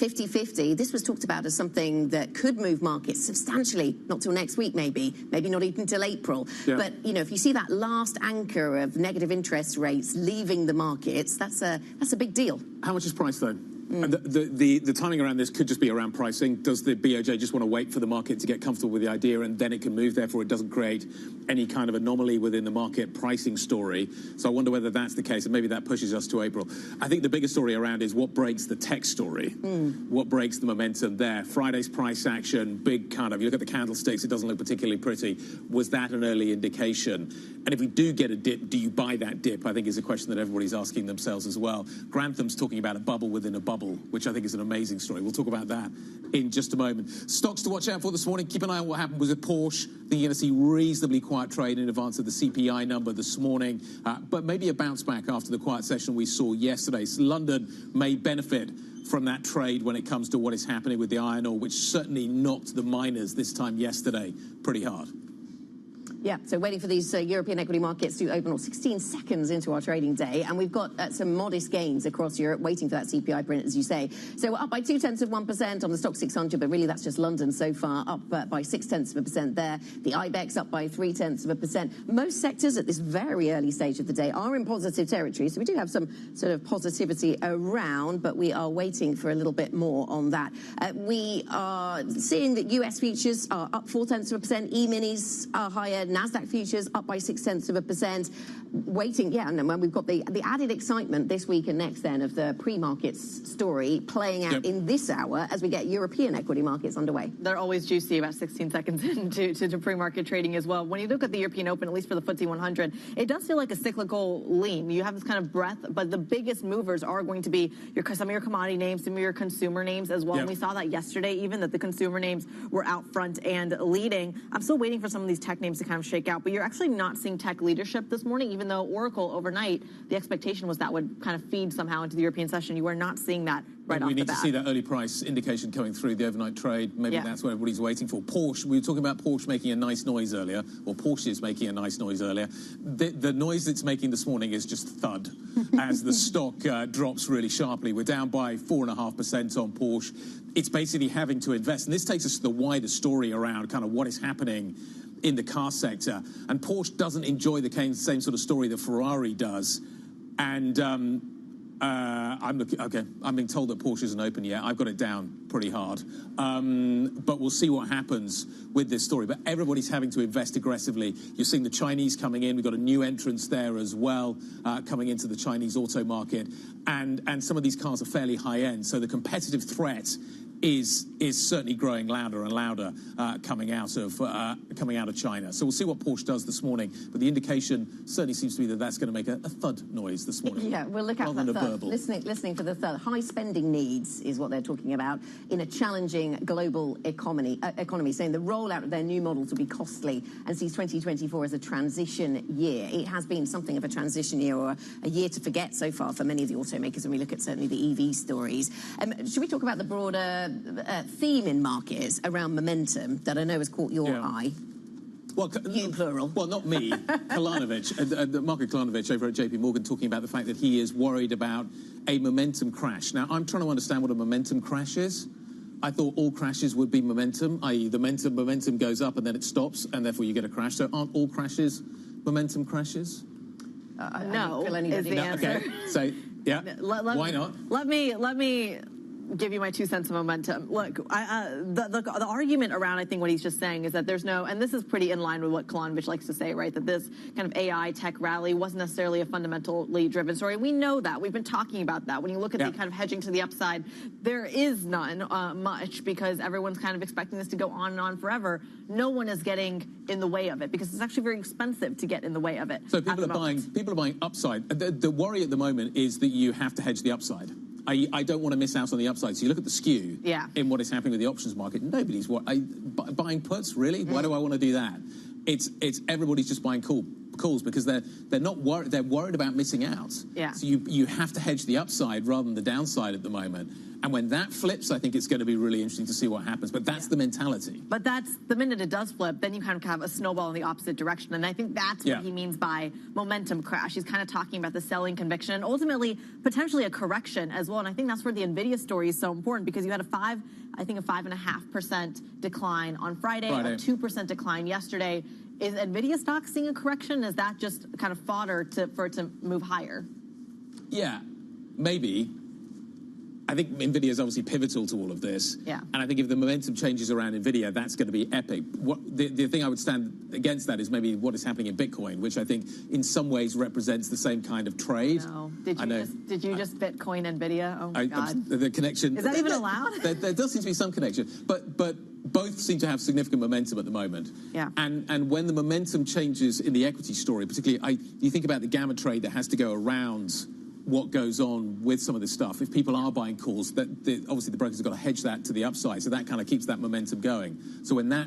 50-50, this was talked about as something that could move markets substantially, not till next week maybe not even till April. Yeah. But, you know, if you see that last anchor of negative interest rates leaving the markets, that's a big deal. How much is price, though? And the timing around this could just be around pricing. Does the BOJ just want to wait for the market to get comfortable with the idea and then it can move, therefore it doesn't create any kind of anomaly within the market pricing story? So I wonder whether that's the case, and maybe that pushes us to April. I think the biggest story around is what breaks the tech story, what breaks the momentum there. Friday's price action, big kind of, you look at the candlesticks, it doesn't look particularly pretty. Was that an early indication? And if we do get a dip, do you buy that dip? I think is a question that everybody's asking themselves as well. Grantham's talking about a bubble within a bubble, which I think is an amazing story. We'll talk about that in just a moment. Stocks to watch out for this morning. Keep an eye on what happened with Porsche. I think you're going to see reasonably quiet trade in advance of the CPI number this morning, but maybe a bounce back after the quiet session we saw yesterday. So London may benefit from that trade when it comes to what is happening with the iron ore, which certainly knocked the miners this time yesterday pretty hard. Yeah, so waiting for these European equity markets to open 16 seconds into our trading day, and we've got some modest gains across Europe, waiting for that CPI print, as you say. So we're up by 0.2% on the Stock 600, but really that's just London so far, up by 0.6% there. The IBEX up by 0.3%. Most sectors at this very early stage of the day are in positive territory, so we do have some sort of positivity around, but we are waiting for a little bit more on that. We are seeing that US futures are up 0.4%, E-minis are higher, NASDAQ futures up by 0.6%. Waiting, yeah, and then when we've got the added excitement this week and next then of the pre-markets story playing out in this hour as we get European equity markets underway. They're always juicy about 16 seconds into pre-market trading as well. When you look at the European Open, at least for the FTSE 100, it does feel like a cyclical lean. You have this kind of breadth, but the biggest movers are going to be some of your commodity names, some of your consumer names as well. And we saw that yesterday, even that the consumer names were out front and leading. I'm still waiting for some of these tech names to kind of shake out, but you're actually not seeing tech leadership this morning, even though Oracle overnight, the expectation was that would kind of feed somehow into the European session. You are not seeing that right off the bat. We need to see that early price indication coming through the overnight trade. Maybe that's what everybody's waiting for. Porsche, we were talking about Porsche making a nice noise earlier, or Porsche is making a nice noise earlier. The noise it's making this morning is just thud as the stock drops really sharply. We're down by 4.5% on Porsche. It's basically having to invest. And this takes us to the wider story around kind of what is happening in the car sector. And Porsche doesn't enjoy the same sort of story that Ferrari does. And I'm being told that Porsche isn't open yet. I've got it down pretty hard. But we'll see what happens with this story. But everybody's having to invest aggressively. You're seeing the Chinese coming in. We've got a new entrance there as well, coming into the Chinese auto market. And some of these cars are fairly high end. So the competitive threat is certainly growing louder and louder coming out of China. So we'll see what Porsche does this morning. But the indication certainly seems to be that that's going to make a thud noise this morning. Yeah, we'll look at that thud. Listening for the thud. High spending needs is what they're talking about in a challenging global economy, saying the rollout of their new models will be costly and sees 2024 as a transition year. It has been something of a transition year, or a year to forget so far for many of the automakers when we look at certainly the EV stories. Should we talk about the broader theme in markets around momentum that I know has caught your eye? Well, you plural. Well, not me. Kalanovic, Marco Kalanovic over at JP Morgan, talking about the fact that he is worried about a momentum crash. Now, I'm trying to understand what a momentum crash is. I thought all crashes would be momentum, i.e. the momentum goes up and then it stops, and therefore you get a crash. So aren't all crashes momentum crashes? No, is the answer. Okay, so, why not? Let me give you my 2 cents of momentum. Look, the argument around, I think, what he's just saying is that there's no, and this is pretty in line with what Kolonovich likes to say, right? That this kind of AI tech rally wasn't necessarily a fundamentally driven story. We know that. We've been talking about that. When you look at the kind of hedging to the upside, there is none much, because everyone's kind of expecting this to go on and on forever. No one is getting in the way of it, because it's actually very expensive to get in the way of it. So people are buying upside. The worry at the moment is that you have to hedge the upside. I don't want to miss out on the upside. So you look at the skew in what is happening with the options market. Nobody's buying puts, really? Why do I want to do that? It's everybody's just buying calls because they're not worried. They're worried about missing out. Yeah. So you have to hedge the upside rather than the downside at the moment. And when that flips, I think it's going to be really interesting to see what happens. But that's the mentality. But that's the minute it does flip, then you kind of have a snowball in the opposite direction. And I think that's what he means by momentum crash. He's kind of talking about the selling conviction and ultimately potentially a correction as well. And I think that's where the NVIDIA story is so important, because you had a 5.5% decline on Friday, a 2% decline yesterday. Is NVIDIA stock seeing a correction? Is that just kind of fodder for it to move higher? Yeah, maybe. I think NVIDIA is obviously pivotal to all of this. Yeah. And I think if the momentum changes around NVIDIA, that's going to be epic. The thing I would stand against that is maybe what is happening in Bitcoin, which I think in some ways represents the same kind of trade. No. Did you just Bitcoin NVIDIA? Oh, my God. The connection. Is that even allowed? There does seem to be some connection. But both seem to have significant momentum at the moment. Yeah. And when the momentum changes in the equity story, particularly, you think about the gamma trade that has to go around what goes on with some of this stuff. If people are buying calls, obviously the brokers have got to hedge that to the upside, so that kind of keeps that momentum going. So when that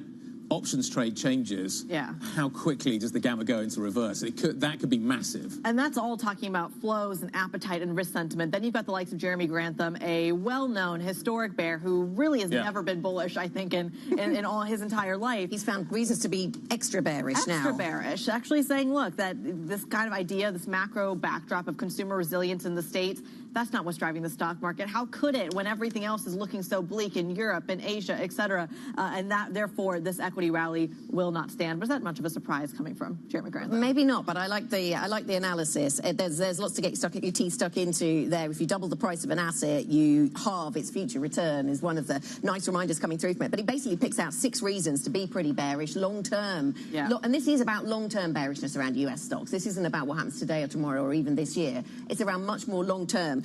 options trade changes, how quickly does the gamma go into reverse? That could be massive. And that's all talking about flows and appetite and risk sentiment. Then you've got the likes of Jeremy Grantham, a well-known historic bear who really has never been bullish, I think, in all his entire life. He's found reasons to be extra bearish now. Extra bearish, actually saying, look, that this kind of idea, this macro backdrop of consumer resilience in the States, that's not what's driving the stock market. How could it when everything else is looking so bleak in Europe and Asia, et cetera? And that, therefore, this equity rally will not stand. Was that much of a surprise coming from Jeremy Grantham? Maybe not, but I like the analysis. There's lots to get your teeth stuck into there. If you double the price of an asset, you halve its future return, is one of the nice reminders coming through from it. But he basically picks out 6 reasons to be pretty bearish long term. Yeah. And this is about long-term bearishness around US stocks. This isn't about what happens today or tomorrow or even this year. It's around much more long-term.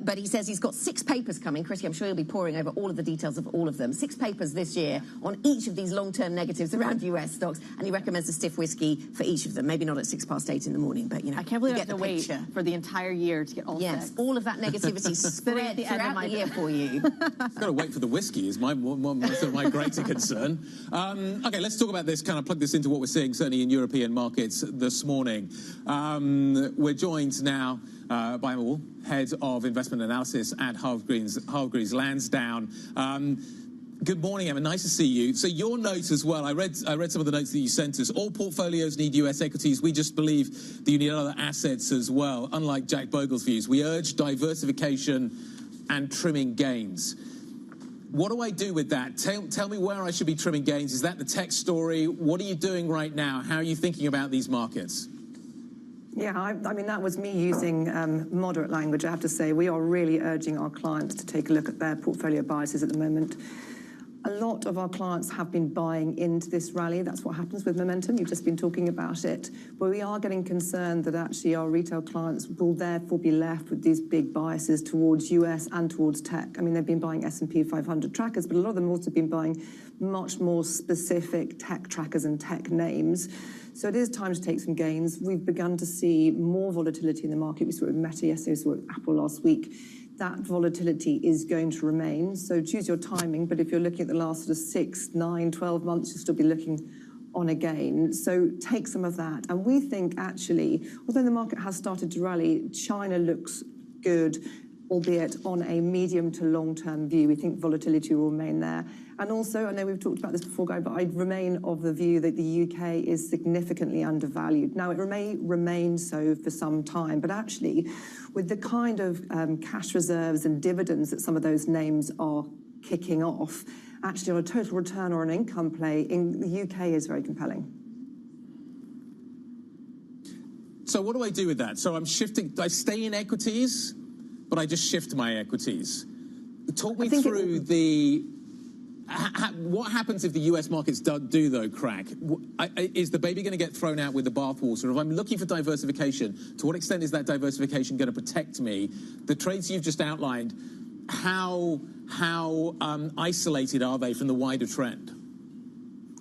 But he says he's got 6 papers coming. Chrissy, I'm sure he'll be poring over all of the details of all of them. 6 papers this year on each of these long-term negatives around US stocks, and he recommends a stiff whiskey for each of them. Maybe not at 8:06 in the morning, but, you know, I can't believe I have to wait for the entire year to get all 6. All of that negativity spread throughout the year for you. I've got to wait for the whiskey is my greater concern. Okay, let's talk about this, kind of plug this into what we're seeing, certainly in European markets this morning. We're joined now by Emma Wall, Head of Investment Analysis at Hargreaves Lansdown. Good morning, Emma. Nice to see you. So your notes as well. I read some of the notes that you sent us. All portfolios need US equities. We just believe that you need other assets as well. Unlike Jack Bogle's views, we urge diversification and trimming gains. What do I do with that? Tell me where I should be trimming gains. Is that the tech story? What are you doing right now? How are you thinking about these markets? Yeah, I mean, that was me using moderate language, I have to say. We are really urging our clients to take a look at their portfolio biases at the moment. A lot of our clients have been buying into this rally. That's what happens with momentum. You've just been talking about it. But we are getting concerned that actually our retail clients will therefore be left with these big biases towards US and towards tech. I mean, they've been buying S&P 500 trackers, but a lot of them also been buying much more specific tech trackers and tech names. So it is time to take some gains. We've begun to see more volatility in the market. We saw it with Meta yesterday, we saw it with Apple last week. That volatility is going to remain. So choose your timing. But if you're looking at the last sort of 6, 9, 12 months, you'll still be looking on a gain. So take some of that. And we think actually, although the market has started to rally, China looks good, albeit on a medium to long-term view. We think volatility will remain there. And also, I know we've talked about this before, Guy, but I remain of the view that the UK is significantly undervalued. Now, it may remain so for some time, but actually, with the kind of cash reserves and dividends that some of those names are kicking off, actually on a total return or an income play in the UK is very compelling. So what do I do with that? So I'm shifting, I stay in equities, but I just shift my equities. Talk me through what happens if the US markets do though crack? Is the baby going to get thrown out with the bathwater? If I'm looking for diversification, to what extent is that diversification going to protect me? The trades you've just outlined, how isolated are they from the wider trend?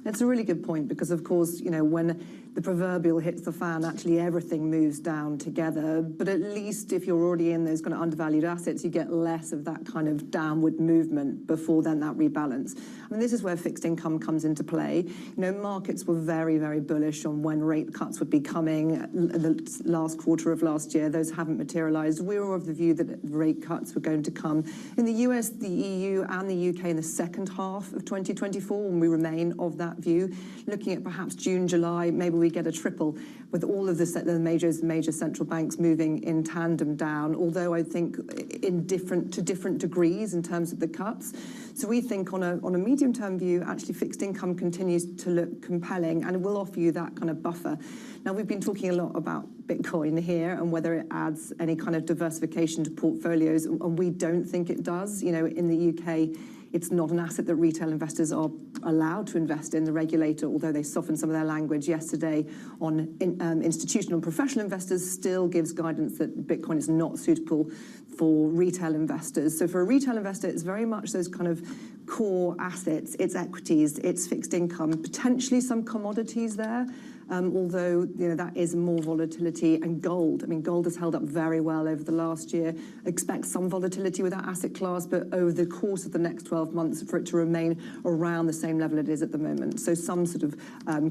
It's a really good point because, of course, you know, when the proverbial hits the fan, actually everything moves down together. But at least if you're already in those kind of undervalued assets, you get less of that kind of downward movement before then that rebalance. I mean, this is where fixed income comes into play. You know, markets were very, very bullish on when rate cuts would be coming in the last quarter of last year. Those haven't materialized. We were of the view that rate cuts were going to come in the US, the EU and the UK in the second half of 2024, and we remain of that view. Looking at perhaps June, July, maybe we get a triple with all of the major central banks moving in tandem down, although I think in different degrees in terms of the cuts. So we think on a medium-term view, actually fixed income continues to look compelling and it will offer you that kind of buffer. Now, we've been talking a lot about Bitcoin here and whether it adds any kind of diversification to portfolios, and we don't think it does. You know, in the UK, it's not an asset that retail investors are allowed to invest in. The regulator, although they softened some of their language yesterday on institutional and professional investors, still gives guidance that Bitcoin is not suitable for retail investors. So for a retail investor, it's very much those kind of core assets, it's equities, it's fixed income, potentially some commodities there. Although, you know, that is more volatility, and gold. I mean, gold has held up very well over the last year. Expect some volatility with that asset class, but over the course of the next 12 months for it to remain around the same level it is at the moment. So some sort of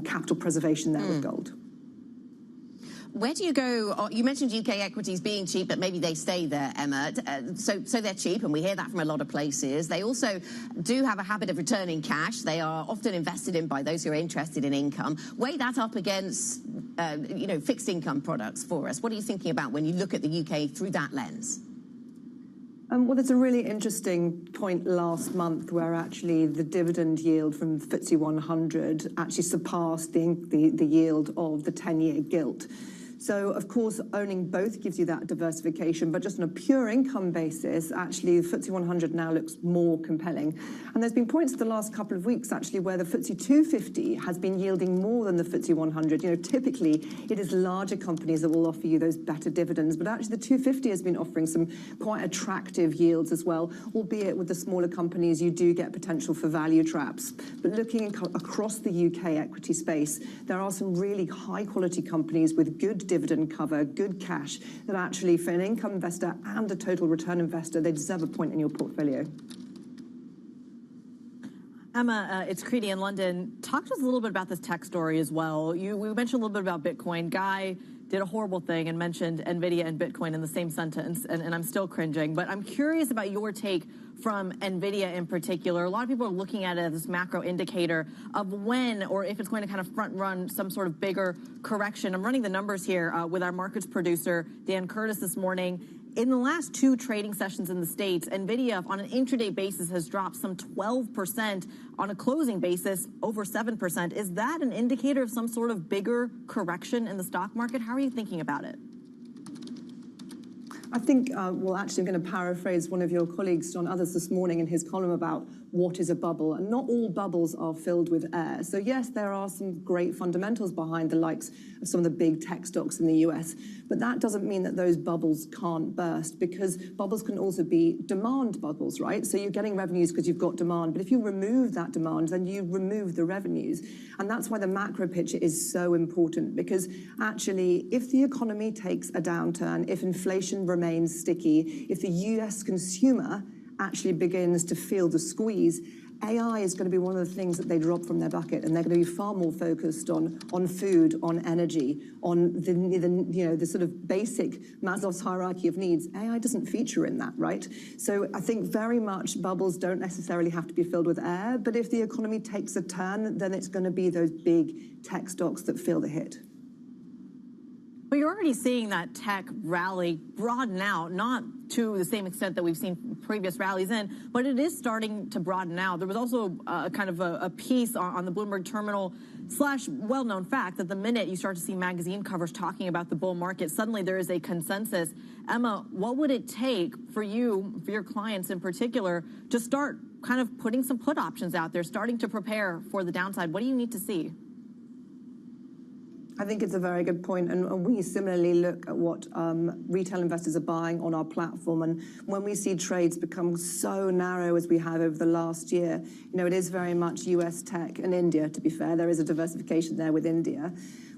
capital preservation there with gold. Where do you go? You mentioned UK equities being cheap, but maybe they stay there, Emma. So they're cheap, and we hear that from a lot of places. They also do have a habit of returning cash. They are often invested in by those who are interested in income. Weigh that up against, you know, fixed income products for us. What are you thinking about when you look at the UK through that lens? Well, there's a really interesting point last month where actually the dividend yield from FTSE 100 actually surpassed the yield of the 10-year gilt. So, of course, owning both gives you that diversification, but just on a pure income basis, actually, the FTSE 100 now looks more compelling. And there's been points the last couple of weeks, actually, where the FTSE 250 has been yielding more than the FTSE 100. You know, typically, it is larger companies that will offer you those better dividends, but actually the 250 has been offering some quite attractive yields as well, albeit with the smaller companies, you do get potential for value traps. But looking across the UK equity space, there are some really high-quality companies with good dividend cover, good cash, that actually for an income investor and a total return investor, they deserve a point in your portfolio. Emma, it's Creedy in London. Talk to us a little bit about this tech story as well. We mentioned a little bit about Bitcoin. Guy did a horrible thing and mentioned NVIDIA and Bitcoin in the same sentence, and I'm still cringing. But I'm curious about your take from NVIDIA in particular. A lot of people are looking at it as this macro indicator of when or if it's going to kind of front run some sort of bigger correction. I'm running the numbers here with our markets producer, Dan Curtis, this morning. In the last 2 trading sessions in the States, NVIDIA on an intraday basis has dropped some 12%. On a closing basis, over 7%. Is that an indicator of some sort of bigger correction in the stock market? How are you thinking about it? I think, well, actually, I'm going to paraphrase one of your colleagues, John Others, this morning in his column about what is a bubble. And not all bubbles are filled with air. So, yes, there are some great fundamentals behind the likes of some of the big tech stocks in the US. But that doesn't mean that those bubbles can't burst, because bubbles can also be demand bubbles, right? So you're getting revenues because you've got demand. But if you remove that demand, then you remove the revenues. And that's why the macro picture is so important, because actually, if the economy takes a downturn, if inflation remains sticky, if the US consumer actually begins to feel the squeeze, AI is going to be one of the things that they drop from their bucket, and they're going to be far more focused on food, on energy, on the sort of basic Maslow's hierarchy of needs. AI doesn't feature in that, right? So I think very much bubbles don't necessarily have to be filled with air, but if the economy takes a turn, then it's going to be those big tech stocks that feel the hit. But you're already seeing that tech rally broaden out, not to the same extent that we've seen previous rallies in, but it is starting to broaden out. There was also kind of a piece on the Bloomberg Terminal / well-known fact that the minute you start to see magazine covers talking about the bull market, suddenly there is a consensus. Emma, what would it take for you, for your clients in particular, to start kind of putting some put options out there, starting to prepare for the downside? What do you need to see? I think it's a very good point, and we similarly look at what retail investors are buying on our platform, and when we see trades become so narrow as we have over the last year, it is very much US tech and India, to be fair. There is a diversification there with India.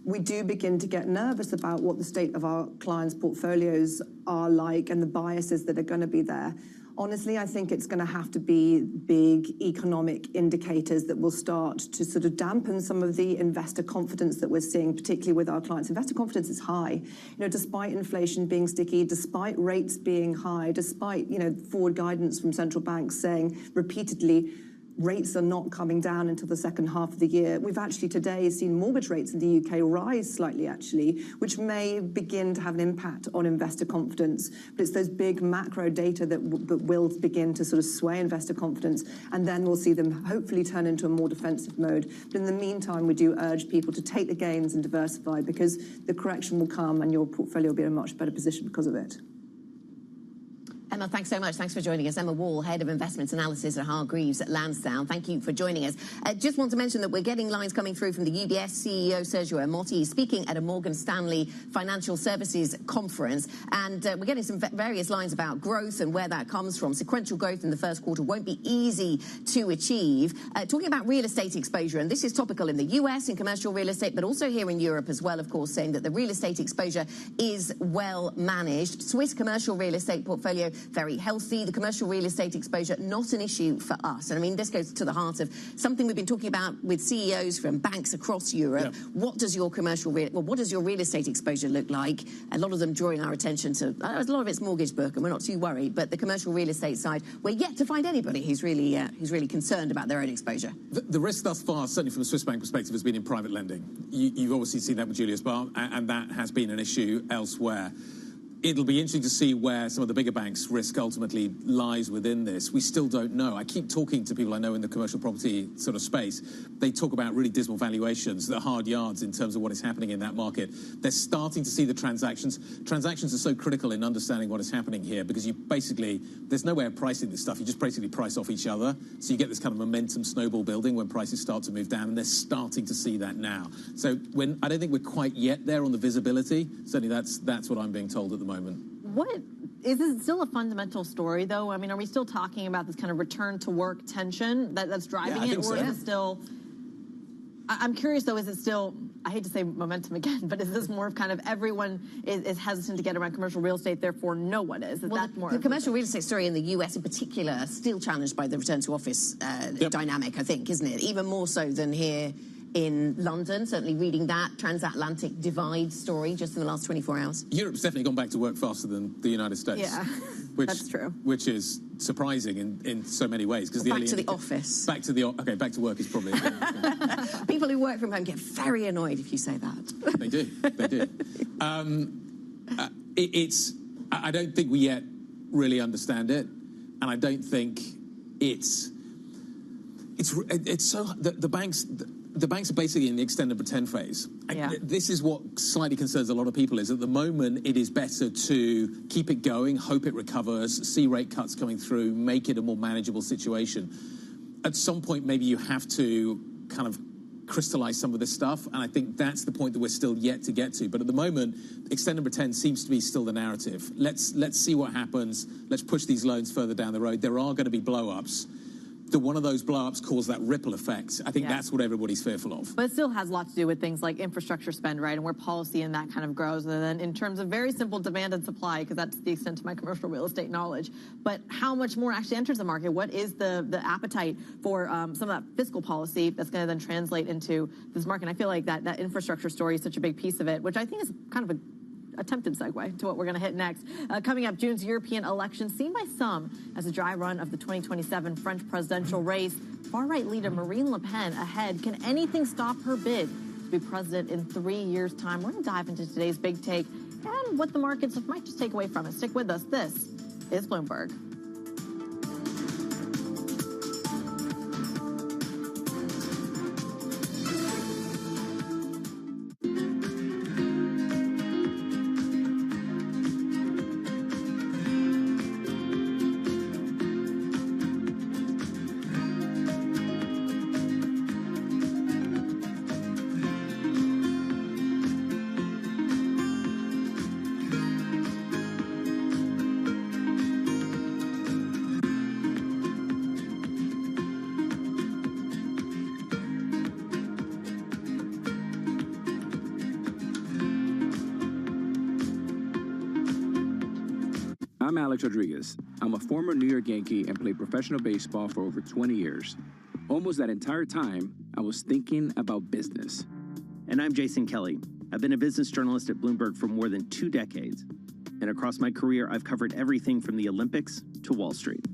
We do begin to get nervous about what the state of our clients' portfolios are like and the biases that are going to be there. Honestly, I think it's going to have to be big economic indicators that will start to sort of dampen some of the investor confidence that we're seeing, particularly with our clients. Investor confidence is high. Despite inflation being sticky, despite rates being high, despite, forward guidance from central banks saying repeatedly rates are not coming down until the second half of the year. We've actually today seen mortgage rates in the UK rise slightly, actually, which may begin to have an impact on investor confidence. But it's those big macro data that will begin to sort of sway investor confidence, and then we'll see them hopefully turn into a more defensive mode. But in the meantime, we do urge people to take the gains and diversify, because the correction will come and your portfolio will be in a much better position because of it. Emma, thanks so much. Thanks for joining us. Emma Wall, Head of Investments Analysis at Hargreaves at Lansdowne. Thank you for joining us. Just want to mention that we're getting lines coming through from the UBS CEO, Sergio Ermotti, speaking at a Morgan Stanley Financial Services conference. And we're getting some various lines about growth and where that comes from. Sequential growth in the first quarter won't be easy to achieve. Talking about real estate exposure, and this is topical in the US in commercial real estate, but also here in Europe as well, of course, saying that the real estate exposure is well managed. Swiss commercial real estate portfolio very healthy. The commercial real estate exposure, not an issue for us. And I mean, this goes to the heart of something we've been talking about with CEOs from banks across Europe. Yeah. What does your real estate exposure look like? A lot of them drawing our attention to, a lot of it's mortgage book, and we're not too worried. But the commercial real estate side, we're yet to find anybody who's really concerned about their own exposure. The risk thus far, certainly from a Swiss bank perspective, has been in private lending. You've obviously seen that with Julius Baer, and that has been an issue elsewhere. It'll be interesting to see where some of the bigger banks' risk ultimately lies within this. We still don't know. I keep talking to people I know in the commercial property sort of space. They talk about really dismal valuations, the hard yards in terms of what is happening in that market. They're starting to see the transactions. Transactions are so critical in understanding what is happening here, because there's no way of pricing this stuff. You just basically price off each other. So you get this kind of momentum snowball building when prices start to move down, and they're starting to see that now. So I don't think we're quite yet there on the visibility. Certainly that's what I'm being told at the moment. What is it still a fundamental story, though? I mean, are we still talking about this kind of return to work tension that's driving it, or is it still? I'm curious, though. Is it still? I hate to say momentum again, but is this more of kind of everyone is hesitant to get around commercial real estate, therefore no one is? That more? The commercial real estate story in the US, in particular, still challenged by the return to office dynamic, I think, isn't it? Even more so than here in London, certainly reading that transatlantic divide story just in the last 24 hours. Europe's definitely gone back to work faster than the United States. Yeah, that's true. Which is surprising in so many ways. Back to the office. Back to work is probably People who work from home get very annoyed if you say that. They do. I don't think we yet really understand it, and I don't think it's so the banks. The banks are basically in the extend and pretend phase. Yeah. This is what slightly concerns a lot of people, is at the moment it is better to keep it going, hope it recovers, see rate cuts coming through, make it a more manageable situation. At some point, maybe you have to kind of crystallize some of this stuff, and I think that's the point that we're still yet to get to. But at the moment, extend and pretend seems to be still the narrative. Let's see what happens. Let's push these loans further down the road. There are going to be blow-ups. One of those blow-ups cause that ripple effect. I think that's what everybody's fearful of. But it still has a lot to do with things like infrastructure spend, right, and where policy and that kind of grows. And then in terms of very simple demand and supply, because that's the extent of my commercial real estate knowledge, but how much more actually enters the market? What is the appetite for some of that fiscal policy that's going to then translate into this market? And I feel like that infrastructure story is such a big piece of it, which I think is kind of a attempted segue to what we're going to hit next. Coming up, June's European election, seen by some as a dry run of the 2027 French presidential race. Far-right leader Marine Le Pen ahead. Can anything stop her bid to be president in 3 years' time. We're going to dive into today's big take and what the markets might just take away from it. Stick with us. This is Bloomberg. I'm Alex Rodriguez. I'm a former New York Yankee and played professional baseball for over 20 years. Almost that entire time, I was thinking about business. And I'm Jason Kelly. I've been a business journalist at Bloomberg for more than 2 decades. And across my career, I've covered everything from the Olympics to Wall Street.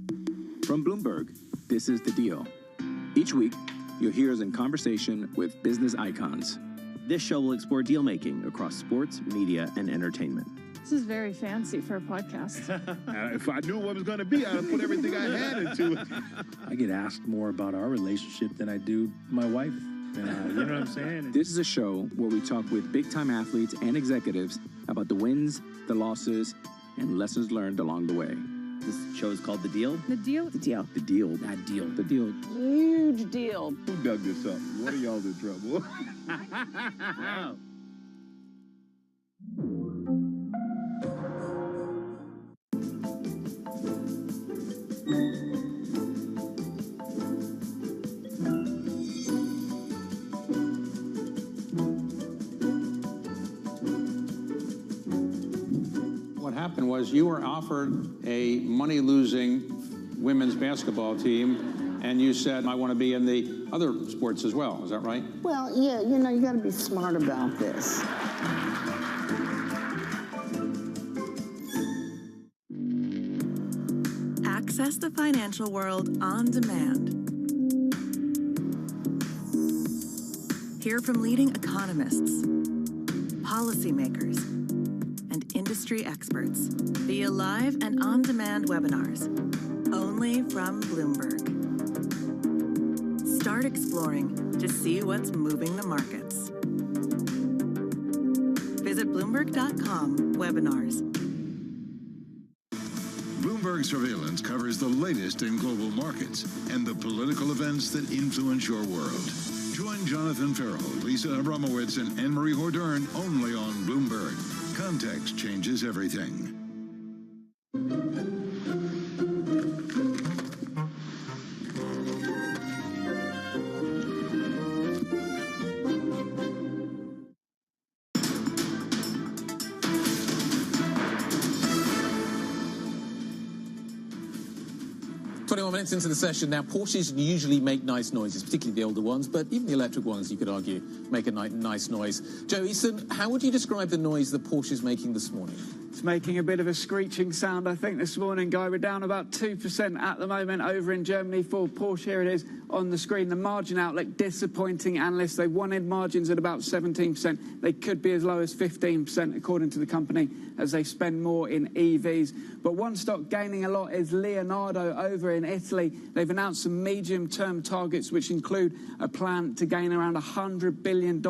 From Bloomberg, this is The Deal. Each week, you'll hear us in conversation with business icons. This show will explore deal-making across sports, media, and entertainment. This is very fancy for a podcast. If I knew what it was going to be, I'd have put everything I had into it. I get asked more about our relationship than I do my wife. You know what I'm saying? This is a show where we talk with big-time athletes and executives about the wins, the losses, and lessons learned along the way. This show is called The Deal. The Deal? The Deal. The Deal. That deal. The Deal. Huge deal. Who dug this up? What are y'all in trouble? Wow. What happened was you were offered a money-losing women's basketball team, and you said, I want to be in the other sports as well. Is that right? Well, yeah, you know, you got to be smart about this. Access the financial world on demand. Hear from leading economists, policymakers, and industry experts via live and on-demand webinars, only from Bloomberg. Start exploring to see what's moving the markets. Visit Bloomberg.com/webinars. Bloomberg Surveillance covers the latest in global markets and the political events that influence your world. Join Jonathan Farrell, Lisa Abramowitz, and Anne-Marie Hordern only on Bloomberg. Context changes everything. Minutes into the session now. Porsches usually make nice noises, particularly the older ones, but even the electric ones, you could argue, make a nice noise. Joe Easton, how would you describe the noise that Porsche is making this morning? It's making a bit of a screeching sound, I think, this morning, Guy. We're down about 2% at the moment over in Germany for Porsche. Here it is on the screen. The margin outlook, disappointing analysts. They wanted margins at about 17%. They could be as low as 15%, according to the company, as they spend more in EVs. But one stock gaining a lot is Leonardo over in Italy. They've announced some medium-term targets, which include a plan to gain around $100 billion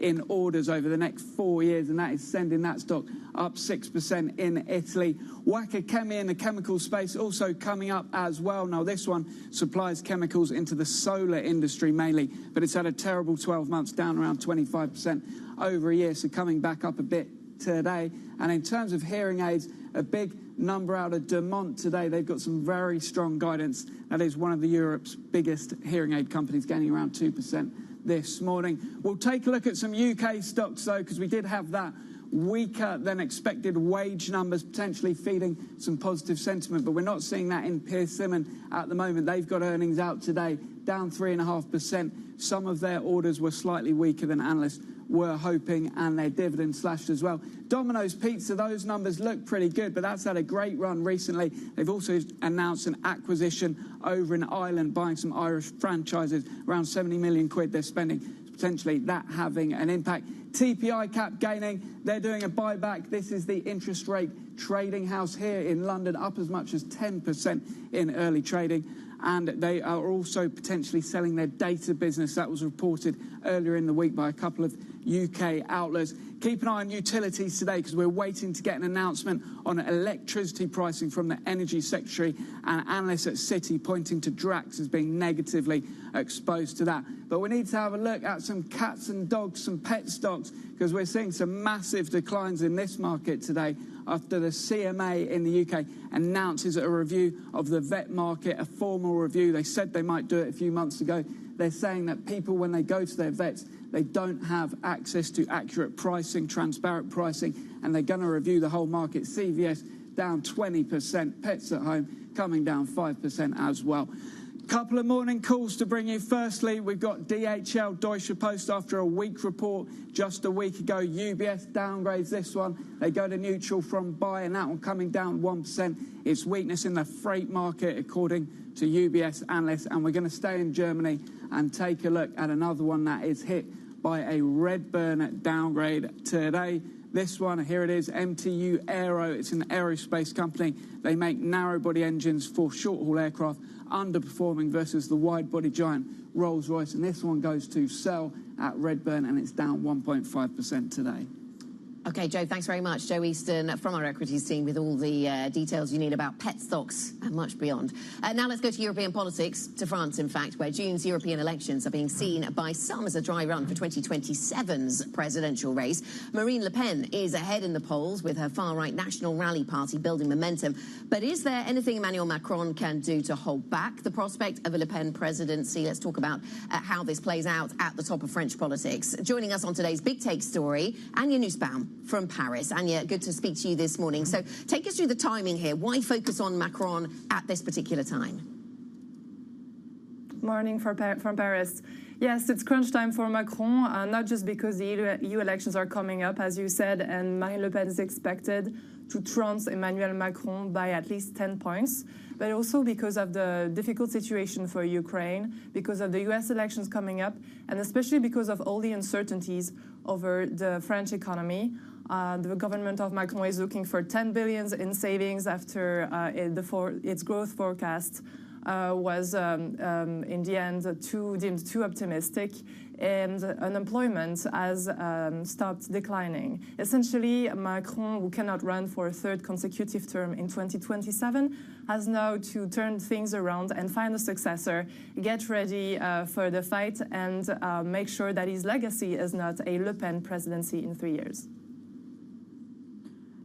in orders over the next 4 years, and that is sending that stock up 6% in Italy. Wacker Chemie in the chemical space also coming up as well. Now, this one supplies chemicals into the solar industry mainly, but it's had a terrible 12 months, down around 25% over a year, so coming back up a bit today. And in terms of hearing aids, a big number out of Demont today. They've got some very strong guidance. That is one of Europe's biggest hearing aid companies, gaining around 2% this morning. We'll take a look at some UK stocks, though, because we did have that weaker than expected wage numbers potentially feeding some positive sentiment, but we're not seeing that in Persimmon at the moment. They've got earnings out today, down 3.5%. Some of their orders were slightly weaker than analysts were hoping, and their dividend slashed as well. Domino's Pizza, those numbers look pretty good, but that's had a great run recently. They've also announced an acquisition over in Ireland, buying some Irish franchises, around 70 million quid they're spending. potentially that having an impact. TPI cap gaining, they're doing a buyback. This is the interest rate trading house here in London, up as much as 10% in early trading. And they are also potentially selling their data business. That was reported earlier in the week by a couple of UK outlets. Keep an eye on utilities today because we're waiting to get an announcement on electricity pricing from the Energy Secretary, and analysts at Citi pointing to Drax as being negatively exposed to that. But we need to have a look at some cats and dogs, some pet stocks, because we're seeing some massive declines in this market today after the CMA in the UK announces a review of the vet market, a formal review. They said they might do it a few months ago. They're saying that people, when they go to their vets, they don't have access to accurate pricing, transparent pricing, and they're going to review the whole market. CVS down 20%, Pets at Home coming down 5% as well. Couple of morning calls to bring you. Firstly, we've got DHL, Deutsche Post after a weak report just a week ago. UBS downgrades this one. They go to neutral from buy, and that one coming down 1%. It's weakness in the freight market, according to UBS analysts. And we're going to stay in Germany and take a look at another one that is hit by a Redburn downgrade today. This one, here it is, MTU Aero. It's an aerospace company. They make narrow-body engines for short-haul aircraft, underperforming versus the wide-body giant Rolls-Royce. And this one goes to sell at Redburn, and it's down 1.5% today. Okay, Joe, thanks very much. Joe Easton from our equities team with all the details you need about pet stocks and much beyond. Now let's go to European politics, to France, in fact, where June's European elections are being seen by some as a dry run for 2027's presidential race. Marine Le Pen is ahead in the polls with her far-right National Rally Party building momentum. But is there anything Emmanuel Macron can do to hold back the prospect of a Le Pen presidency? Let's talk about how this plays out at the top of French politics. Joining us on today's Big Take story, Anya Nussbaum from Paris. Anya, good to speak to you this morning. So take us through the timing here. Why focus on Macron at this particular time? Morning from Paris. Yes, it's crunch time for Macron, not just because the EU elections are coming up, as you said, and Marine Le Pen is expected to trounce Emmanuel Macron by at least 10 points, but also because of the difficult situation for Ukraine, because of the US elections coming up, and especially because of all the uncertainties over the French economy. The government of Macron is looking for 10 billion in savings after its growth forecast was in the end deemed too optimistic, and unemployment has stopped declining. Essentially, Macron, who cannot run for a third consecutive term in 2027, has now to turn things around and find a successor, get ready for the fight, and make sure that his legacy is not a Le Pen presidency in 3 years.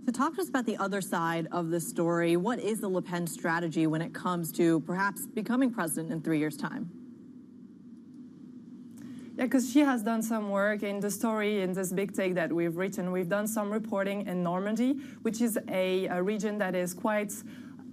So talk to us about the other side of the story. What is the Le Pen strategy when it comes to perhaps becoming president in 3 years' time? Yeah, because she has done some work in the story in this big take that we've written. We've done some reporting in Normandy, which is a region that is quite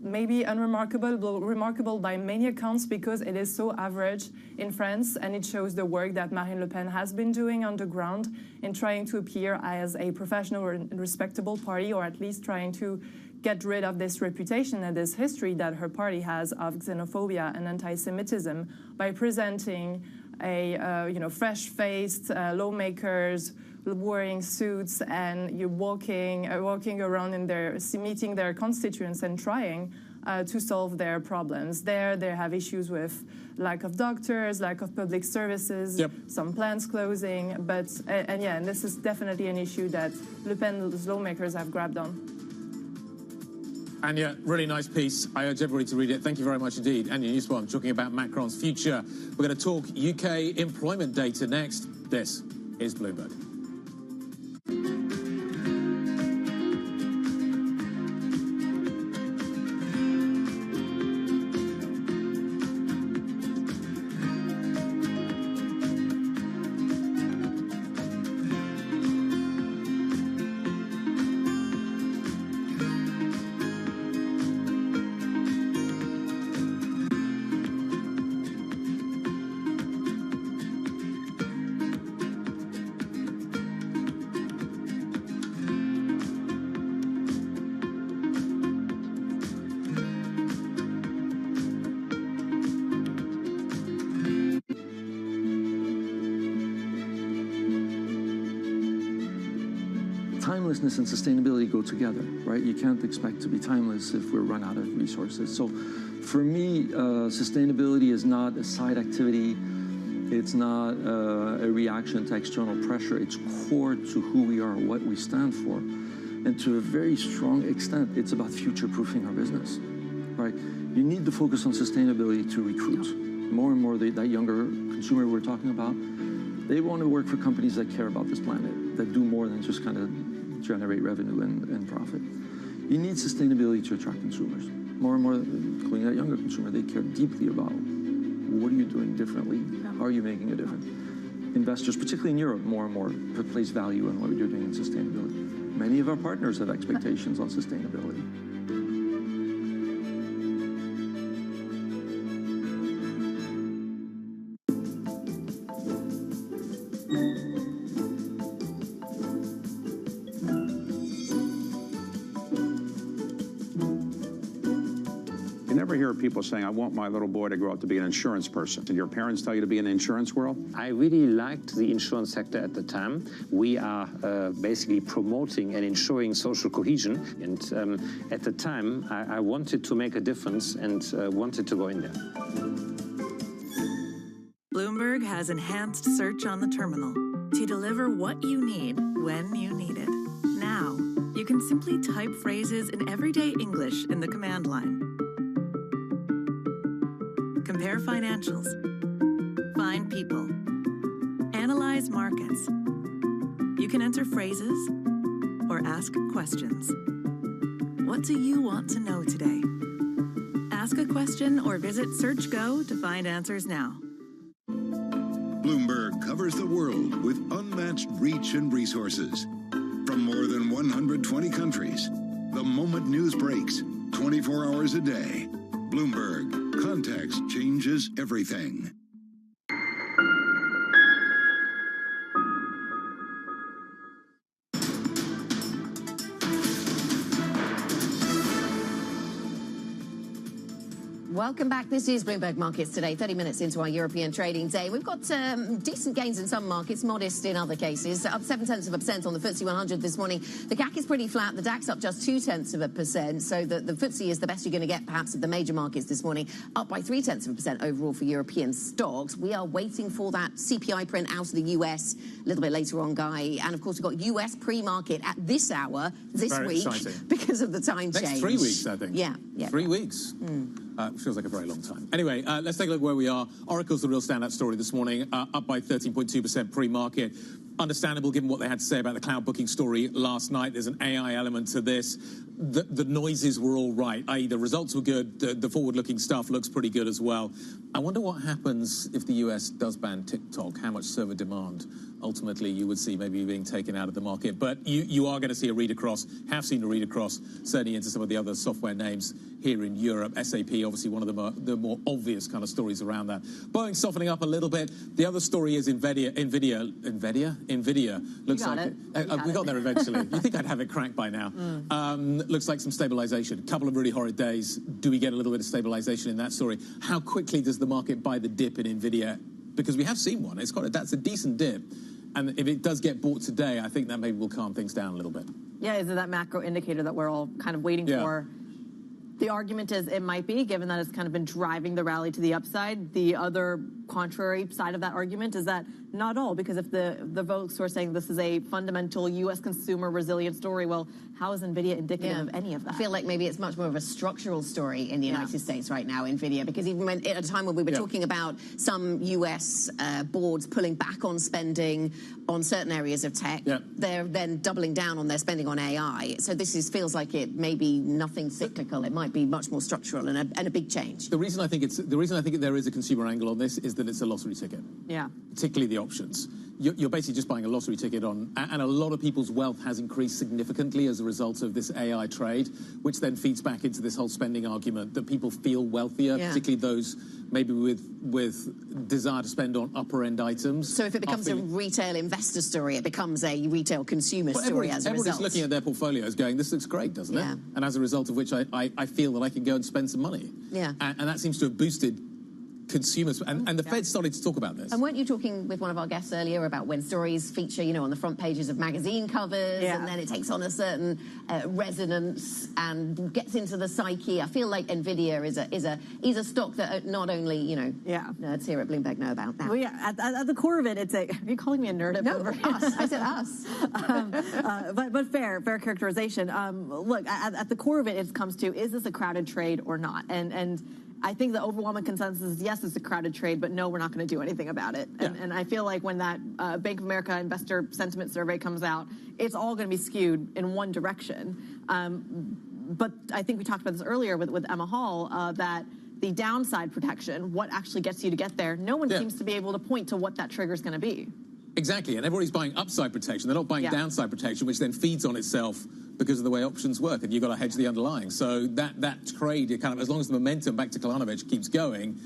maybe unremarkable, but remarkable by many accounts because it is so average in France, and it shows the work that Marine Le Pen has been doing on the ground in trying to appear as a professional and respectable party, or at least trying to get rid of this reputation and this history that her party has of xenophobia and anti-Semitism by presenting fresh-faced lawmakers wearing suits and you're walking around in meeting their constituents and trying to solve their problems. They have issues with lack of doctors, lack of public services, some plants closing, and this is definitely an issue that Le Pen's lawmakers have grabbed on. Anya, really nice piece. I urge everybody to read it. Thank you very much indeed. Anya Nussbaum talking about Macron's future. We're going to talk UK employment data next. This is Bloomberg. timelessness and sustainability go together, right? You can't expect to be timeless if we're run out of resources. So for me, sustainability is not a side activity. It's not a reaction to external pressure. It's core to who we are, what we stand for. And to a very strong extent, it's about future-proofing our business, right? You need to focus on sustainability to recruit. More and more, that younger consumer we're talking about, they want to work for companies that care about this planet, that do more than just kind of generate revenue and profit. You need sustainability to attract consumers. More and more, including that younger consumer, they care deeply about what are you doing differently? How are you making a difference? Investors, particularly in Europe, more and more place value on what you're doing in sustainability. Many of our partners have expectations on sustainability. You never hear people saying, I want my little boy to grow up to be an insurance person. Did your parents tell you to be in the insurance world? I really liked the insurance sector at the time. We are basically promoting and ensuring social cohesion. And at the time, I wanted to make a difference and wanted to go in there. Bloomberg has enhanced search on the terminal to deliver what you need when you need it. Now, you can simply type phrases in everyday English in the command line. Compare financials, find people, analyze markets. You can enter phrases or ask questions. What do you want to know today? Ask a question or visit SearchGo to find answers now. Bloomberg covers the world with unmatched reach and resources. From more than 120 countries, the moment news breaks, 24 hours a day. Bloomberg, context changes everything. Welcome back. This is Bloomberg Markets Today, 30 minutes into our European trading day. We've got decent gains in some markets, modest in other cases. Up 0.7% on the FTSE 100 this morning. The CAC is pretty flat. The DAX up just 0.2%. So the FTSE is the best you're going to get, perhaps, of the major markets this morning. Up by 0.3% overall for European stocks. We are waiting for that CPI print out of the US a little bit later on, Guy. And, of course, we've got US pre-market at this hour, this week, exciting. Because of the time change. Next 3 weeks, I think. Yeah. 3 weeks. Feels like a very long time. Anyway, let's take a look where we are. Oracle's the real standout story this morning, up by 13.2% pre-market. Understandable given what they had to say about the cloud booking story last night. There's an AI element to this. The noises were all right, i.e. the results were good, the forward-looking stuff looks pretty good as well. I wonder what happens if the US does ban TikTok, how much server demand ultimately you would see maybe being taken out of the market. But you are going to see a read across, have seen a read across, certainly into some of the other software names here in Europe. SAP, obviously one of the more obvious kind of stories around that. Boeing softening up a little bit. The other story is Nvidia looks like we got there eventually. You think I'd have it cracked by now. Looks like some stabilization. A couple of really horrid days. Do we get a little bit of stabilization in that story? How quickly does the market buy the dip in Nvidia? Because we have seen one. That's a decent dip. And if it does get bought today, I think that maybe will calm things down a little bit. Yeah, is it that macro indicator that we're all kind of waiting for? The argument is it might be, given that it's kind of been driving the rally to the upside. The other contrary side of that argument is that not all, because if the folks who are saying this is a fundamental U.S. consumer resilient story, well, how is NVIDIA indicative of any of that? I feel like maybe it's much more of a structural story in the United States right now, NVIDIA, because even when, at a time when we were talking about some U.S. boards pulling back on spending on certain areas of tech, they're then doubling down on their spending on AI. So this feels like it may be nothing cyclical. It might be much more structural and a big change. The reason I think there is a consumer angle on this is that it's a lottery ticket. Yeah. Particularly the options. You're basically just buying a lottery ticket on, and a lot of people's wealth has increased significantly as a result of this AI trade, which then feeds back into this whole spending argument that people feel wealthier, particularly those maybe with desire to spend on upper end items. So if it becomes a retail investor story, it becomes a retail consumer story as a result. Everybody's looking at their portfolios going, this looks great, doesn't it? And as a result of which I feel that I can go and spend some money. Yeah. And that seems to have boosted consumers, and the Fed started to talk about this. And weren't you talking with one of our guests earlier about when stories feature, you know, on the front pages of magazine covers, and then it takes on a certain resonance and gets into the psyche? I feel like Nvidia is a stock that not only, you know, nerds here at Bloomberg know about now. Well, yeah, at the core of it, it's a. Are you calling me a nerd? No, us. I said us. But fair characterization. Look, at the core of it, it comes to, is this a crowded trade or not? And I think the overwhelming consensus is yes, it's a crowded trade, but no, we're not going to do anything about it. And I feel like when that Bank of America investor sentiment survey comes out, it's all going to be skewed in one direction. But I think we talked about this earlier with Emma Hall, that the downside protection, what actually gets you to get there, no one seems to be able to point to what that trigger is going to be. Exactly, and everybody's buying upside protection. They're not buying downside protection, which then feeds on itself because of the way options work, and you've got to hedge the underlying. So that trade, kind of, as long as the momentum, back to Kalanovic, keeps going,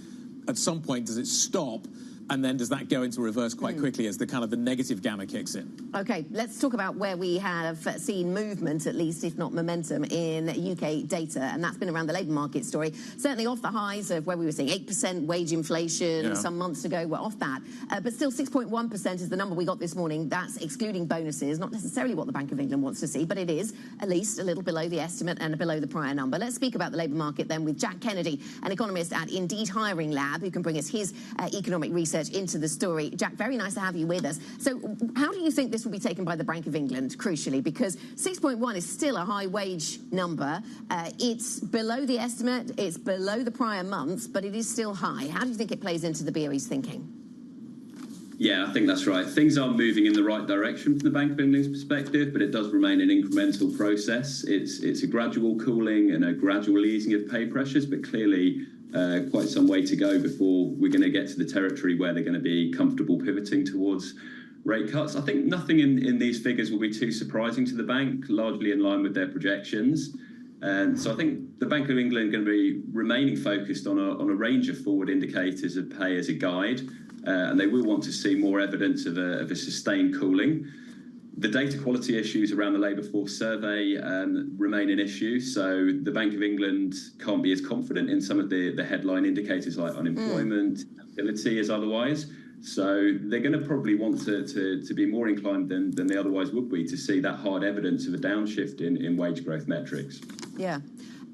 at some point does it stop, and then does that go into reverse quite quickly as the kind of the negative gamma kicks in? Okay, let's talk about where we have seen movement, at least, if not momentum, in UK data, and that's been around the labour market story. Certainly off the highs of where we were seeing 8% wage inflation some months ago. We're off that, but still 6.1% is the number we got this morning. That's excluding bonuses, not necessarily what the Bank of England wants to see, but it is at least a little below the estimate and below the prior number. Let's speak about the labour market then with Jack Kennedy, an economist at Indeed Hiring Lab, who can bring us his economic research into the story. Jack, very nice to have you with us. So how do you think this will be taken by the Bank of England, crucially? Because 6.1 is still a high wage number. It's below the estimate, it's below the prior months, but it is still high. How do you think it plays into the BOE's thinking? Yeah, I think that's right. Things are moving in the right direction from the Bank of England's perspective, but it does remain an incremental process. It's a gradual cooling and a gradual easing of pay pressures, but clearly quite some way to go before we're going to get to the territory where they're going to be comfortable pivoting towards rate cuts. I think nothing in these figures will be too surprising to the bank, largely in line with their projections. And so I think the Bank of England are going to be remaining focused on a range of forward indicators of pay as a guide, and they will want to see more evidence of a sustained cooling. The data quality issues around the labour force survey remain an issue, so the Bank of England can't be as confident in some of the headline indicators like unemployment, ability as otherwise. So they're going to probably want to be more inclined than they otherwise would be to see that hard evidence of a downshift in wage growth metrics. Yeah.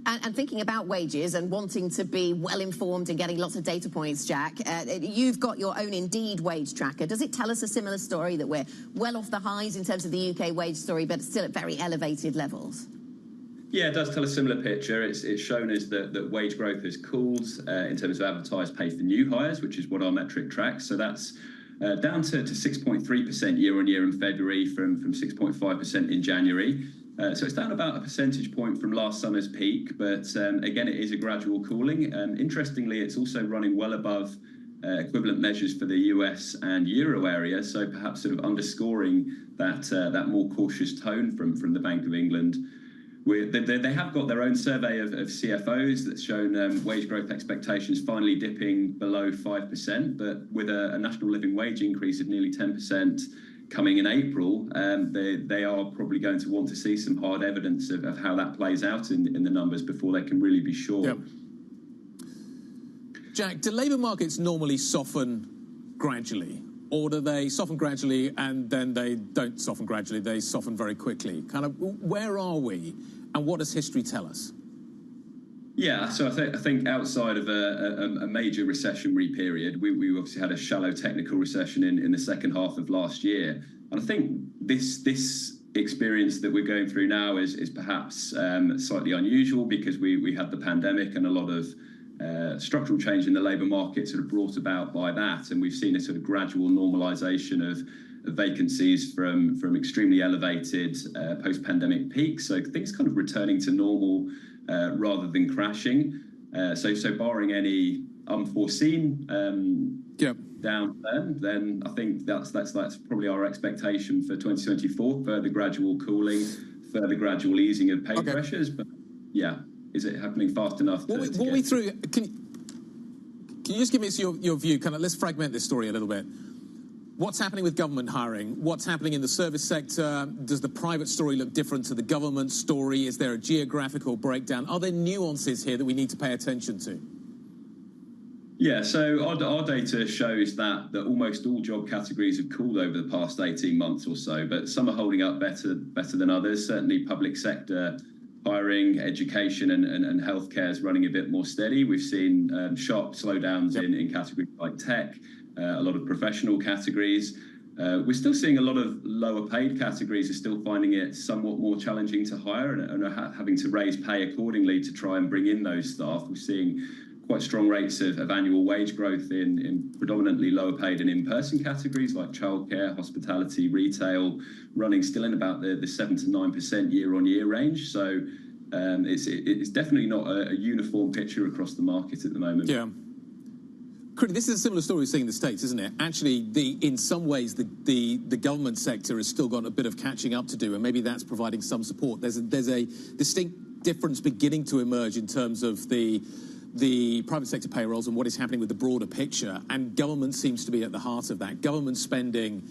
And thinking about wages and wanting to be well-informed and getting lots of data points, Jack, you've got your own Indeed wage tracker. Does it tell us a similar story, that we're well off the highs in terms of the UK wage story, but still at very elevated levels? Yeah, it does tell a similar picture. It's shown us that wage growth has cooled in terms of advertised pay for new hires, which is what our metric tracks. So that's down to 6.3% year on year in February from 6.5% in January. So it's down about a percentage point from last summer's peak, but again, it is a gradual cooling. Interestingly, it's also running well above equivalent measures for the US and Euro area, so perhaps sort of underscoring that more cautious tone from the Bank of England. They have got their own survey of CFOs that's shown wage growth expectations finally dipping below 5%, but with a national living wage increase of nearly 10% coming in April, they are probably going to want to see some hard evidence of how that plays out in the numbers before they can really be sure. Yep. Jack, do labour markets normally soften gradually? Or do they soften gradually and then they don't soften gradually, they soften very quickly? Kind of, where are we and what does history tell us? Yeah, so I think outside of a major recessionary period, we obviously had a shallow technical recession in the second half of last year. And I think this experience that we're going through now is perhaps slightly unusual because we had the pandemic and a lot of structural change in the labour market sort of brought about by that. And we've seen a sort of gradual normalisation of vacancies from extremely elevated post-pandemic peaks. So things kind of returning to normal rather than crashing. So barring any unforeseen downturn, then I think that's probably our expectation for 2024, further gradual cooling, further gradual easing of pay pressures. But yeah, is it happening fast enough to walk me through? Can you just give me your view? Kind of, let's fragment this story a little bit. What's happening with government hiring? What's happening in the service sector? Does the private story look different to the government story? Is there a geographical breakdown? Are there nuances here that we need to pay attention to? Yeah, so our data shows that almost all job categories have cooled over the past 18 months or so, but some are holding up better than others. Certainly public sector hiring, education and healthcare is running a bit more steady. We've seen sharp slowdowns in categories like tech, a lot of professional categories. We're still seeing a lot of lower paid categories are still finding it somewhat more challenging to hire and are having to raise pay accordingly to try and bring in those staff. We're seeing quite strong rates of annual wage growth in predominantly lower paid and in-person categories like childcare, hospitality, retail, running still in about the 7 to 9% year-on-year range. So it's definitely not a uniform picture across the market at the moment. Yeah. This is a similar story we're seeing in the States, isn't it? Actually, in some ways, the government sector has still got a bit of catching up to do, and maybe that's providing some support. There's a distinct difference beginning to emerge in terms of the private sector payrolls and what is happening with the broader picture, and government seems to be at the heart of that. Government spending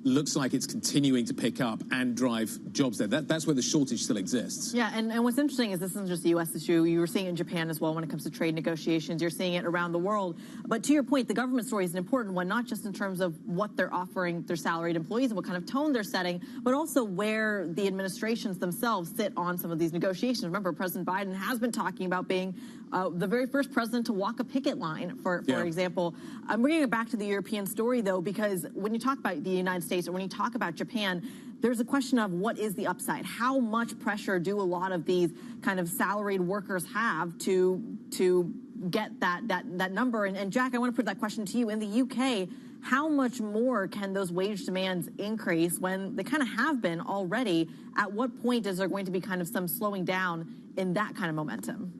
looks like it's continuing to pick up and drive jobs there. That's where the shortage still exists. Yeah, and what's interesting is this isn't just a U.S. issue. You were seeing it in Japan as well when it comes to trade negotiations. You're seeing it around the world. But to your point, the government story is an important one, not just in terms of what they're offering their salaried employees and what kind of tone they're setting, but also where the administrations themselves sit on some of these negotiations. Remember, President Biden has been talking about being the very first president to walk a picket line, for example. I'm bringing it back to the European story, though, because when you talk about the United States or when you talk about Japan, there's a question of what is the upside? How much pressure do a lot of these kind of salaried workers have to get that number? And Jack, I want to put that question to you. In the UK, how much more can those wage demands increase when they kind of have been already? At what point is there going to be kind of some slowing down in that kind of momentum?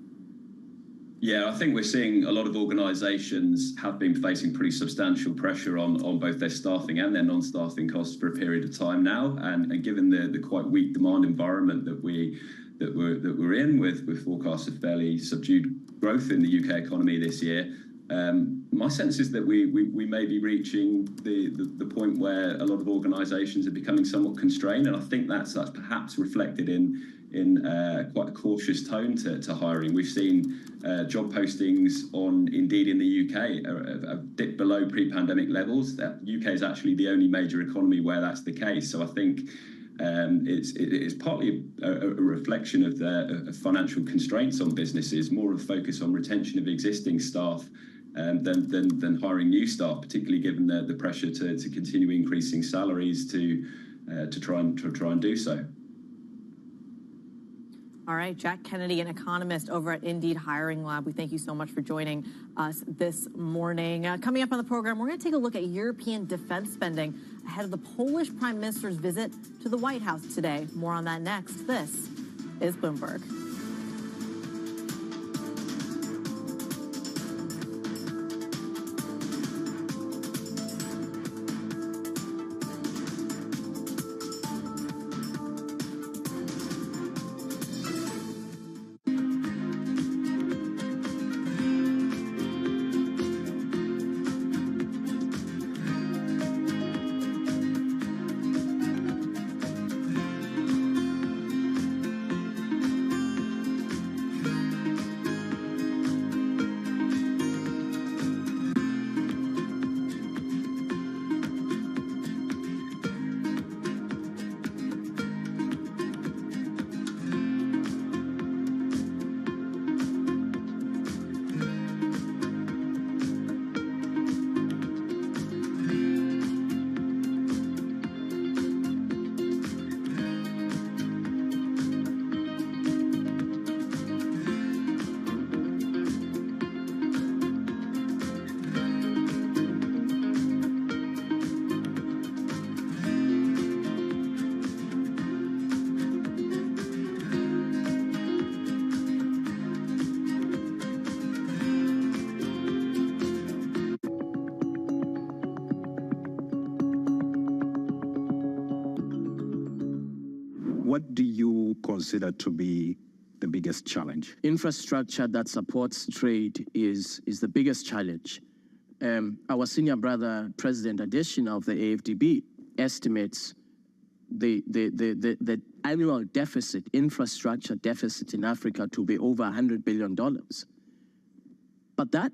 Yeah, I think we're seeing a lot of organisations have been facing pretty substantial pressure on both their staffing and their non-staffing costs for a period of time now. And given the quite weak demand environment that we're in with forecasts of fairly subdued growth in the UK economy this year, my sense is that we may be reaching the point where a lot of organisations are becoming somewhat constrained, and I think that's perhaps reflected in quite a cautious tone to hiring. We've seen job postings on Indeed in the UK have dipped below pre-pandemic levels. The UK is actually the only major economy where that's the case. So I think it's partly a reflection of the financial constraints on businesses, more of a focus on retention of existing staff than hiring new staff, particularly given the pressure to continue increasing salaries to try and do so. All right, Jack Kennedy, an economist over at Indeed Hiring Lab. We thank you so much for joining us this morning. Coming up on the program, we're going to take a look at European defense spending ahead of the Polish Prime Minister's visit to the White House today. More on that next. This is Bloomberg. What do you consider to be the biggest challenge? Infrastructure that supports trade is the biggest challenge. Our senior brother, President Adesina of the AFDB, estimates the annual deficit, infrastructure deficit in Africa to be over $100 billion. But that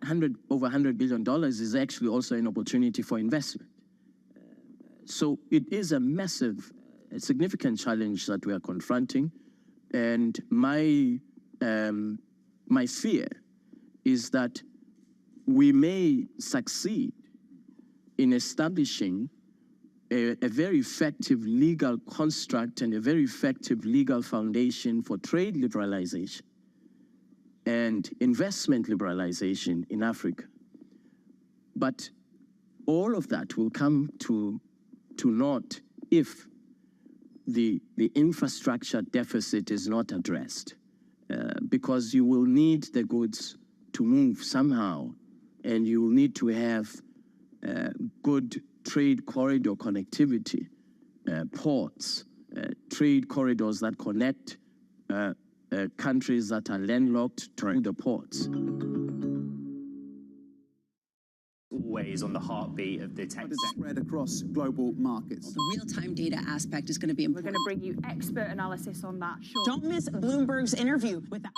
over $100 billion is actually also an opportunity for investment. So it is a massive, significant challenge that we are confronting. And my fear is that we may succeed in establishing a very effective legal construct and a very effective legal foundation for trade liberalization and investment liberalization in Africa. But all of that will come to naught if the infrastructure deficit is not addressed, because you will need the goods to move somehow, and you will need to have good trade corridor connectivity, ports, trade corridors that connect countries that are landlocked to the ports. Always on the heartbeat of the tech spread across global markets. The real-time data aspect is going to be important. We're going to bring you expert analysis on that. Sure. Don't miss Bloomberg's interview with the...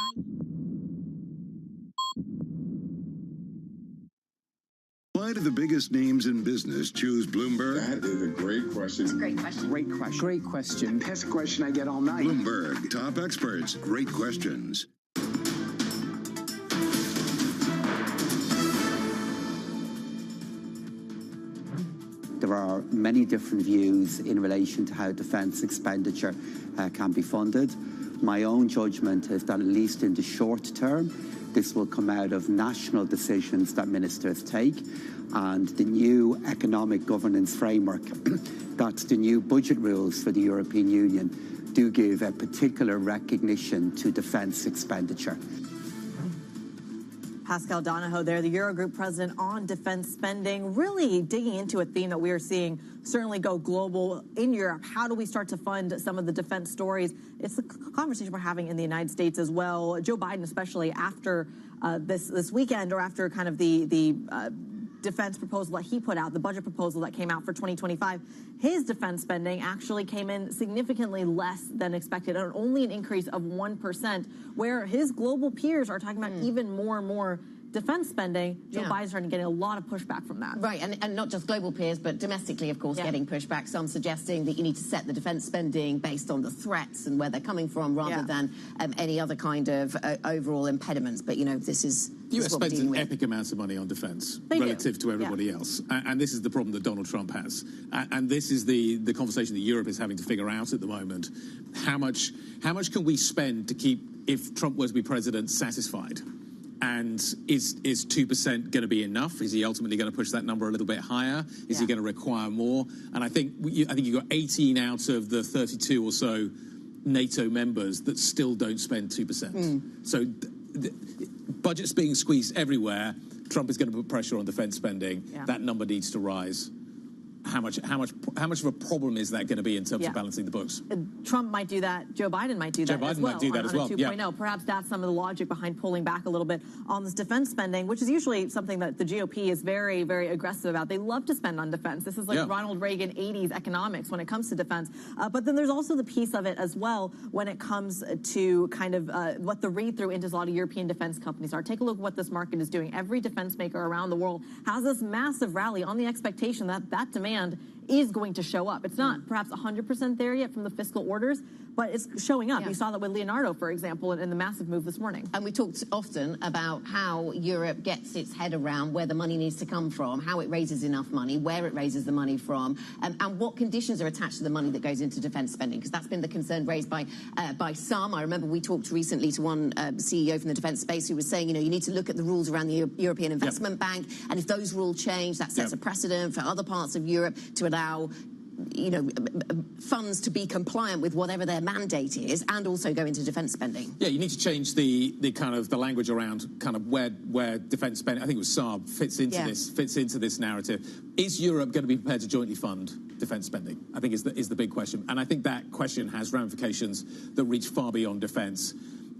Why do the biggest names in business choose Bloomberg? That is a great question. It's a great question. Great question. Great question. That's a question I get all night. Bloomberg, top experts, great questions. There are many different views in relation to how defence expenditure can be funded. My own judgment is that at least in the short term, this will come out of national decisions that ministers take, and the new economic governance framework, that's the new budget rules for the European Union, do give a particular recognition to defence expenditure. Pascal Donahoe there, the Eurogroup president on defense spending, really digging into a theme that we are seeing certainly go global in Europe. How do we start to fund some of the defense stories? It's the conversation we're having in the United States as well. Joe Biden, especially after this weekend, or after kind of the defense proposal that he put out, the budget proposal that came out for 2025, his defense spending actually came in significantly less than expected, and only an increase of 1%, where his global peers are talking about even more and more defense spending. Joe Biden's starting getting a lot of pushback from that. Right, and not just global peers, but domestically, of course, getting pushback. Some suggesting that you need to set the defense spending based on the threats and where they're coming from, rather than any other kind of overall impediments. But, you know, this is... The US spends an epic amount of money on defense relative to everybody else. And this is the problem that Donald Trump has. And this is the conversation that Europe is having to figure out at the moment. How much can we spend to keep, if Trump were to be president, satisfied? And is 2% going to be enough? Is he ultimately going to push that number a little bit higher? Is he going to require more? And I think you've got 18 out of the 32 or so NATO members that still don't spend 2%. So budget's being squeezed everywhere. Trump is going to put pressure on defense spending. That number needs to rise. How much of a problem is that going to be in terms of balancing the books? Trump might do that. Joe Biden might do that as well. Might do that as well. On a 2.0. Perhaps that's some of the logic behind pulling back a little bit on this defense spending, which is usually something that the GOP is very, very aggressive about. They love to spend on defense. This is like Ronald Reagan 80s economics when it comes to defense. But then there's also the piece of it as well when it comes to kind of what the read-through into a lot of European defense companies are. Take a look at what this market is doing. Every defense maker around the world has this massive rally on the expectation that that demand is going to show up. It's not perhaps 100% there yet from the fiscal orders, but it's showing up. You saw that with Leonardo, for example, in the massive move this morning. And we talked often about how Europe gets its head around where the money needs to come from, how it raises enough money, where it raises the money from, and what conditions are attached to the money that goes into defense spending, because that's been the concern raised by some. I remember we talked recently to one CEO from the defense space who was saying, you know, you need to look at the rules around the European Investment Bank, and if those rules change, that sets a precedent for other parts of Europe to allow, you know, funds to be compliant with whatever their mandate is, and also go into defence spending. Yeah, you need to change the kind of the language around kind of where defence spending, I think it was Saab, fits into this narrative. Is Europe going to be prepared to jointly fund defence spending? I think is the big question, and I think that question has ramifications that reach far beyond defence.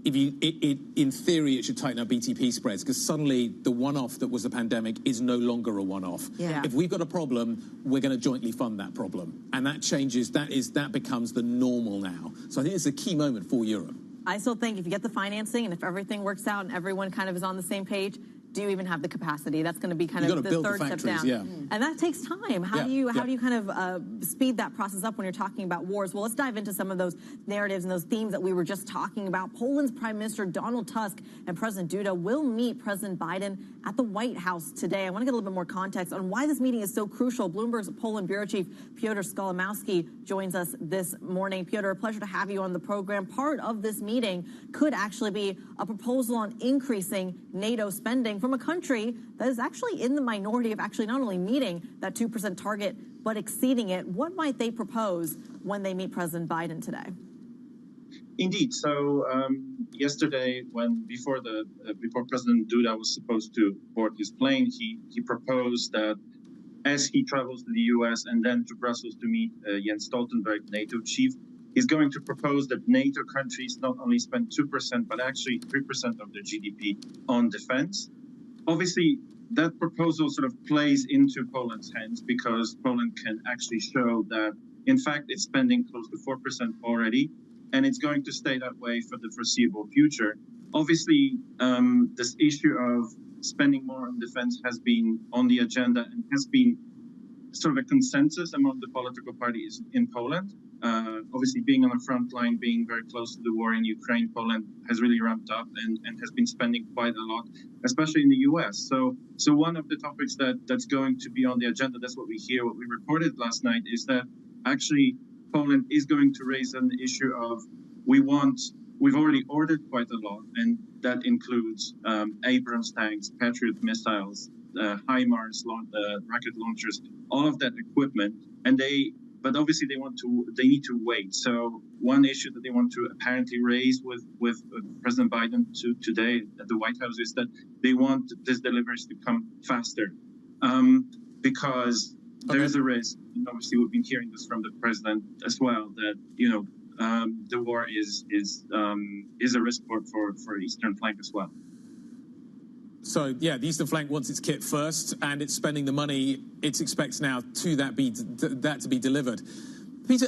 In theory, it should tighten up BTP spreads, because suddenly the one-off that was a pandemic is no longer a one-off. If we've got a problem, we're going to jointly fund that problem, and that changes. That becomes the normal now. So I think it's a key moment for Europe. I still think if you get the financing and if everything works out and everyone kind of is on the same page, do you even have the capacity? That's going to be kind You've of got to the build the third step factories, down. yeah. And that takes time. How do you kind of speed that process up when you're talking about wars? Well, let's dive into some of those narratives and those themes that we were just talking about. Poland's Prime Minister Donald Tusk and President Duda will meet President Biden at the White House today. I want to get a little bit more context on why this meeting is so crucial. Bloomberg's Poland bureau chief Piotr Skolimowski joins us this morning. Piotr, a pleasure to have you on the program. Part of this meeting could actually be a proposal on increasing NATO spending from a country that is actually in the minority of actually not only meeting that 2% target, but exceeding it. What might they propose when they meet President Biden today? Indeed. So yesterday, before President Duda was supposed to board his plane, he proposed that as he travels to the U.S. and then to Brussels to meet Jens Stoltenberg, NATO chief, he's going to propose that NATO countries not only spend 2%, but actually 3% of their GDP on defense. Obviously, that proposal sort of plays into Poland's hands because Poland can actually show that, in fact, it's spending close to 4% already, and it's going to stay that way for the foreseeable future. Obviously, this issue of spending more on defense has been on the agenda and has been sort of a consensus among the political parties in Poland. Obviously, being on the front line, being very close to the war in Ukraine, Poland has really ramped up and has been spending quite a lot, especially in the U.S. So one of the topics that's going to be on the agenda, that's what we hear, what we reported last night, is that actually Poland is going to raise an issue of we've already ordered quite a lot, and that includes Abrams tanks, Patriot missiles, HIMARS rocket launchers, all of that equipment, but obviously they need to wait. So one issue that they want to apparently raise with President Biden today at the White House is that they want these deliveries to come faster, because there is a risk. And obviously, we've been hearing this from the president as well, that the war is a risk for Eastern flank as well. So, yeah, the Eastern flank wants its kit first, and it's spending the money it expects now to that to be delivered. Peter,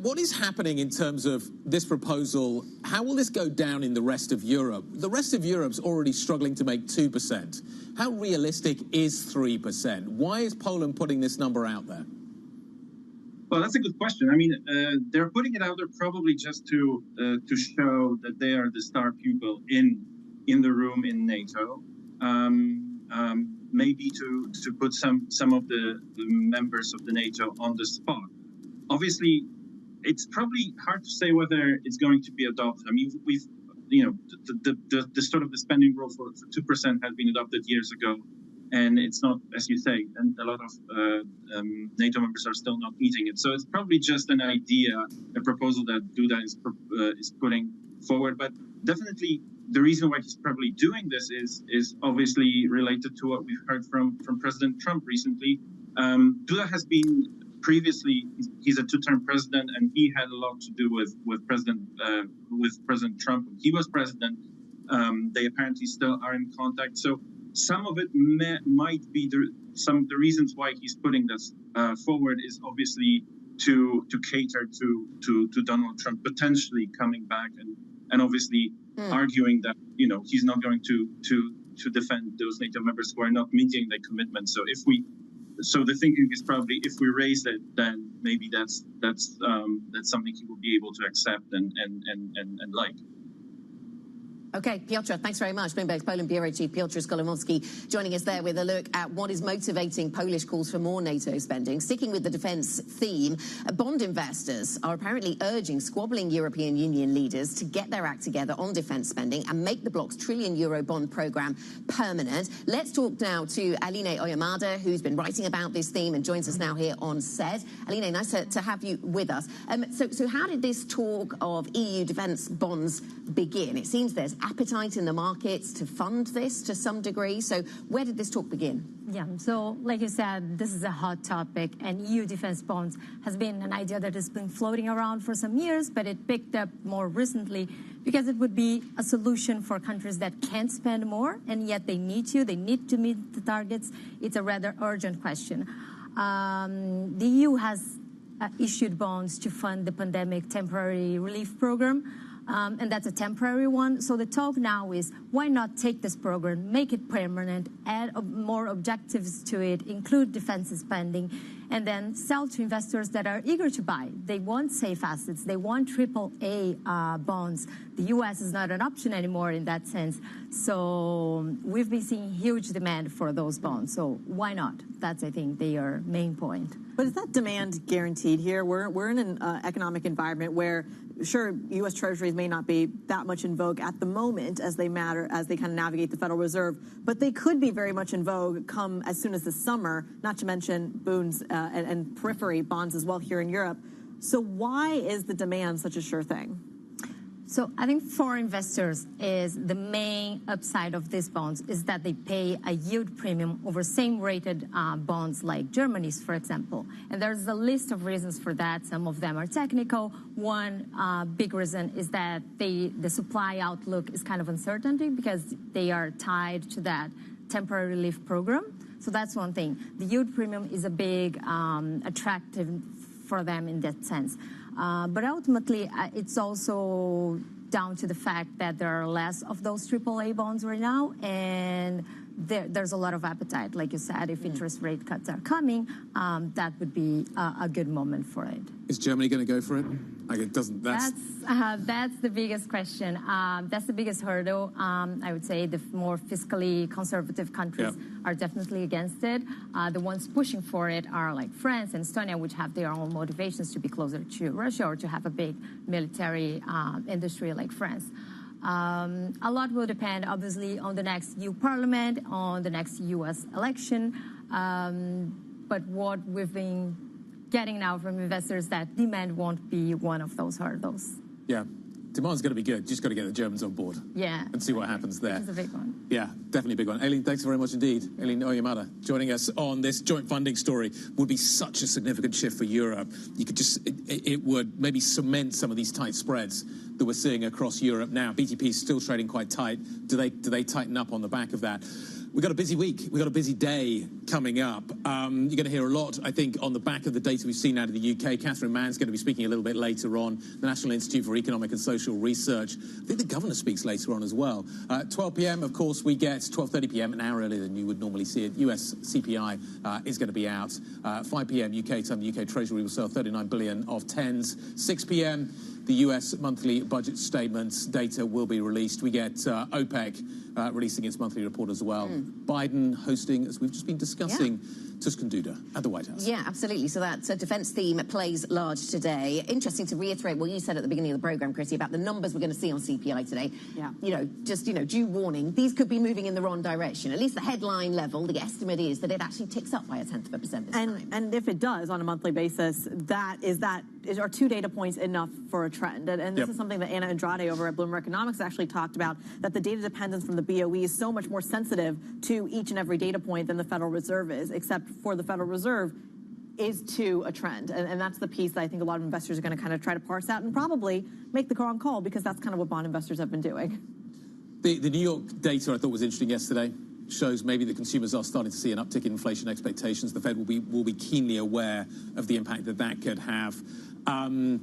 what is happening in terms of this proposal? How will this go down in the rest of Europe? The rest of Europe's already struggling to make 2%. How realistic is 3%? Why is Poland putting this number out there? Well, that's a good question. I mean, they're putting it out there probably just to show that they are the star pupil in the room in NATO. Maybe to put some of the members of the NATO on the spot. Obviously, it's probably hard to say whether it's going to be adopted. I mean, the sort of the spending rule for 2% has been adopted years ago, and it's not, as you say, and a lot of NATO members are still not meeting it. So it's probably just an idea, a proposal that Duda is putting forward. But definitely, the reason why he's probably doing this is obviously related to what we've heard from President Trump recently. Duda has been previously, he's a two-term president, and he had a lot to do with President Trump when he was president. They apparently still are in contact. So some of it might be some of the reasons why he's putting this forward is obviously to cater to Donald Trump potentially coming back and obviously arguing that he's not going to defend those NATO members who are not meeting their commitments. So the thinking is probably if we raise it, then maybe that's something he will be able to accept and like. Okay, Piotr, thanks very much. Bloomberg's Poland bureau chief Piotr Skolimowski joining us there with a look at what is motivating Polish calls for more NATO spending. Sticking with the defence theme, bond investors are apparently urging squabbling European Union leaders to get their act together on defence spending and make the bloc's €1 trillion bond programme permanent. Let's talk now to Aline Oyamada, who's been writing about this theme and joins us now here on set. Aline, nice to have you with us. So how did this talk of EU defence bonds begin? It seems there's appetite in the markets to fund this to some degree. So where did this talk begin? Yeah, so like you said, this is a hot topic, and EU defense bonds has been an idea that has been floating around for some years, but it picked up more recently because it would be a solution for countries that can't spend more, and yet they need to meet the targets. It's a rather urgent question. The EU has issued bonds to fund the pandemic temporary relief program. And that's a temporary one. So the talk now is, why not take this program, make it permanent, add more objectives to it, include defense spending, and then sell to investors that are eager to buy. They want safe assets. They want AAA bonds. The U.S. is not an option anymore in that sense. So we've been seeing huge demand for those bonds. So why not? That's, I think, their main point. But is that demand guaranteed here? We're in an economic environment where, sure, U.S. Treasuries may not be that much in vogue at the moment as they kind of navigate the Federal Reserve, but they could be very much in vogue come as soon as the summer, not to mention boons and periphery bonds as well here in Europe. So why is the demand such a sure thing? So I think for investors is the main upside of these bonds is that they pay a yield premium over same rated bonds like Germany's, for example. And there's a list of reasons for that. Some of them are technical. One big reason is that the supply outlook is kind of uncertainty because they are tied to that temporary relief program. So that's one thing. The yield premium is a big attractive for them in that sense. But ultimately, it's also down to the fact that there are less of those AAA bonds right now, and there's a lot of appetite. Like you said, if interest rate cuts are coming, that would be a good moment for it. Is Germany going to go for it? Like it doesn't. That's the biggest question. That's the biggest hurdle. I would say the more fiscally conservative countries are definitely against it. The ones pushing for it are like France and Estonia, which have their own motivations to be closer to Russia or to have a big military industry like France. A lot will depend, obviously, on the next EU Parliament, on the next US election. But what we've been getting now from investors, that demand won't be one of those hurdles. Yeah. Demand's going to be good. Just got to get the Germans on board. Yeah. And see what happens there. It's a big one. Yeah, definitely a big one. Aileen, thanks very much indeed. Aileen Oyamada joining us on this joint funding story. Would be such a significant shift for Europe. You could just, it would maybe cement some of these tight spreads that we're seeing across Europe now. BTP is still trading quite tight. Do they tighten up on the back of that? We've got a busy week. We've got a busy day coming up. You're going to hear a lot, I think, on the back of the data we've seen out of the UK. Catherine Mann's going to be speaking a little bit later on. The National Institute for Economic and Social Research. I think the governor speaks later on as well. 12 p.m., of course, we get 12:30 p.m., an hour earlier than you would normally see it. US CPI is going to be out. 5 p.m. UK time, the UK Treasury will sell 39 billion of 10s. 6 p.m., the US monthly budget statements data will be released. We get OPEC releasing its monthly report as well. Biden hosting, as we've just been discussing, Tuscan Duda at the White House. Yeah, absolutely. So that defence theme plays large today. Interesting to reiterate what you said at the beginning of the programme, Chrissy, about the numbers we're going to see on CPI today. Yeah. Due warning, these could be moving in the wrong direction. At least the headline level, the estimate is that it actually ticks up by 0.1% this time. And if it does on a monthly basis, are 2 data points enough for a trend? And this is something that Anna Andrade over at Bloomberg Economics actually talked about, that the data dependence from the BOE is so much more sensitive to each and every data point than the Federal Reserve is, except for the Federal Reserve is to a trend. And that's the piece that I think a lot of investors are going to kind of try to parse out and probably make the wrong call, because that's kind of what bond investors have been doing. The New York data I thought was interesting yesterday. Shows maybe that consumers are starting to see an uptick in inflation expectations. The Fed will be keenly aware of the impact that could have. And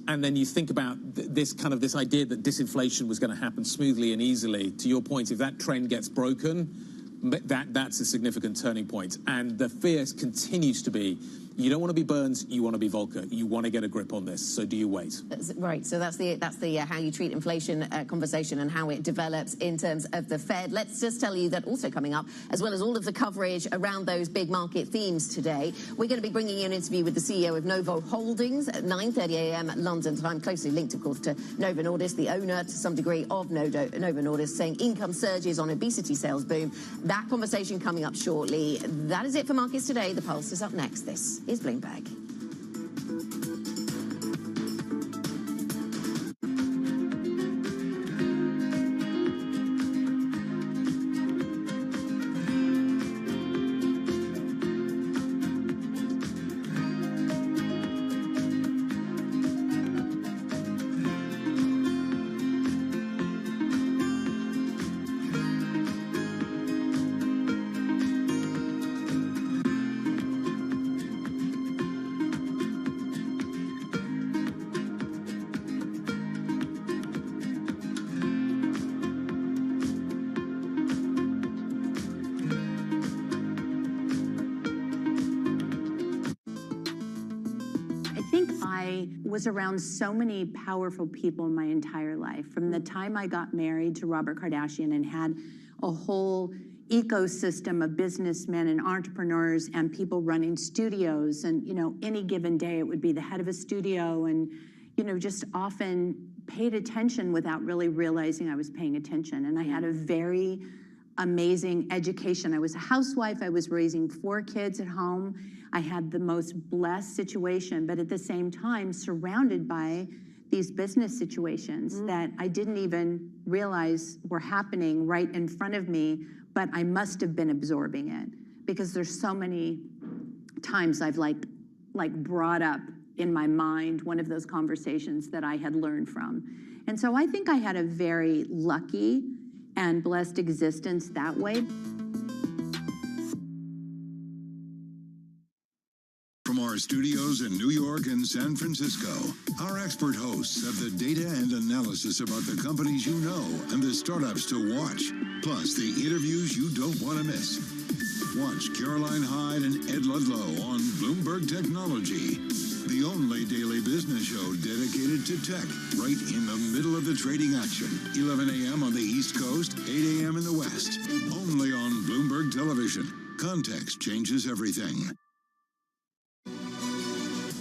then you think about this idea that disinflation was going to happen smoothly and easily. To your point, if that trend gets broken, that's a significant turning point. And the fear continues to be, you don't want to be Burns, you want to be Volcker. You want to get a grip on this, so do you wait? Right, so that's the how you treat inflation conversation and how it develops in terms of the Fed. Let's just tell you that also coming up, as well as all of the coverage around those big market themes today, we're going to be bringing you an interview with the CEO of Novo Holdings at 9:30 a.m. London time, closely linked, of course, to Novo Nordisk, the owner to some degree of Novo Nordisk, saying income surges on obesity sales boom. That conversation coming up shortly. That is it for markets today. The Pulse is up next. This is Bloomberg. I was around so many powerful people in my entire life. From the time I got married to Robert Kardashian and had a whole ecosystem of businessmen and entrepreneurs and people running studios. And, any given day it would be the head of a studio and, just often paid attention without really realizing I was paying attention. And I had a very amazing education. I was a housewife. I was raising 4 kids at home. I had the most blessed situation, but at the same time surrounded by these business situations that I didn't even realize were happening right in front of me, but I must have been absorbing it because there's so many times I've like brought up in my mind one of those conversations that I had learned from. And so I think I had a very lucky and blessed existence that way. From our studios in New York and San Francisco, our expert hosts have the data and analysis about the companies you know and the startups to watch, plus the interviews you don't want to miss. Watch Caroline Hyde and Ed Ludlow on Bloomberg Technology, the only daily business show dedicated to tech, right in the middle of the trading action. 11 a.m. on the East Coast, 8 a.m. in the West. Only on Bloomberg Television. Context changes everything.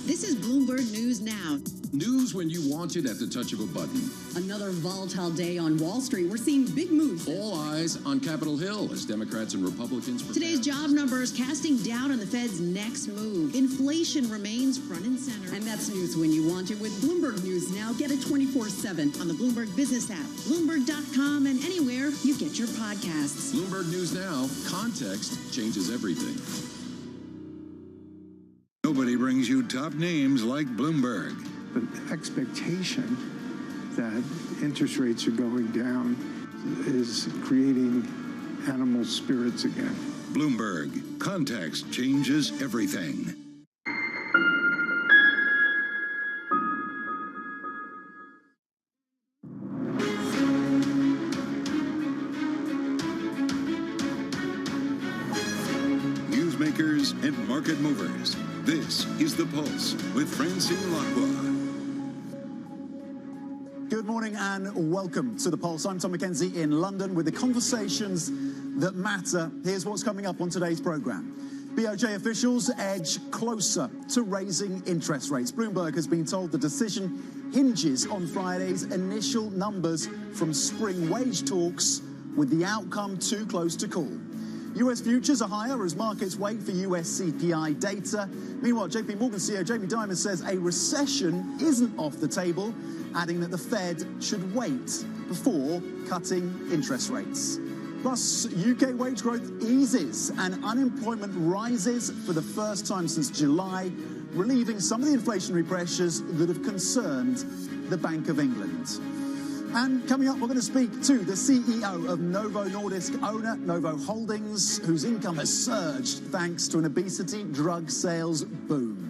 This is Bloomberg News Now. News when you want it at the touch of a button. Another volatile day on Wall Street. We're seeing big moves. All eyes on Capitol Hill as Democrats and Republicans prepare. Today's job numbers casting doubt on the Fed's next move. Inflation remains front and center. And that's news when you want it with Bloomberg News Now. Get it 24/7 on the Bloomberg Business app, Bloomberg.com, and anywhere you get your podcasts. Bloomberg News Now. Context changes everything. Nobody brings you top names like Bloomberg. The expectation that interest rates are going down is creating animal spirits again. Bloomberg. Context changes everything. Newsmakers and market movers. This is The Pulse with Francine Lacqua. Good morning and welcome to The Pulse. I'm Tom McKenzie in London with the conversations that matter. Here's what's coming up on today's programme. BOJ officials edge closer to raising interest rates. Bloomberg has been told the decision hinges on Friday's initial numbers from spring wage talks, with the outcome too close to call. US futures are higher as markets wait for US CPI data. Meanwhile, JP Morgan CEO Jamie Dimon says a recession isn't off the table, adding that the Fed should wait before cutting interest rates. Plus, UK wage growth eases and unemployment rises for the first time since July, relieving some of the inflationary pressures that have concerned the Bank of England. And coming up, we're going to speak to the CEO of Novo Nordisk owner, Novo Holdings, whose income has surged thanks to an obesity drug sales boom.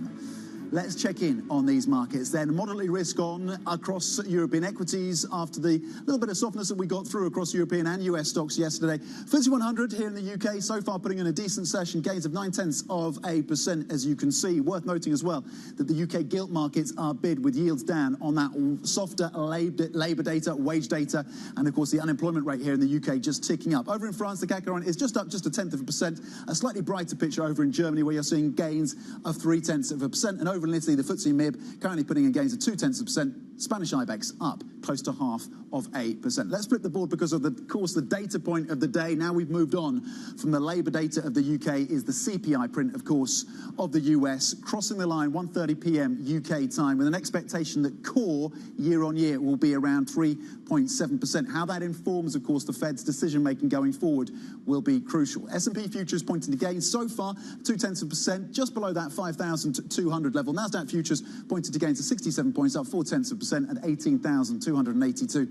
Let's check in on these markets then. Moderately risk on across European equities after the little bit of softness that we got through across European and US stocks yesterday. FTSE 100 here in the UK so far putting in a decent session, gains of 0.9%, as you can see. Worth noting as well that the UK gilt markets are bid with yields down on that softer labour data, wage data, and of course the unemployment rate here in the UK just ticking up. Over in France, the CAC 40 is just up just 0.1%. A slightly brighter picture over in Germany where you're seeing gains of 0.3%. And over in Italy, the FTSE MIB currently putting in gains of 0.2%. Spanish IBEX up close to 0.5%. Let's flip the board because of the data point of the day. Now we've moved on from the labour data of the UK is the CPI print, of course, of the US, crossing the line 1:30 p.m. UK time with an expectation that core year on year will be around 3.7%. How that informs, of course, the Fed's decision making going forward will be crucial. S&P futures pointing to gains so far 0.2%, just below that 5,200 level. Nasdaq futures pointed to gains of 67 points, up 0.4% at 18,282.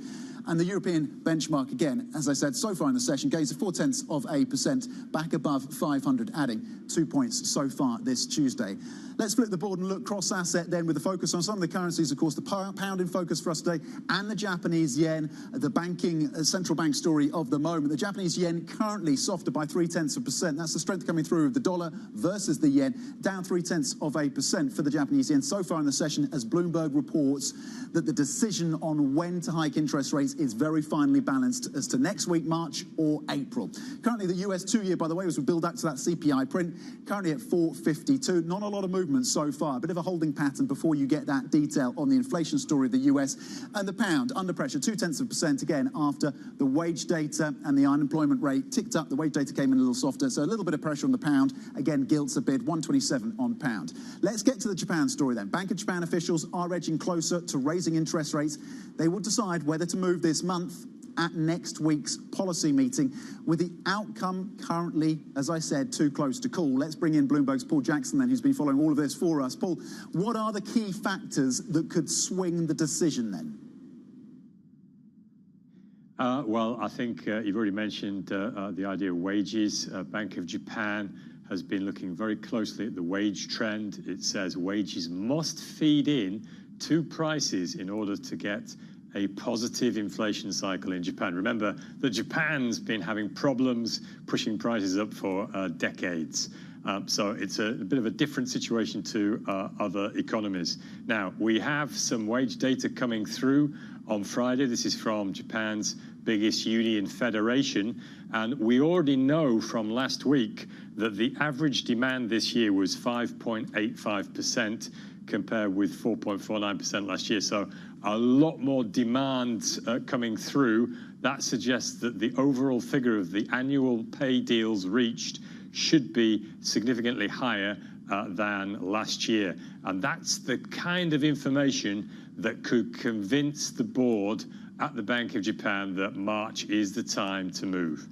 And the European benchmark, again, as I said, so far in the session, gains of 0.4%, back above 500, adding 2 points so far this Tuesday. Let's flip the board and look cross-asset then with a focus on some of the currencies, of course, the pound in focus for us today, and the Japanese yen, the banking central bank story of the moment. The Japanese yen currently softer by 0.3%. That's the strength coming through of the dollar versus the yen, down 0.3% for the Japanese yen so far in the session, as Bloomberg reports that the decision on when to hike interest rates is very finely balanced as to next week, March or April. Currently, the US 2-year, by the way, as we build up to that CPI print, currently at 4.52. Not a lot of movement so far. A bit of a holding pattern before you get that detail on the inflation story of the US. And the pound under pressure, 0.2% again after the wage data and the unemployment rate ticked up. The wage data came in a little softer, so a little bit of pressure on the pound. Again, gilts a bid, 127 on pound. Let's get to the Japan story then. Bank of Japan officials are edging closer to raising interest rates. They will decide whether to move this month at next week's policy meeting, with the outcome currently, as I said, too close to call. Let's bring in Bloomberg's Paul Jackson then, who's been following all of this for us. Paul, what are the key factors that could swing the decision then? Well, I think you've already mentioned the idea of wages. Bank of Japan has been looking very closely at the wage trend. It says wages must feed in to prices in order to get a positive inflation cycle in Japan. Remember that Japan's been having problems pushing prices up for decades. So it's a bit of a different situation to other economies. Now, we have some wage data coming through on Friday. This is from Japan's biggest union federation. And we already know from last week that the average demand this year was 5.85%, compared with 4.49% last year. So a lot more demand coming through. That suggests that the overall figure of the annual pay deals reached should be significantly higher than last year. And that's the kind of information that could convince the board at the Bank of Japan that March is the time to move.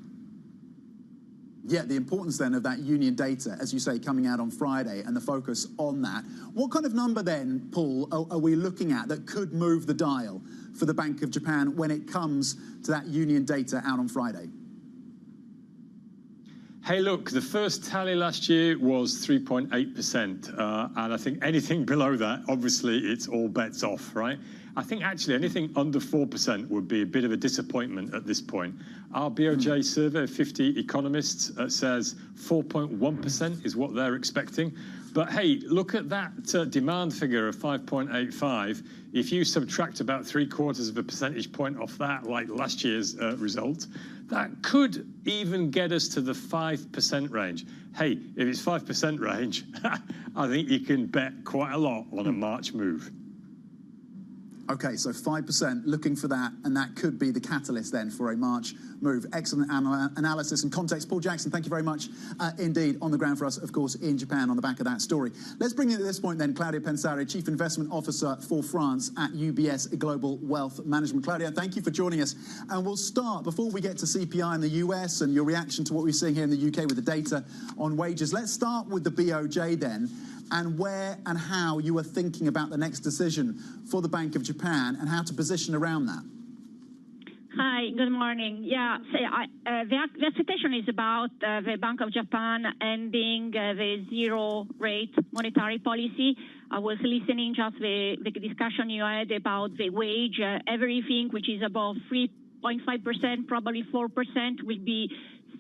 Yeah, the importance then of that union data, as you say, coming out on Friday, and the focus on that. What kind of number then, Paul, are we looking at that could move the dial for the Bank of Japan when it comes to that union data out on Friday? Hey, look, the first tally last year was 3.8%. And I think anything below that, obviously, it's all bets off, right? I think actually anything under 4% would be a bit of a disappointment at this point. Our BOJ survey of 50 economists says 4.1% is what they're expecting. But hey, look at that demand figure of 5.85. If you subtract about 0.75 percentage point off that, like last year's result, that could even get us to the 5% range. Hey, if it's 5% range, I think you can bet quite a lot on a March move. Okay, so 5%, looking for that, and that could be the catalyst then for a March move. Excellent analysis and context. Paul Jackson, thank you very much indeed, on the ground for us, of course, in Japan on the back of that story. Let's bring in at this point then Claudia Pensari, Chief Investment Officer for France at UBS Global Wealth Management. Claudia, thank you for joining us. And we'll start, before we get to CPI in the US and your reaction to what we're seeing here in the UK with the data on wages, let's start with the BOJ then, and where and how you are thinking about the next decision for the Bank of Japan and how to position around that. Hi, good morning. Yeah, so the expectation is about the Bank of Japan ending the zero-rate monetary policy. I was listening just the discussion you had about the wage. Everything which is above 3.5%, probably 4%, will be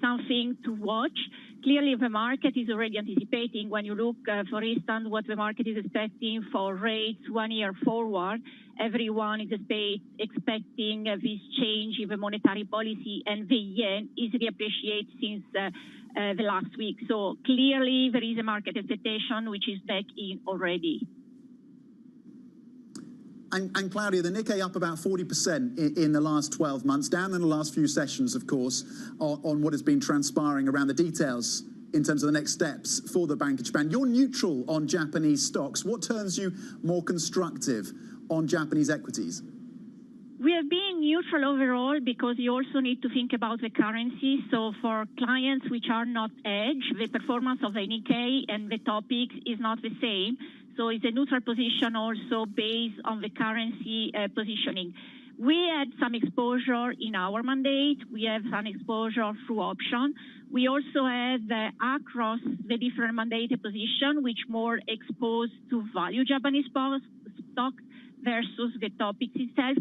something to watch. Clearly, the market is already anticipating. When you look, for instance, what the market is expecting for rates 1 year forward, everyone is expecting this change in the monetary policy, and the yen is reappreciated since the last week. So clearly, there is a market expectation which is back in already. And Claudia, the Nikkei up about 40% in the last 12 months, down in the last few sessions, of course, on what has been transpiring around the details in terms of the next steps for the Bank of Japan. You're neutral on Japanese stocks. What turns you more constructive on Japanese equities? We are being neutral overall because you also need to think about the currency. So for clients which are not hedged, the performance of the Nikkei and the topics is not the same. So it's a neutral position also based on the currency positioning. We had some exposure in our mandate. We have some exposure through option. We also have across the different mandate position, which more exposed to value Japanese stock versus the topics itself.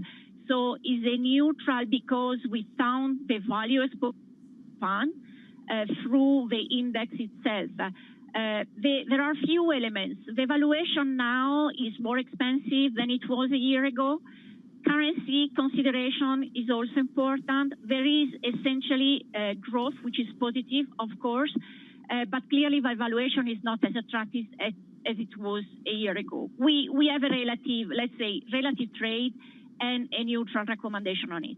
So is a neutral because we found the value exposure fund through the index itself. There are few elements. The valuation now is more expensive than it was a year ago. Currency consideration is also important. There is essentially growth, which is positive, of course, but clearly the valuation is not as attractive as it was a year ago. We have a relative, let's say, relative trade and a neutral recommendation on it.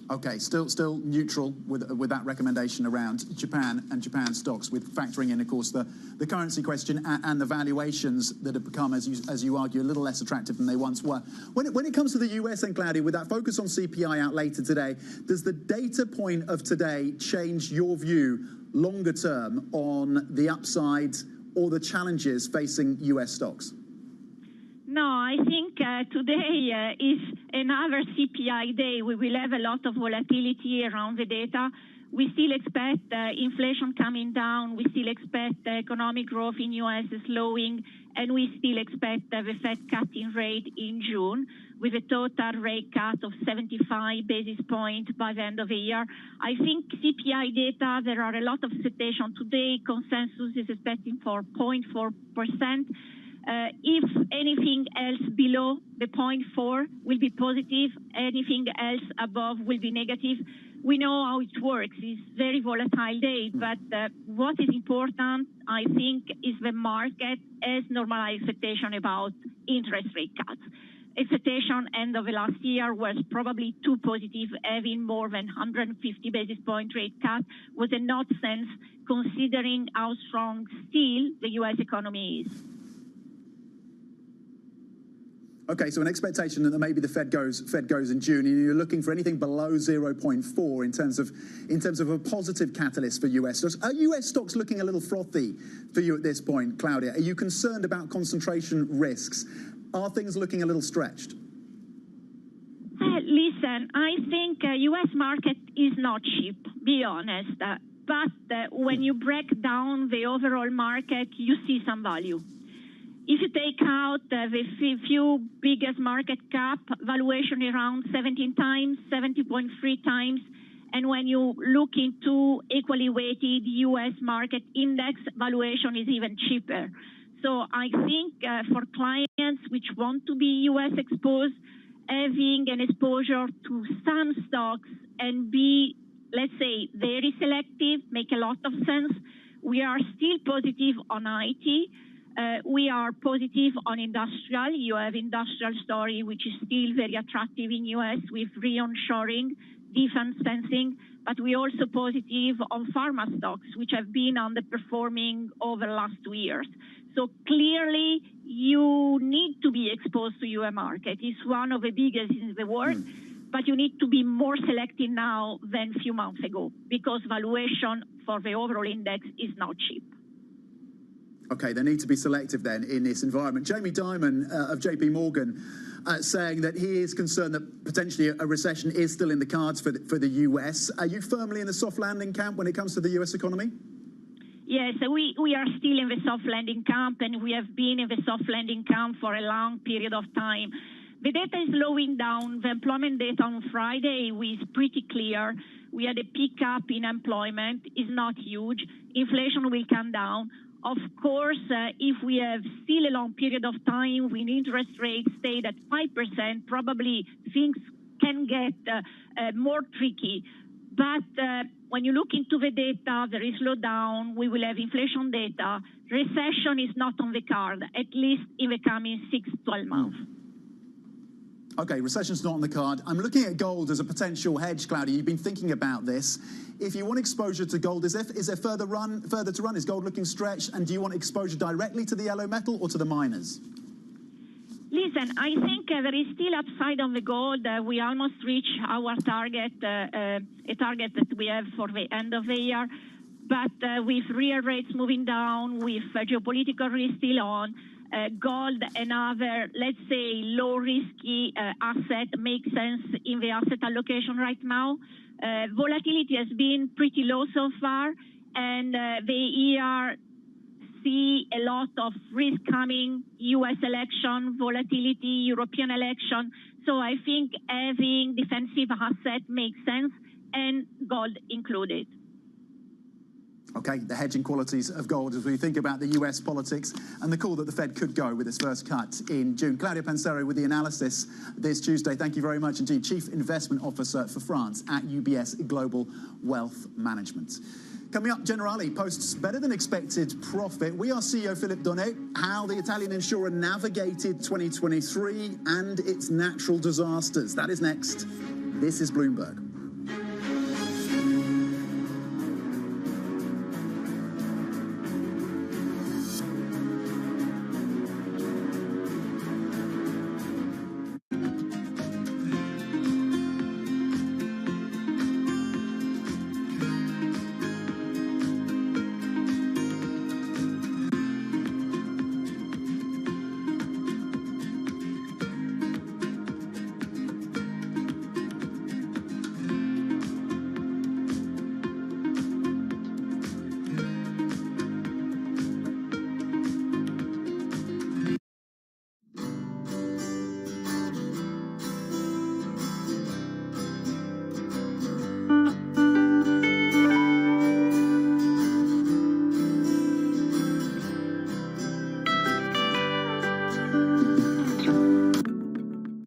Okay, still neutral with that recommendation around Japan and Japan stocks, with factoring in, of course, the currency question and the valuations that have become, as you argue, a little less attractive than they once were. When it comes to the US and Claudia, with that focus on CPI out later today, does the data point of today change your view longer term on the upside or the challenges facing US stocks? No, I think today is another CPI day. We will have a lot of volatility around the data. We still expect inflation coming down. We still expect economic growth in U.S. slowing, and we still expect the Fed cutting rate in June with a total rate cut of 75 basis points by the end of the year. I think CPI data, there are a lot of expectation today. Consensus is expecting for 0.4%. If anything else below the 0.4 will be positive, anything else above will be negative. We know how it works. It's very volatile day, but what is important, I think, is the market has normalized expectation about interest rate cuts. Expectation end of the last year was probably too positive, having more than 150 basis point rate cut was a nonsense considering how strong still the U.S. economy is. Okay, so an expectation that maybe the Fed goes in June, and you're looking for anything below 0.4 in terms of a positive catalyst for US stocks. Are US stocks looking a little frothy for you at this point, Claudia? Are you concerned about concentration risks? Are things looking a little stretched? Listen, I think US market is not cheap, be honest. But when you break down the overall market, you see some value. If you take out the few biggest market cap, valuation around 17 times, 70.3 times, and when you look into equally weighted U.S. market index, valuation is even cheaper. So I think for clients which want to be U.S. exposed, having an exposure to some stocks and be, let's say, very selective, make a lot of sense. We are still positive on IT. We are positive on industrial. You have industrial story, which is still very attractive in U.S. with re-onshoring, defense spending, but we also positive on pharma stocks, which have been underperforming over the last 2 years. So clearly, you need to be exposed to U.S. market. It's one of the biggest in the world, but you need to be more selective now than a few months ago because valuation for the overall index is not cheap. Okay, they need to be selective then in this environment. Jamie Dimon of JP Morgan saying that he is concerned that potentially a recession is still in the cards for the US. Are you firmly in the soft landing camp when it comes to the US economy? Yes, we are still in the soft landing camp, and we have been in the soft landing camp for a long period of time. The data is slowing down. The employment data on Friday was pretty clear. We had a pickup in employment. It's not huge. Inflation will come down. Of course, if we have still a long period of time when interest rates stayed at 5%, probably things can get more tricky. But when you look into the data, there is slowdown. We will have inflation data. Recession is not on the card, at least in the coming 6-12 months. Okay, recession's not on the card. I'm looking at gold as a potential hedge, Claudia. You've been thinking about this. If you want exposure to gold, is there further to run? Is gold looking stretched? And do you want exposure directly to the yellow metal or to the miners? Listen, I think there is still upside on the gold. We almost reached our target, a target that we have for the end of the year. But with real rates moving down, with geopolitical risk still on, gold and other, let's say, low-risky asset make sense in the asset allocation right now. Volatility has been pretty low so far, and the ER see a lot of risk coming, U.S. election, volatility, European election. So I think having defensive asset makes sense, and gold included. Okay, the hedging qualities of gold as we think about the US politics and the call that the Fed could go with its first cut in June. Claudia Pansero with the analysis this Tuesday. Thank you very much indeed. Chief Investment Officer for France at UBS Global Wealth Management. Coming up, Generali posts better than expected profit. We are CEO Philippe Donnet, how the Italian insurer navigated 2023 and its natural disasters. That is next. This is Bloomberg.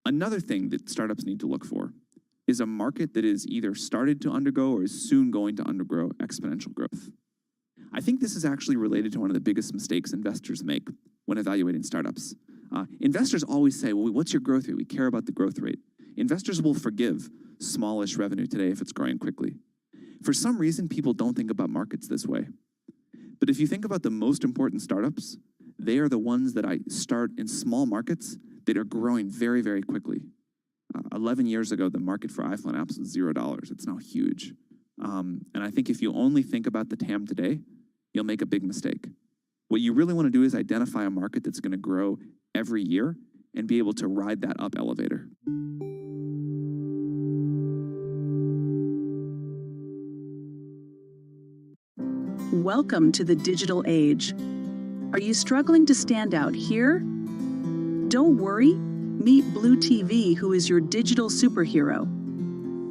Another thing that startups need to look for is a market that is either started to undergo or is soon going to undergo exponential growth. I think this is actually related to one of the biggest mistakes investors make when evaluating startups. Investors always say, well, what's your growth rate? We care about the growth rate. Investors will forgive smallish revenue today if it's growing quickly. For some reason, people don't think about markets this way. But if you think about the most important startups, they are the ones that I start in small markets that are growing very, very quickly. 11 years ago, the market for iPhone apps was $0. It's now huge. And I think if you only think about the TAM today, you'll make a big mistake. What you really want to do is identify a market that's going to grow every year and be able to ride that up elevator. Welcome to the digital age. Are you struggling to stand out here? Don't worry. Meet Blue TV, who is your digital superhero.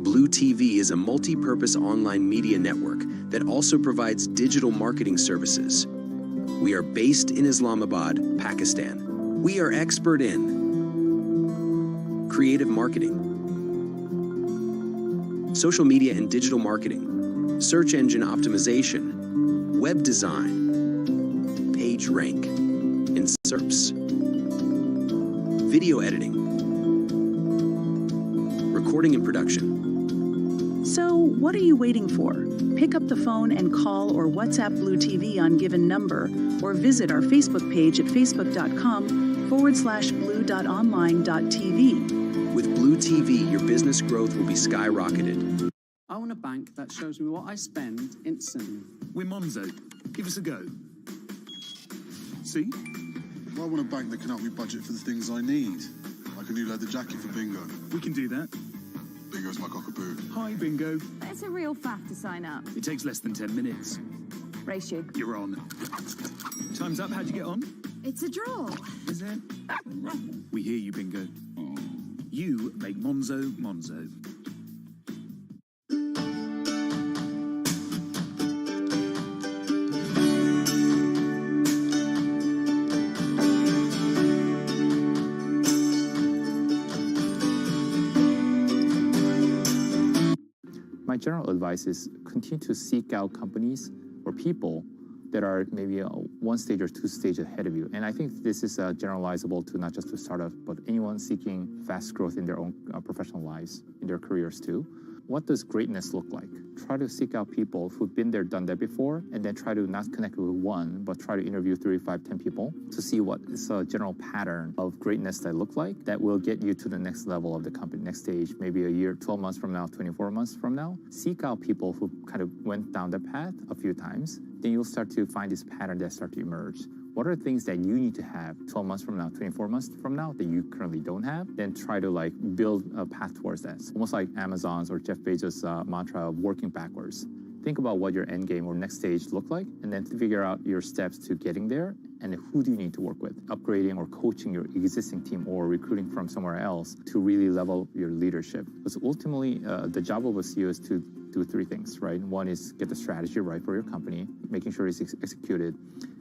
Blue TV is a multi-purpose online media network that also provides digital marketing services. We are based in Islamabad, Pakistan. We are expert in creative marketing, social media and digital marketing, search engine optimization, web design, page rank, and SERPs, video editing, recording and production. So, what are you waiting for? Pick up the phone and call or WhatsApp Blue TV on given number, or visit our Facebook page at facebook.com/blue.online.tv. With Blue TV, your business growth will be skyrocketed. I want a bank that shows me what I spend instantly. We're Monzo. Give us a go. See? I want a bank that can help me budget for the things I need, like a new leather jacket for Bingo. We can do that. Bingo's my cockapoo. Hi, Bingo. It's a real faff to sign up. It takes less than 10 minutes. Race you. You're on. Time's up. How'd you get on? It's a draw. Is it? We hear you, Bingo. You make Monzo Monzo. My general advice is continue to seek out companies or people that are maybe one stage or two stages ahead of you. And I think this is generalizable to not just to startups, but anyone seeking fast growth in their own professional lives, in their careers too. What does greatness look like? Try to seek out people who've been there, done that before, and then try to not connect with one, but try to interview 3, 5, 10 people to see what is a general pattern of greatness that look like that will get you to the next level of the company, next stage, maybe a year, 12 months from now, 24 months from now. Seek out people who kind of went down the path a few times. Then you'll start to find this pattern that start to emerge. what are things that you need to have 12 months from now, 24 months from now that you currently don't have, then try to like build a path towards that. It's almost like Amazon's or Jeff Bezos' mantra of working backwards. Think about what your end game or next stage look like, and then figure out your steps to getting there, and who do you need to work with, upgrading or coaching your existing team or recruiting from somewhere else to really level your leadership. Because ultimately, the job of a CEO is to do three things, right? One is get the strategy right for your company, making sure it's executed,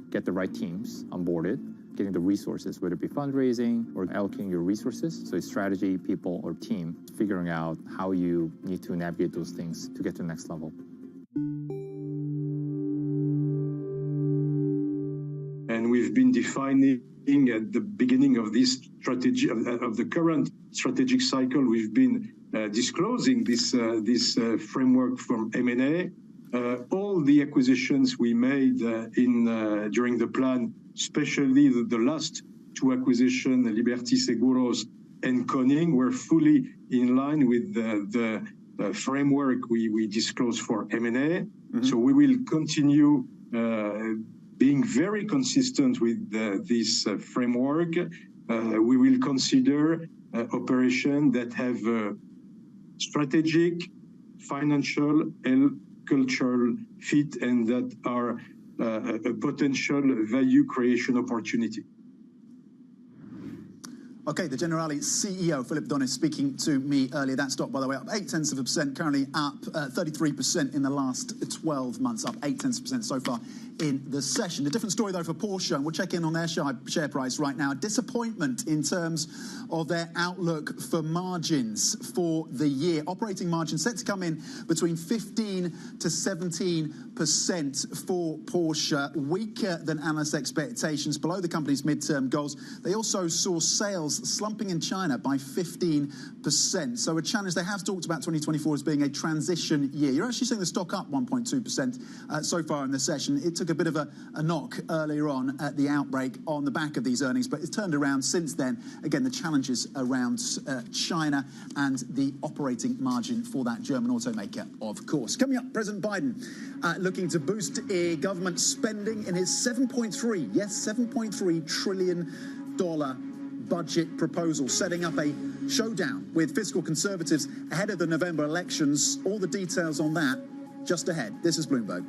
get the right teams onboarded, getting the resources, whether it be fundraising or allocating your resources. So it's strategy, people, or team, figuring out how you need to navigate those things to get to the next level. And we've been defining at the beginning of this strategy, of the current strategic cycle, we've been disclosing this framework from M&A. All the acquisitions we made during the plan, especially the last two acquisitions, Liberty Seguros and Conning, were fully in line with the framework we disclosed for M&A. So we will continue being very consistent with this framework. We will consider operations that have strategic, financial, and cultural fit, and that are a potential value creation opportunity. Okay, the Generali CEO, Philip Donis, speaking to me earlier. That stock, by the way, up 0.8%, currently up 33% in the last 12 months, up 0.8% so far in the session. A different story, though, for Porsche, and we'll check in on their share price right now. Disappointment in terms of their outlook for margins for the year. Operating margin set to come in between 15 to 17% for Porsche, weaker than analyst expectations, below the company's midterm goals. They also saw sales slumping in China by 15%. So a challenge. They have talked about 2024 as being a transition year. You're actually seeing the stock up 1.2% so far in the session. It took a bit of a knock earlier on at the outbreak on the back of these earnings, but it's turned around since then. Again, the challenges around China and the operating margin for that German automaker, of course. Coming up, President Biden looking to boost government spending in his $7.3 trillion budget proposal, setting up a showdown with fiscal conservatives ahead of the November elections. All the details on that just ahead. This is Bloomberg.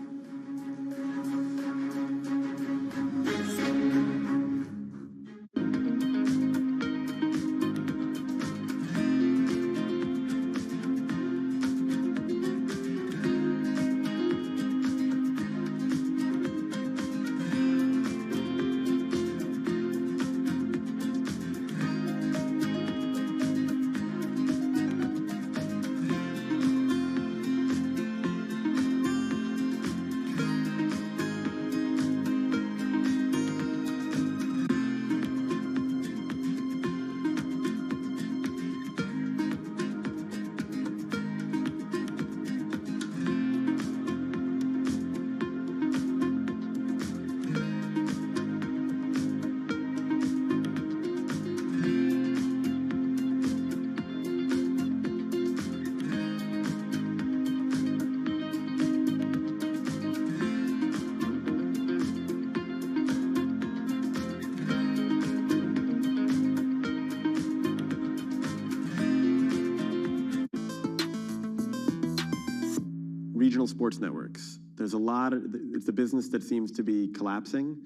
Regional sports networks. There's a lot of, it's a business that seems to be collapsing.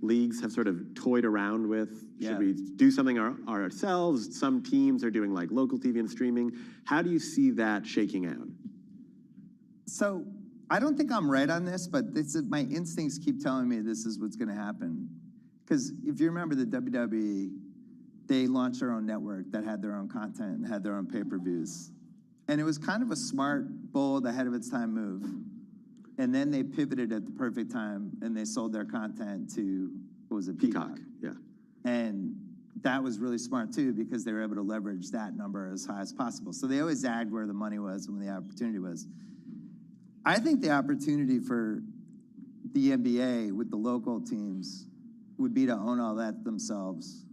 Leagues have sort of toyed around with, should we do something ourselves? Some teams are doing like local TV and streaming. How do you see that shaking out? So I don't think I'm right on this, but my instincts keep telling me this is what's going to happen. Because if you remember the WWE, they launched their own network that had their own content and had their own pay-per-views. And it was kind of a smart, bold, ahead of its time move. And then they pivoted at the perfect time and they sold their content to, what was it, Peacock. Yeah. And that was really smart too, because they were able to leverage that number as high as possible. So they always zagged where the money was and when the opportunity was. I think the opportunity for the NBA with the local teams would be to own all that themselves.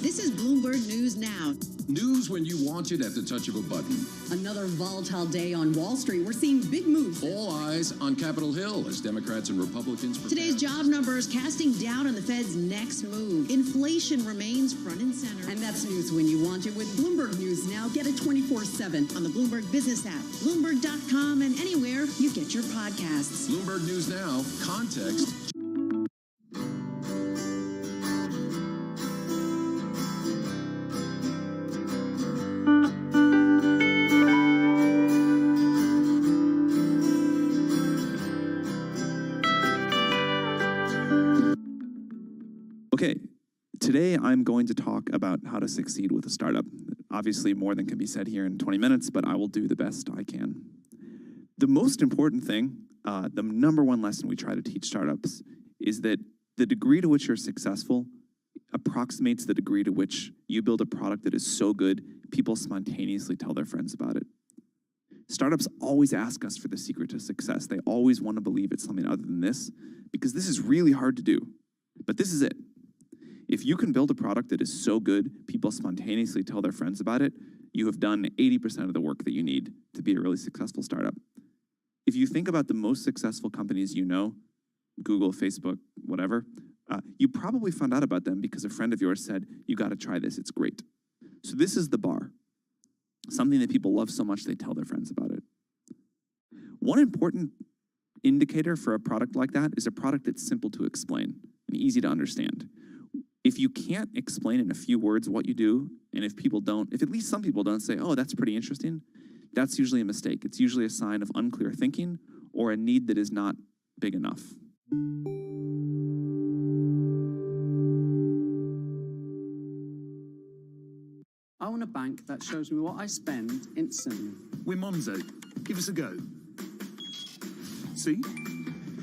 This This is Bloomberg News Now. News when you want it at the touch of a button. Another volatile day on Wall Street. We're seeing big moves. All eyes on Capitol Hill as Democrats and Republicans prepare. Today's job numbers casting doubt on the Fed's next move. Inflation remains front and center. And that's news when you want it with Bloomberg News Now. Get it 24/7 on the Bloomberg Business app, Bloomberg.com, and anywhere you get your podcasts. Bloomberg News Now. Context. Okay, today I'm going to talk about how to succeed with a startup. Obviously, more than can be said here in 20 minutes, but I will do the best I can. The most important thing, the number one lesson we try to teach startups is that the degree to which you're successful approximates the degree to which you build a product that is so good, people spontaneously tell their friends about it. Startups always ask us for the secret to success. They always want to believe it's something other than this, because this is really hard to do. But this is it. If you can build a product that is so good, people spontaneously tell their friends about it, you have done 80% of the work that you need to be a really successful startup. If you think about the most successful companies you know, Google, Facebook, whatever, you probably found out about them because a friend of yours said, you got to try this, it's great. So this is the bar. Something that people love so much they tell their friends about it. One important indicator for a product like that is a product that's simple to explain and easy to understand. If you can't explain in a few words what you do, and if at least some people don't say, oh, that's pretty interesting, that's usually a mistake. It's usually a sign of unclear thinking or a need that is not big enough. I want a bank that shows me what I spend instantly. We're Monzo. Give us a go. See?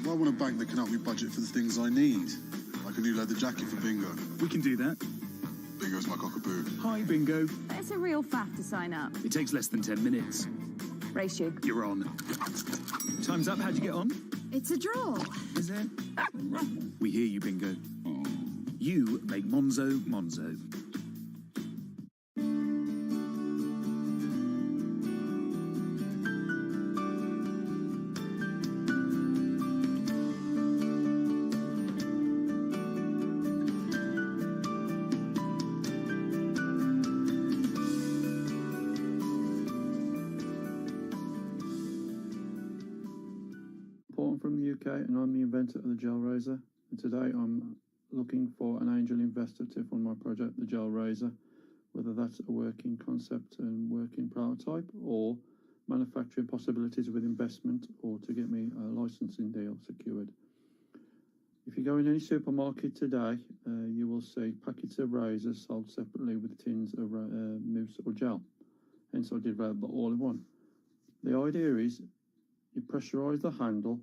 Well, I want a bank that can help me budget for the things I need. Like a new leather jacket for Bingo. We can do that. Bingo's my cockapoo. Hi, Bingo. It's a real faff to sign up. It takes less than 10 minutes. Race you. You're on. Time's up. How'd you get on? It's a draw. Is it? We hear you, Bingo. You make Monzo Monzo. From the UK, and I'm the inventor of the Gel Razor. And today I'm looking for an angel investor to fund my project, the Gel Razor, whether that's a working concept and working prototype, or manufacturing possibilities with investment, or to get me a licensing deal secured. If you go in any supermarket today, you will see packets of razors sold separately with tins of mousse or gel. Hence I did that all in one. The idea is you pressurize the handle.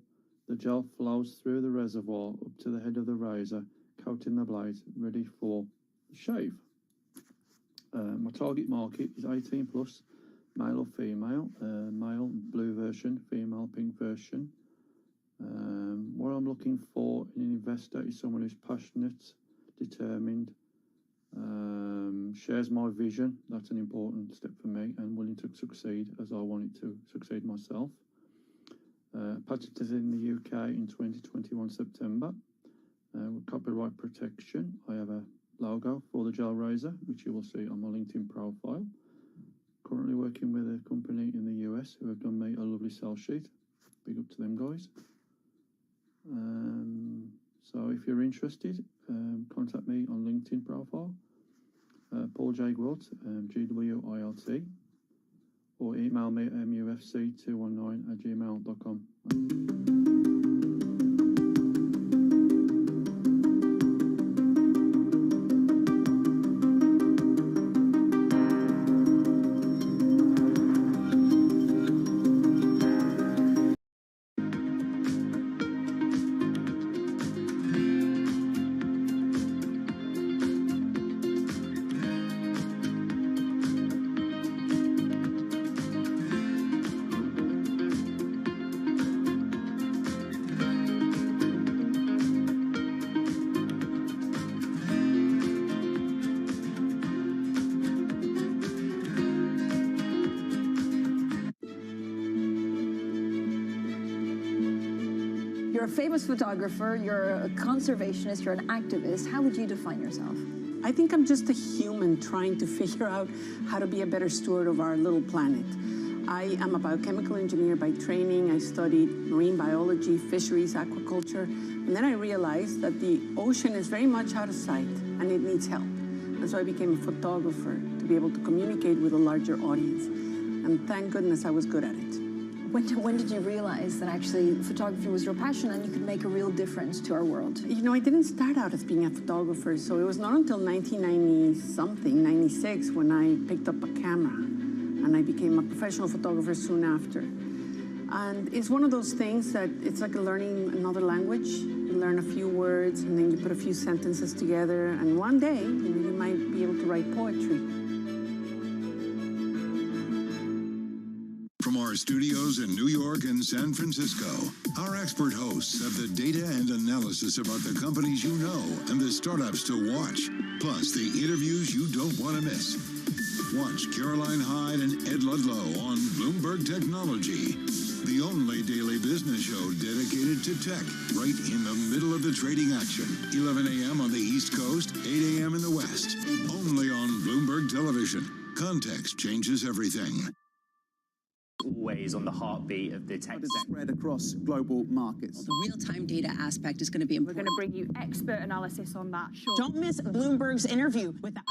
The gel flows through the reservoir up to the head of the razor, coating the blade, ready for the shave. My target market is 18 plus, male or female, male blue version, female pink version. What I'm looking for in an investor is someone who's passionate, determined, shares my vision. That's an important step for me, and willing to succeed as I wanted to succeed myself. Patented in the UK in 2021 September. With copyright protection, I have a logo for the Gel Razor, which you will see on my LinkedIn profile. Currently working with a company in the US who have done me a lovely sell sheet. Big up to them guys. So if you're interested, contact me on LinkedIn profile, Paul J. Gwilt, GWILT, or email me at mufc219@gmail.com. You're a famous photographer, you're a conservationist, you're an activist. How would you define yourself? I think I'm just a human trying to figure out how to be a better steward of our little planet. I am a biochemical engineer by training. I studied marine biology, fisheries, aquaculture, and then I realized that the ocean is very much out of sight and it needs help. And so I became a photographer to be able to communicate with a larger audience. And thank goodness I was good at it. When did you realize that actually photography was your passion and you could make a real difference to our world? You know, I didn't start out as being a photographer, so it was not until 1990-something, 96, when I picked up a camera, and I became a professional photographer soon after. And it's one of those things that it's like learning another language. You learn a few words, and then you put a few sentences together, and one day, you might be able to write poetry. From our studios in New York and San Francisco, our expert hosts have the data and analysis about the companies you know and the startups to watch, plus the interviews you don't want to miss. Watch Caroline Hyde and Ed Ludlow on Bloomberg Technology, the only daily business show dedicated to tech, right in the middle of the trading action. 11 a.m. on the East Coast, 8 a.m. in the West, only on Bloomberg Television. Context changes everything. Always on the heartbeat of the tech spread across global markets. The real-time data aspect is going to be important. We're going to bring you expert analysis on that. Sure. Don't miss Bloomberg's interview with the...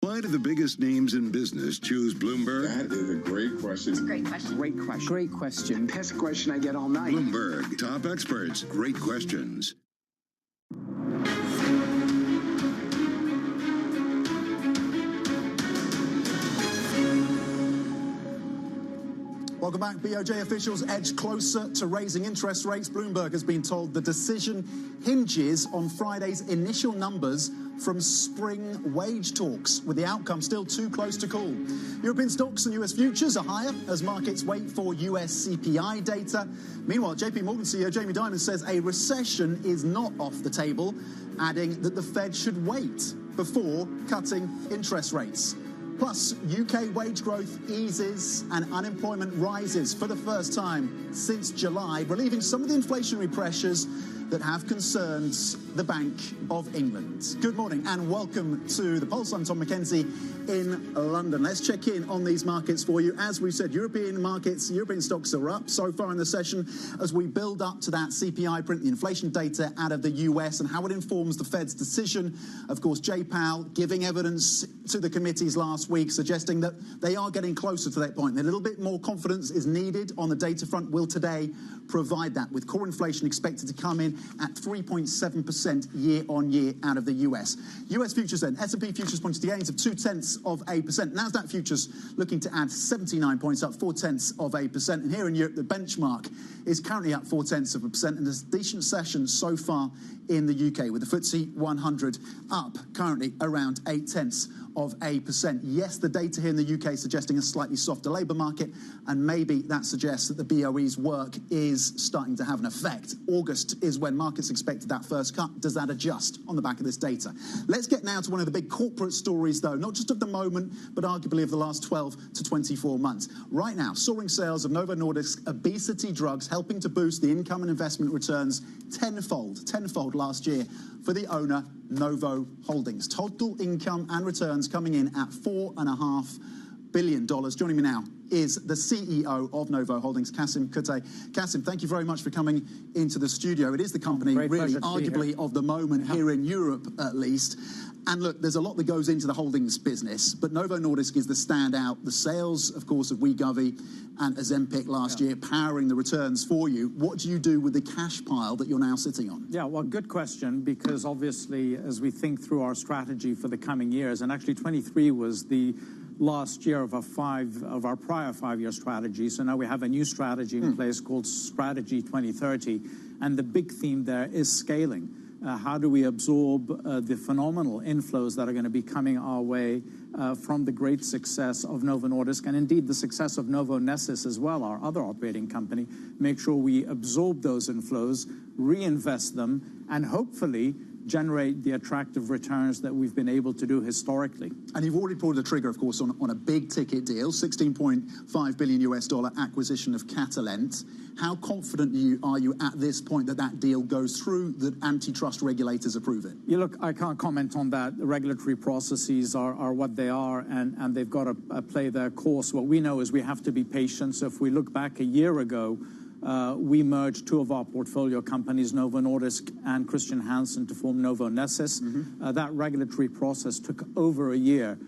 Why do the biggest names in business choose Bloomberg? That is a great question. It's a great question. Great question. Great question. Best question I get all night. Bloomberg, top experts, great questions. Welcome back. BOJ officials edge closer to raising interest rates. Bloomberg has been told the decision hinges on Friday's initial numbers from spring wage talks, with the outcome still too close to call. European stocks and US futures are higher as markets wait for US CPI data. Meanwhile, JP Morgan CEO Jamie Dimon says a recession is not off the table, adding that the Fed should wait before cutting interest rates. Plus, UK wage growth eases and unemployment rises for the first time since July, relieving some of the inflationary pressures that have concerned the Bank of England. Good morning and welcome to The Pulse. I'm Tom Mackenzie in London. Let's check in on these markets for you. As we said, European markets, European stocks are up so far in the session as we build up to that CPI print, the inflation data out of the US and how it informs the Fed's decision. Of course, Jay Powell giving evidence to the committees last week, suggesting that they are getting closer to that point. A little bit more confidence is needed on the data front. Will today provide that, with core inflation expected to come in at 3.7% year on year out of the US. US futures then, S&P futures pointing to gains of 0.2%. NASDAQ futures looking to add 79 points, up 0.4%. And here in Europe, the benchmark is currently up 0.4%, and there's a decent session so far in the UK, with the FTSE 100 up currently around 0.8%. Yes, the data here in the UK suggesting a slightly softer labour market, and maybe that suggests that the BOE's work is starting to have an effect. August is when markets expected that first cut. Does that adjust on the back of this data? Let's get now to one of the big corporate stories, though, not just of the moment, but arguably of the last 12 to 24 months. Right now, soaring sales of Novo Nordisk's obesity drugs helping to boost the income and investment returns tenfold last year for the owner, Novo Holdings. Total income and returns coming in at $4.5 billion. Joining me now is the CEO of Novo Holdings, Kasim Kutay. Kasim, thank you very much for coming into the studio. It is the company really arguably of the moment here in Europe, at least. And look, there's a lot that goes into the holdings business, but Novo Nordisk is the standout. The sales, of course, of Wegovy and Ozempic last year powering the returns for you. What do you do with the cash pile that you're now sitting on? Yeah, well, good question, because obviously, as we think through our strategy for the coming years, and actually 23 was the last year of our prior five-year strategy. So now we have a new strategy in place called Strategy 2030. And the big theme there is scaling. How do we absorb the phenomenal inflows that are going to be coming our way from the great success of Novo Nordisk, and indeed the success of Novo Nordisk as well, our other operating company, make sure we absorb those inflows, reinvest them, and hopefully generate the attractive returns that we've been able to do historically. And you've already pulled the trigger, of course, on a big ticket deal, $16.5 billion acquisition of Catalent. How confident are you at this point that that deal goes through, that antitrust regulators approve it? Yeah, look, I can't comment on that. The regulatory processes are what they are, and they've got to play their course. What we know is we have to be patient. So if we look back a year ago, we merged two of our portfolio companies, Novo Nordisk and Christian Hansen, to form Novo Nordisk. That regulatory process took over a year.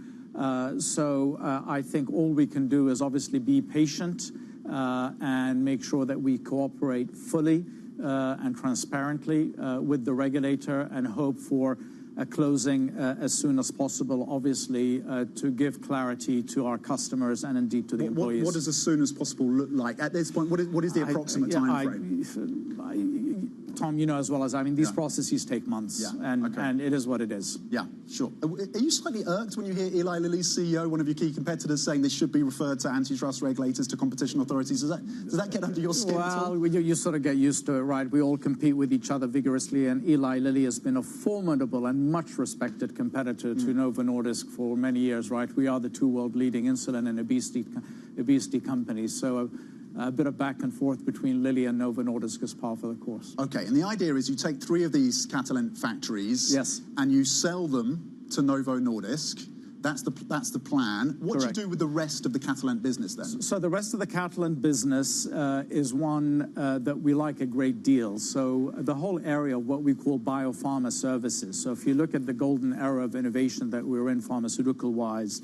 So I think all we can do is obviously be patient and make sure that we cooperate fully and transparently with the regulator, and hope for a closing as soon as possible, obviously, to give clarity to our customers and indeed to the employees. What does as soon as possible look like? At this point, what is the approximate time frame? Tom, you know as well as I mean, these processes take months, and it is what it is. Yeah, sure. Are you slightly irked when you hear Eli Lilly's CEO, one of your key competitors, saying they should be referred to antitrust regulators, to competition authorities? Does that get under your skin at all? Well, you sort of get used to it, right? We all compete with each other vigorously, and Eli Lilly has been a formidable and much respected competitor to Novo Nordisk for many years, right? We are the two world-leading insulin and obesity companies, so a bit of back and forth between Lilly and Novo Nordisk is par for the course. Okay, and the idea is you take 3 of these Catalent factories, yes, and you sell them to Novo Nordisk. That's the plan. What do you do with the rest of the Catalent business then? So the rest of the Catalent business is one that we like a great deal. So the whole area of what we call biopharma services. So if you look at the golden era of innovation that we're in pharmaceutical-wise,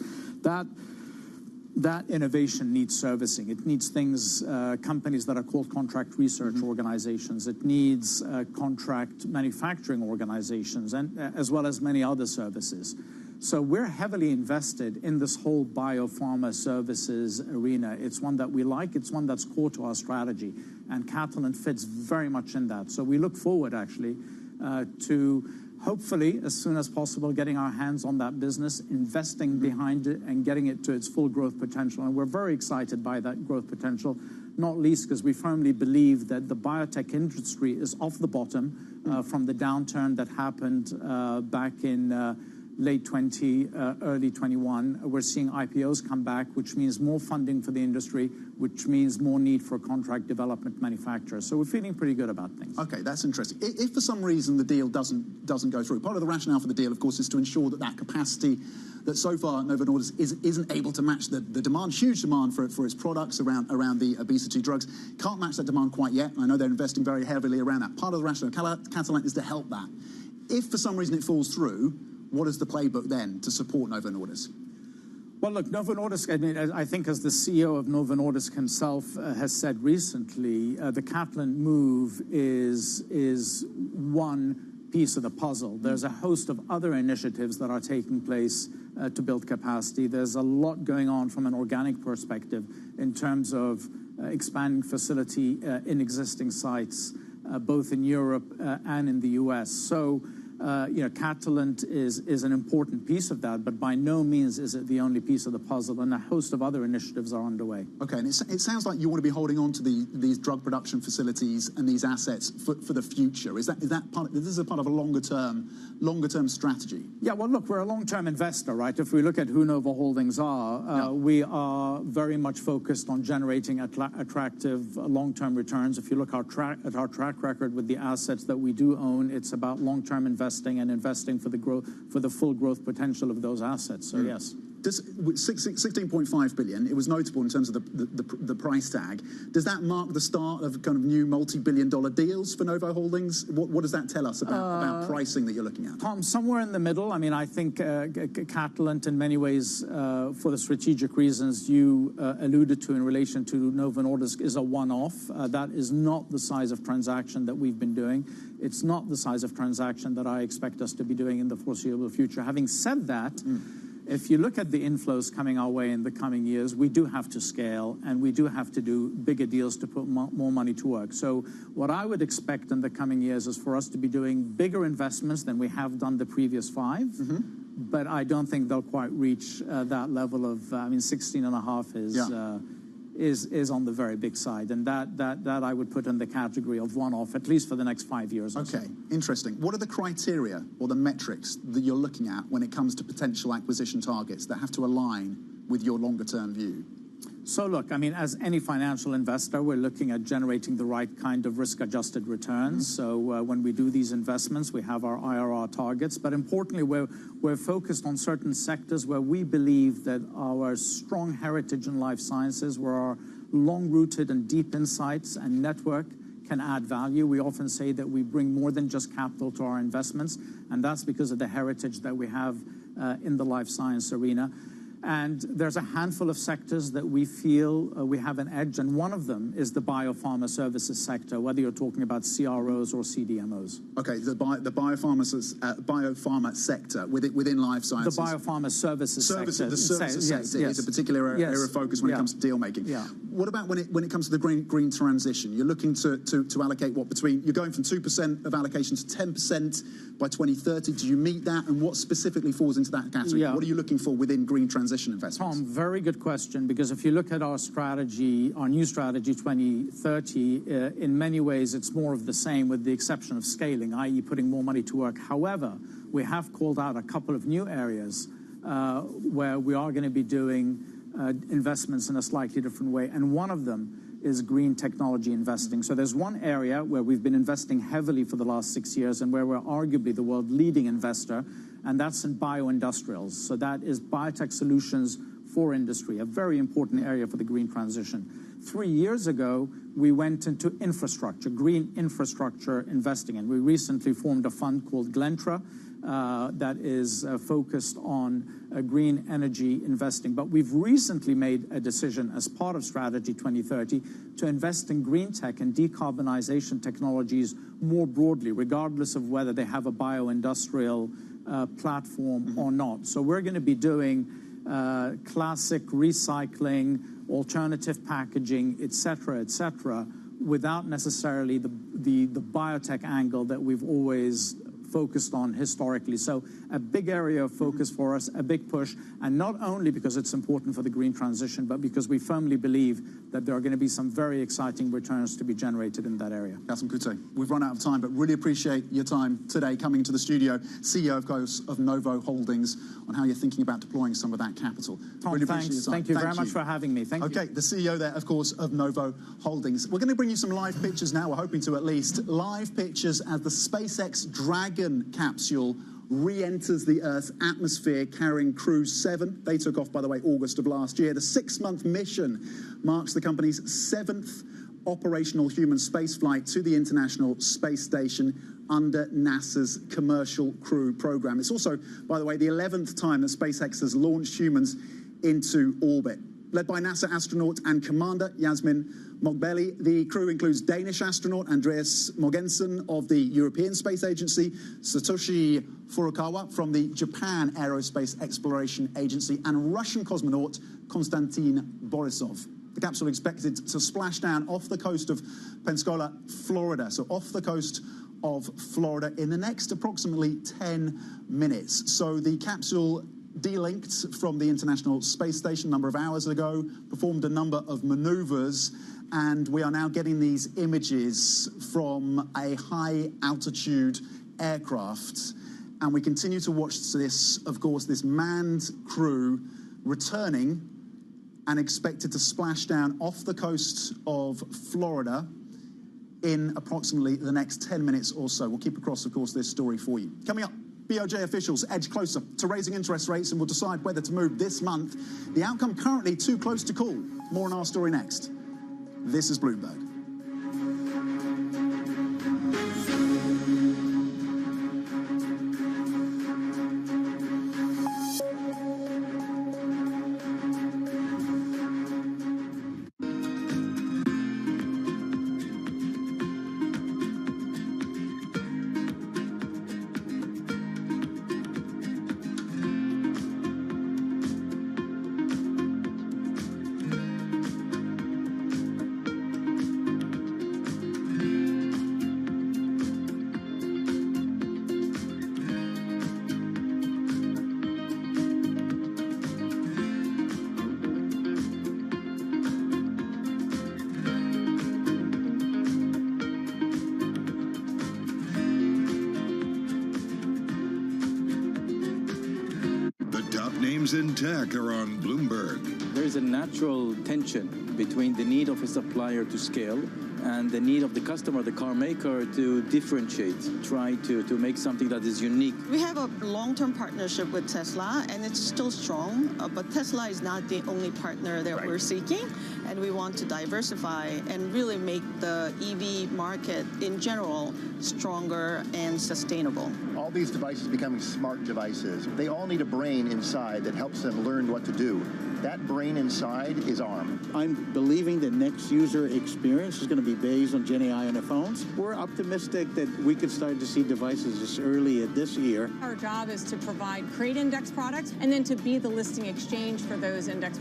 that innovation needs servicing. It needs things, companies that are called contract research organizations. It needs contract manufacturing organizations, and as well as many other services. So we're heavily invested in this whole biopharma services arena. It's one that we like. It's one that's core to our strategy, and Catalent fits very much in that. So we look forward, actually, to hopefully, as soon as possible, getting our hands on that business, investing behind it, and getting it to its full growth potential. And we're very excited by that growth potential, not least because we firmly believe that the biotech industry is off the bottom from the downturn that happened back in late 20, early 21. We're seeing IPOs come back, which means more funding for the industry, which means more need for contract development manufacturers. So we're feeling pretty good about things. Okay, that's interesting. If for some reason the deal doesn't go through, part of the rationale for the deal, of course, is to ensure that capacity that so far Novo Nordisk isn't able to match the demand, huge demand for its products around the obesity drugs, can't match that demand quite yet. I know they're investing very heavily around that. Part of the rationale of Catalent is to help that. If for some reason it falls through, what is the playbook then to support Novo Nordisk? Well, look, Novo Nordisk, I mean, I think as the CEO of Novo Nordisk himself has said recently, the Catalent move is one piece of the puzzle. There's a host of other initiatives that are taking place to build capacity. There's a lot going on from an organic perspective in terms of expanding facility in existing sites, both in Europe and in the US. So, Catalent is an important piece of that, but by no means is it the only piece of the puzzle, and a host of other initiatives are underway. Okay, and it sounds like you want to be holding on to these drug production facilities and these assets for the future. Is that part? This is a part of a longer term strategy. Yeah, well, look, we're a long-term investor, right? If we look at who Novo Holdings are, we are very much focused on generating attractive long-term returns. If you look at our track record with the assets that we do own, it's about long-term investing and investing for the full growth potential of those assets. So yes. Does 16.5 billion? It was notable in terms of the price tag. Does that mark the start of kind of new multi-billion-dollar deals for Novo Holdings? What does that tell us about pricing that you're looking at? Tom, somewhere in the middle. I mean, I think Catalent, in many ways, for the strategic reasons you alluded to in relation to Novo Nordisk, is a one-off. That is not the size of transaction that we've been doing. It's not the size of transaction that I expect us to be doing in the foreseeable future. Having said that, if you look at the inflows coming our way in the coming years, we do have to scale, and we do have to do bigger deals to put more money to work. So what I would expect in the coming years is for us to be doing bigger investments than we have done the previous 5. But I don't think they'll quite reach that level of, 16.5 is on the very big side, and that I would put in the category of one-off, at least for the next 5 years or so. Okay, interesting. What are the criteria or the metrics that you're looking at when it comes to potential acquisition targets that have to align with your longer-term view? So look, I mean, as any financial investor, we're looking at generating the right kind of risk-adjusted returns. So when we do these investments, we have our IRR targets. But importantly, we're focused on certain sectors where we believe that our strong heritage in life sciences, where our long-rooted and deep insights and network can add value. We often say that we bring more than just capital to our investments, and that's because of the heritage that we have in the life science arena. And there's a handful of sectors that we feel we have an edge, and one of them is the biopharma services sector, whether you're talking about CROs or CDMOs. Okay, the biopharma sector within life sciences. The biopharma services sector. The services sector is a particular area of focus when it comes to deal making. Yeah. What about when it comes to the green transition? You're looking to allocate what between, you're going from 2% of allocation to 10% by 2030. Do you meet that? And what specifically falls into that category? Yeah. What are you looking for within green transition investments? Tom, very good question, because if you look at our strategy, our new strategy 2030, in many ways it's more of the same with the exception of scaling, i.e. putting more money to work. However, we have called out a couple of new areas where we are going to be doing investments in a slightly different way, and one of them is green technology investing. So there's one area where we've been investing heavily for the last 6 years and where we're arguably the world leading investor, and that's in bioindustrials. So that is biotech solutions for industry, a very important area for the green transition. 3 years ago, we went into infrastructure, green infrastructure investing, and we recently formed a fund called Glentra that is focused on green energy investing. But we've recently made a decision as part of Strategy 2030 to invest in green tech and decarbonization technologies more broadly, regardless of whether they have a bioindustrial platform or not. So we're going to be doing classic recycling, alternative packaging, et cetera, without necessarily the biotech angle that we've always focused on historically. So a big area of focus for us, a big push, and not only because it's important for the green transition, but because we firmly believe that there are going to be some very exciting returns to be generated in that area. Kasim Kute, we've run out of time, but really appreciate your time today coming into the studio, CEO, of course, of Novo Holdings, on how you're thinking about deploying some of that capital. Tom, really thanks. Appreciate your time. Thank you very much for having me. Thank you. Okay, the CEO there, of course, of Novo Holdings. We're going to bring you some live pictures now. We're hoping to at least live pictures as the SpaceX Dragon capsule re-enters the Earth's atmosphere carrying Crew 7. They took off, by the way, August of last year. The 6-month mission marks the company's 7th operational human spaceflight to the International Space Station under NASA's Commercial Crew program. It's also, by the way, the 11th time that SpaceX has launched humans into orbit. Led by NASA astronaut and commander Yasmin Moghbeli, the crew includes Danish astronaut Andreas Mogensen of the European Space Agency, Satoshi Furukawa from the Japan Aerospace Exploration Agency, and Russian cosmonaut Konstantin Borisov. The capsule expected to splash down off the coast of Pensacola, Florida, so off the coast of Florida in the next approximately 10 minutes. So the capsule delinked from the International Space Station a number of hours ago, performed a number of maneuvers, and we are now getting these images from a high-altitude aircraft. And we continue to watch this, of course, this manned crew returning and expected to splash down off the coast of Florida in approximately the next 10 minutes or so. We'll keep across, of course, this story for you. Coming up, BOJ officials edge closer to raising interest rates and will decide whether to move this month. The outcome currently too close to call. More on our story next. This is Bloomberg. news and tech are on Bloomberg. There is a natural tension between the need of a supplier to scale and the need of the customer, the car maker, to differentiate, try to make something that is unique. We have a long-term partnership with Tesla, and it's still strong, but Tesla is not the only partner that we're seeking, and we want to diversify and really make the EV market in general stronger and sustainable. All these devices becoming smart devices, they all need a brain inside that helps them learn what to do. That brain inside is ARM. I'm believing the next user experience is going to be based on Gen AI on the phones. We're optimistic that we could start to see devices as early as this year. Our job is to create index products, and then to be the listing exchange for those index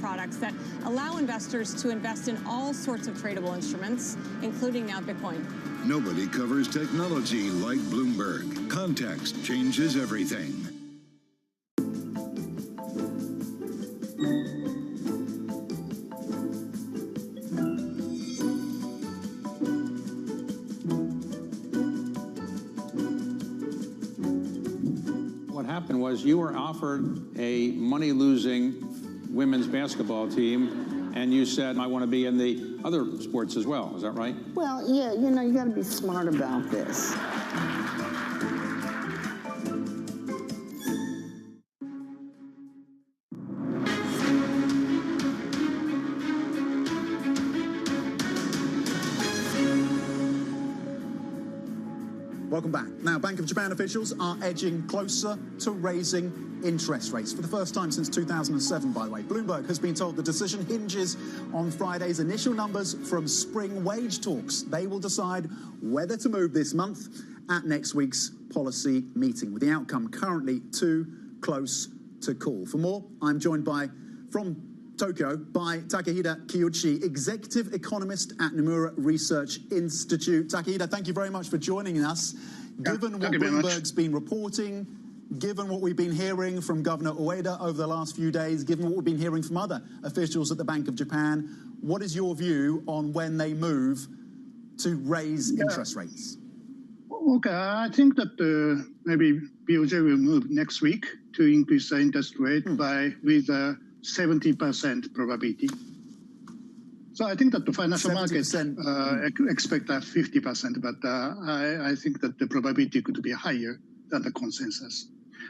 products that allow investors to invest in all sorts of tradable instruments, including now Bitcoin. Nobody covers technology like Bloomberg. Context changes everything. What happened was you were offered a money-losing women's basketball team, and you said, I want to be in the other sports as well. Is that right? Well, yeah, you got to be smart about this. Welcome back. Now, Bank of Japan officials are edging closer to raising interest rates for the first time since 2007, by the way. Bloomberg has been told the decision hinges on Friday's initial numbers from spring wage talks. They will decide whether to move this month at next week's policy meeting, with the outcome currently too close to call. For more, I'm joined from Tokyo by Takehida Kiyuchi, executive economist at Nomura Research Institute. Takehida, thank you very much for joining us. Given what Bloomberg's been reporting, given what we've been hearing from Governor Ueda over the last few days, given what we've been hearing from other officials at the Bank of Japan, what is your view on when they move to raise interest rates? Okay, I think that maybe BOJ will move next week to increase the interest rate with 70% probability. So I think that the financial market expect 50%, but I think that the probability could be higher than the consensus.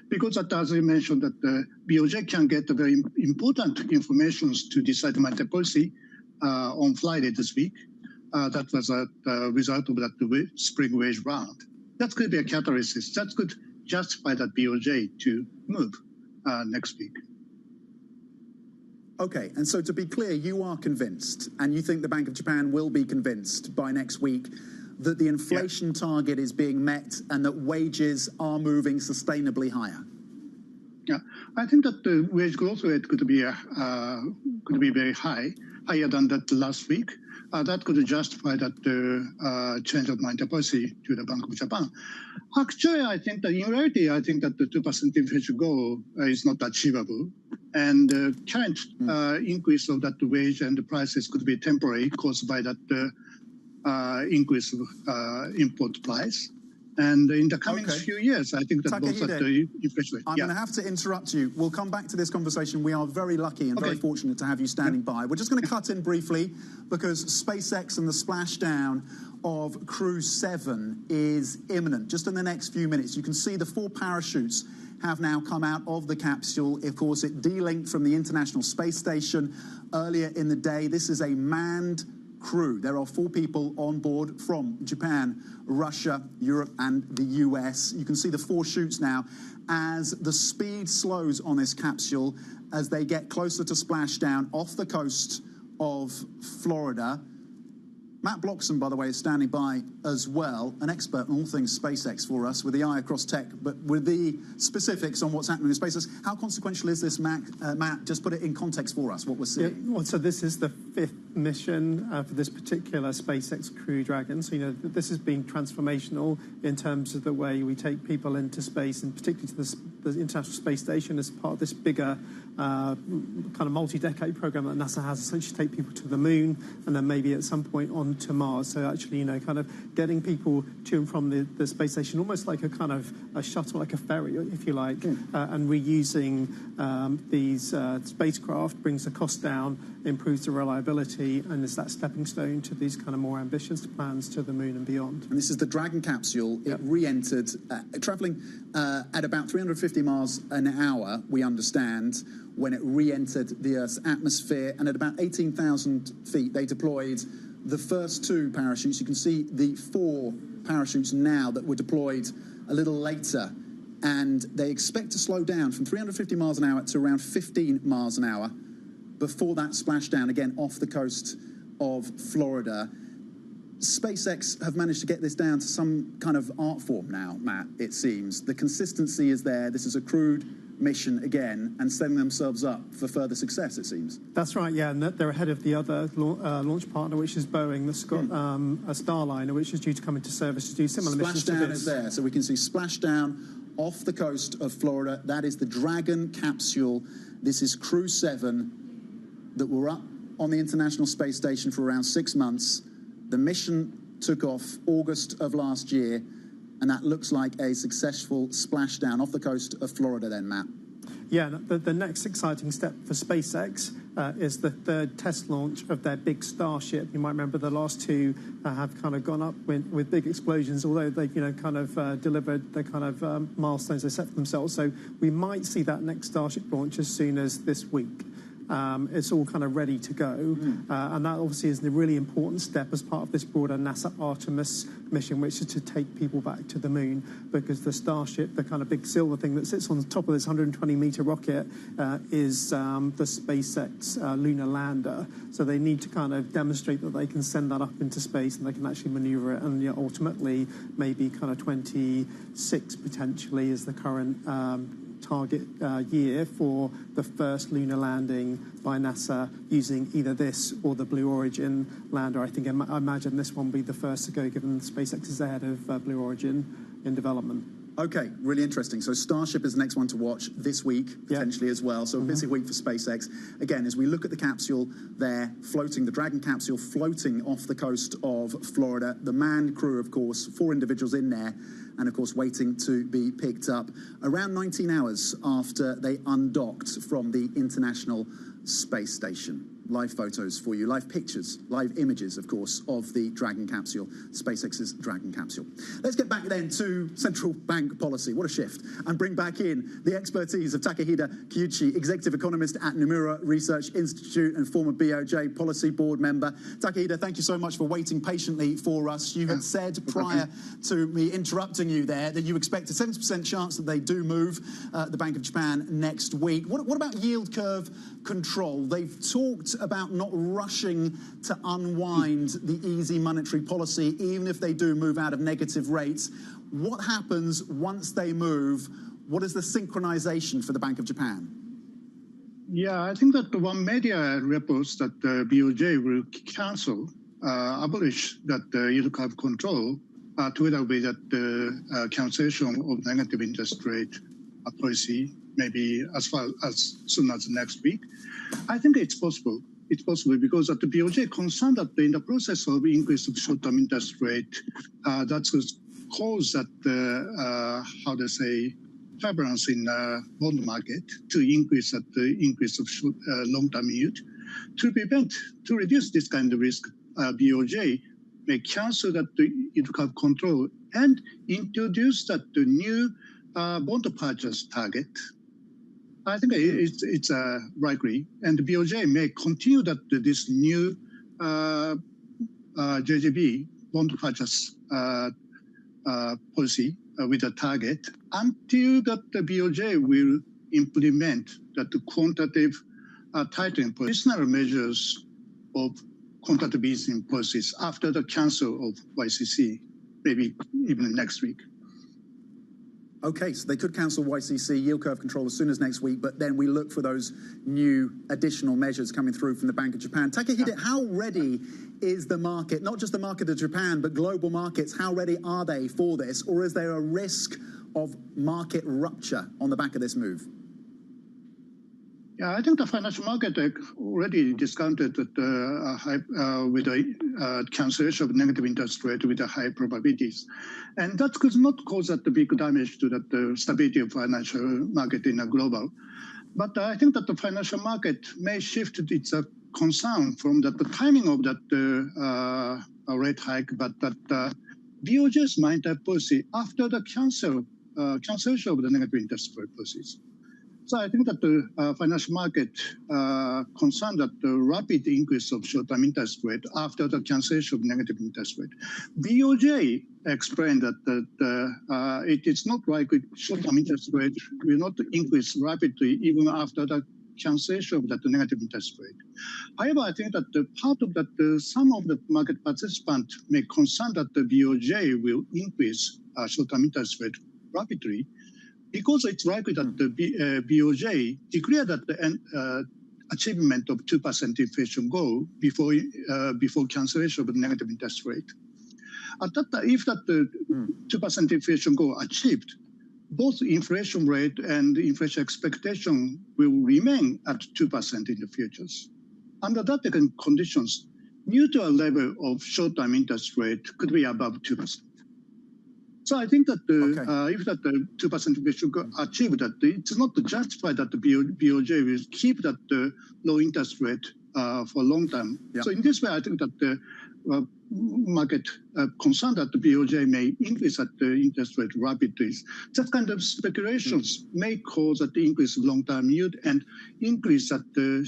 Because that, as you mentioned, that the BOJ can get very important information to decide monetary policy on Friday this week. That was a result of that spring wage round. That could be a catalyst. That could justify that BOJ to move next week. Okay, and so to be clear, you are convinced, and you think the Bank of Japan will be convinced by next week, that the inflation target is being met and that wages are moving sustainably higher? Yeah, I think that the wage growth rate could be very high, higher than that last week. That could justify that change of monetary policy to the Bank of Japan. Actually, I think that in reality, I think that the 2% inflation goal is not achievable. And the current increase of that wage and the prices could be temporary, caused by that increase of import price. And in the coming few years, I think that both at the inflation rate. I'm going to have to interrupt you. We'll come back to this conversation. We are very lucky and very fortunate to have you standing by. We're just going to cut in briefly because SpaceX and the splashdown of Crew 7 is imminent. Just in the next few minutes, you can see the 4 parachutes have now come out of the capsule. Of course, it delinked from the International Space Station earlier in the day. This is a manned crew. There are 4 people on board from Japan, Russia, Europe, and the US. You can see the 4 chutes now as the speed slows on this capsule as they get closer to splashdown off the coast of Florida. Matt Bloxham, by the way, is standing by as well, an expert on all things SpaceX for us, with the eye across tech, but with the specifics on what's happening with SpaceX. How consequential is this, Matt? Just put it in context for us, what we're seeing. Well, so this is the 5th mission for this particular SpaceX Crew Dragon. So, this has been transformational in terms of the way we take people into space, and particularly to the International Space Station as part of this bigger kind of multi-decade program that NASA has, essentially take people to the moon and then maybe at some point on to Mars. So actually, kind of getting people to and from the space station, almost like a kind of a shuttle, like a ferry, if you like, and reusing these spacecraft brings the cost down, improves the reliability, and is that stepping stone to these kind of more ambitious plans to the moon and beyond. And this is the Dragon capsule. It re-entered, travelling at about 350 miles an hour, we understand, when it re-entered the Earth's atmosphere, and at about 18,000 feet, they deployed the first 2 parachutes. You can see the 4 parachutes now that were deployed a little later, and they expect to slow down from 350 miles an hour to around 15 miles an hour before that splashdown again off the coast of Florida. SpaceX have managed to get this down to some kind of art form now, Matt, it seems. The consistency is there. This is a crewed mission again, and setting themselves up for further success, it seems. That's right, yeah, and they're ahead of the other launch partner, which is Boeing, that's got a Starliner, which is due to come into service to do similar missions to this. Splashdown is there, so we can see splashdown off the coast of Florida. That is the Dragon capsule. This is Crew 7 that were up on the International Space Station for around 6 months. The mission took off August of last year, and that looks like a successful splashdown off the coast of Florida then, Matt. Yeah, the next exciting step for SpaceX is the 3rd test launch of their big Starship. You might remember the last 2 have kind of gone up with big explosions, although they've kind of delivered the kind of milestones they set for themselves. So we might see that next Starship launch as soon as this week. It's all kind of ready to go. And that obviously is the really important step as part of this broader NASA Artemis mission, which is to take people back to the moon, because the Starship, the kind of big silver thing that sits on the top of this 120-meter rocket, is the SpaceX lunar lander. So they need to kind of demonstrate that they can send that up into space and they can actually maneuver it. And ultimately, maybe kind of 26 potentially is the current target year for the first lunar landing by NASA using either this or the Blue Origin lander. I imagine this one will be the first to go, given SpaceX is ahead of Blue Origin in development. Okay, really interesting. So Starship is the next one to watch this week, potentially as well. So a busy week for SpaceX. Again, as we look at the capsule there, floating, the Dragon capsule floating off the coast of Florida. The manned crew, of course, 4 individuals in there, and of course waiting to be picked up around 19 hours after they undocked from the International Space Station. Live photos for you, live pictures, live images, of course, of the Dragon capsule, SpaceX's Dragon capsule. Let's get back then to central bank policy. What a shift. And bring back in the expertise of Takahida Kyuchi, executive economist at Nomura Research Institute and former BOJ policy board member. Takahida, thank you so much for waiting patiently for us. You had said prior to me interrupting you there that you expect a 70% chance that they do move the Bank of Japan next week. What about yield curve control? They've talked about not rushing to unwind the easy monetary policy, even if they do move out of negative rates. What happens once they move? What is the synchronization for the Bank of Japan? Yeah, I think that one media reports that BOJ will cancel, abolish that yield curve control together with that cancellation of negative interest rate policy, maybe as soon as next week. I think it's possible. It's possible because at the BOJ concerned that in the process of increase of short-term interest rate, that could cause that, turbulence in bond market to increase at the increase of long-term yield. To reduce this kind of risk, BOJ may cancel that yield curve control and introduce that the new bond purchase target. I think it's likely, and the BOJ may continue that this new JGB bond purchase policy with a target until that the BOJ will implement that the quantitative tightening additional measures of quantitative easing policies after the cancel of YCC, maybe even next week. Okay, so they could cancel YCC yield curve control as soon as next week, but then we look for those new additional measures coming through from the Bank of Japan. Takehide, how ready is the market, not just the market of Japan, but global markets, how ready are they for this? Or is there a risk of market rupture on the back of this move? Yeah, I think the financial market already discounted that with a cancellation of negative interest rate with the high probabilities. And that could not cause that big damage to the stability of financial market in a global. But I think that the financial market may shift its concern from the timing of that rate hike, but that BOJ's monetary policy after the cancellation of the negative interest rate policies. So I think that the financial market concerned that the rapid increase of short-term interest rate after the cancellation of negative interest rate. BOJ explained that it is not likely short-term interest rate will not increase rapidly even after the cancellation of that negative interest rate. However, I think that the part of that some of the market participants may concern that the BOJ will increase short-term interest rate rapidly, because it's likely that the BOJ declared that the achievement of 2% inflation goal before cancellation of the negative interest rate. At that time, if that the 2% inflation goal achieved, both inflation rate and inflation expectation will remain at 2% in the futures. Under that conditions, neutral level of short-term interest rate could be above 2%. So I think that if that the 2% inflation achieved, that it's not justified that the BOJ will keep that low interest rate for a long time. Yeah. So in this way, I think that the market concerned that the BOJ may increase at the interest rate rapidly. That kind of speculations may cause that the increase of long-term yield and increase at the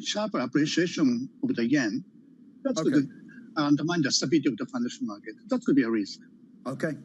sharper appreciation of the yen. That's could undermine the stability of the financial market. That could be a risk. Okay.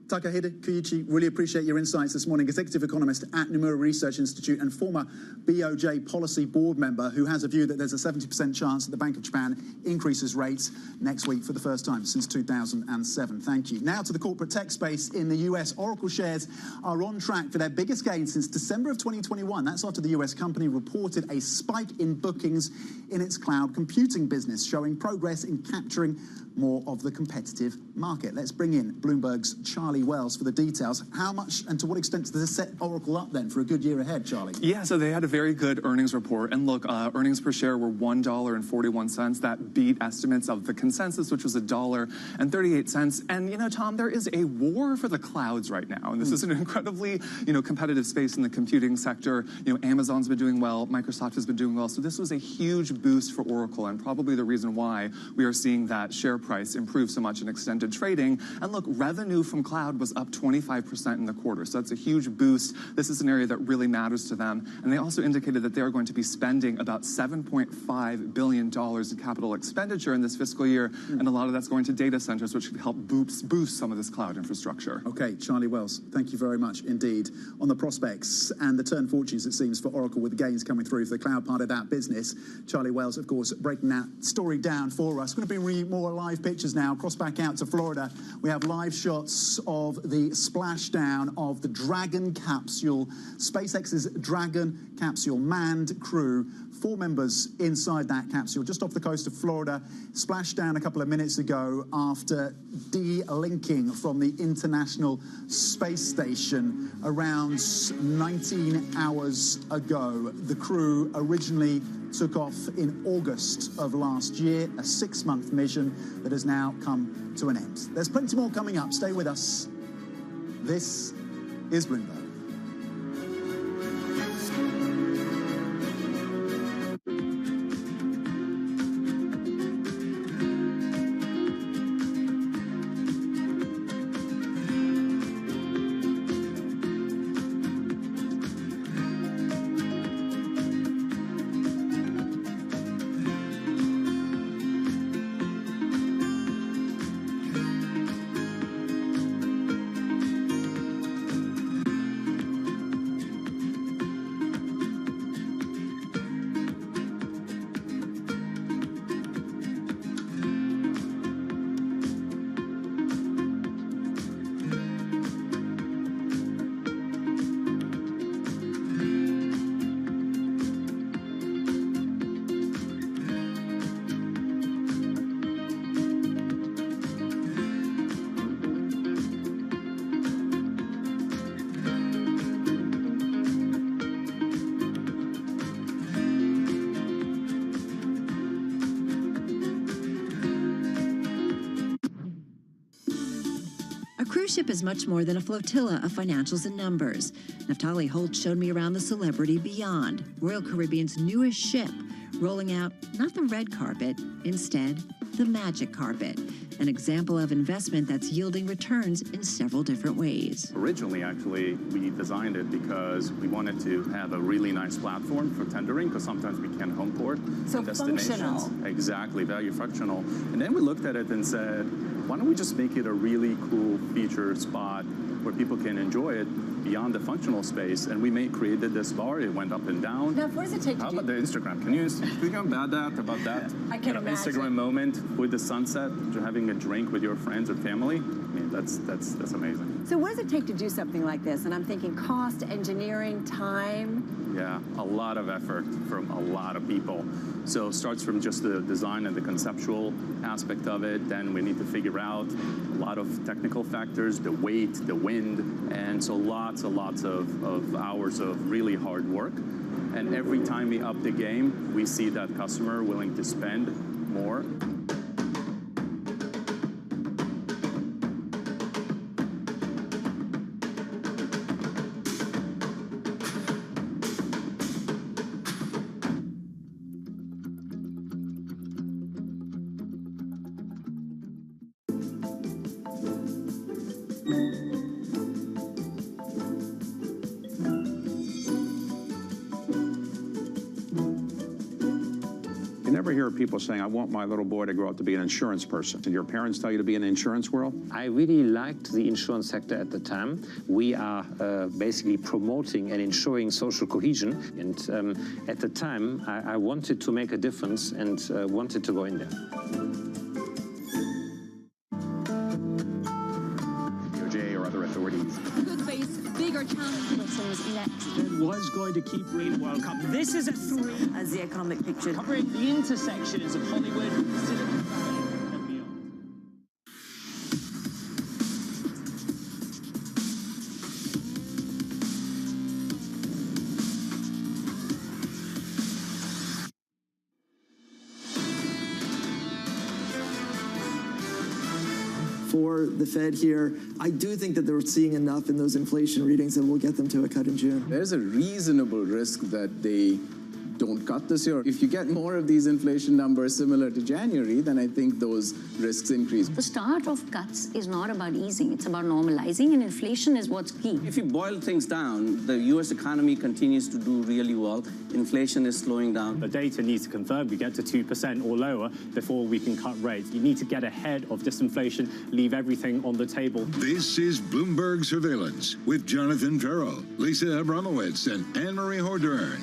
Takehide Koichi, really appreciate your insights this morning. Executive economist at Nomura Research Institute and former BOJ policy board member who has a view that there's a 70% chance that the Bank of Japan increases rates next week for the first time since 2007. Thank you. Now to the corporate tech space in the US. Oracle shares are on track for their biggest gain since December of 2021. That's after the US company reported a spike in bookings in its cloud computing business, showing progress in capturing more of the competitive market. Let's bring in Bloomberg's Charlie Wells for the details. How much and to what extent does this set Oracle up then for a good year ahead, Charlie? Yeah, so they had a very good earnings report. And look, earnings per share were $1.41. That beat estimates of the consensus, which was $1.38. And, you know, Tom, there is a war for the clouds right now. And this is an incredibly, competitive space in the computing sector. Amazon's been doing well. Microsoft has been doing well. So this was a huge boost for Oracle and probably the reason why we are seeing that share price improve so much in extended trading. And look, revenue from cloud was up 25% in the quarter. So that's a huge boost. This is an area that really matters to them. And they also indicated that they are going to be spending about $7.5 billion in capital expenditure in this fiscal year. And a lot of that's going to data centers, which could help boost some of this cloud infrastructure. Okay, Charlie Wells, thank you very much indeed. On the prospects and the turn fortunes, it seems, for Oracle with the gains coming through for the cloud part of that business. Charlie Wells, of course, breaking that story down for us. Going to be more live pictures now. Cross back out to Florida. We have live shots of the splashdown of the Dragon capsule, SpaceX's Dragon capsule manned crew. 4 members inside that capsule, just off the coast of Florida, splashed down a couple of minutes ago after de-linking from the International Space Station around 19 hours ago. The crew originally took off in August of last year, a 6-month mission that has now come to an end. There's plenty more coming up. Stay with us. This is Bloomberg. cruise ship is much more than a flotilla of financials and numbers. Naftali Holt showed me around the Celebrity Beyond, Royal Caribbean's newest ship, rolling out not the red carpet, instead the magic carpet, an example of investment that's yielding returns in several different ways. Originally, actually, we designed it because we wanted to have a really nice platform for tendering, because sometimes we can't home port So in destinations. functional. Exactly, value functional. And then we looked at it and said, why don't we just make it a really cool feature spot where people can enjoy it beyond the functional space? And we created this bar. It went up and down. Now, what does it take How to about the Instagram? Can you speak about that? I can imagine. Instagram moment with the sunset, having a drink with your friends or family. I mean, that's amazing. So what does it take to do something like this? And I'm thinking cost, engineering, time. Yeah, a lot of effort from a lot of people. So it starts from just the design and the conceptual aspect of it. Then we need to figure out a lot of technical factors, the weight, the wind, and so lots and lots of hours of really hard work. And every time we up the game, we see that customer willing to spend more. You never hear people saying, I want my little boy to grow up to be an insurance person. Did your parents tell you to be in the insurance world? I really liked the insurance sector at the time. We are basically promoting and ensuring social cohesion. And at the time, I wanted to make a difference and wanted to go in there. DOJ or other authorities. Could face bigger challenges next. It was going to keep bringing World Cup. This is a 3. As the economic picture. Covering the intersections of Hollywood, Silicon Valley, and beyond. For the Fed here, I do think that they're seeing enough in those inflation readings that will get them to a cut in June. There's a reasonable risk that they don't cut this year. If you get more of these inflation numbers similar to January, then I think those risks increase. The start of cuts is not about easing, it's about normalizing, and inflation is what's key. If you boil things down, the U.S. economy continues to do really well. Inflation is slowing down. The data needs to confirm we get to 2% or lower before we can cut rates. You need to get ahead of disinflation, leave everything on the table. This is Bloomberg Surveillance with Jonathan Farrell, Lisa Abramowitz, and Anne-Marie Hordern.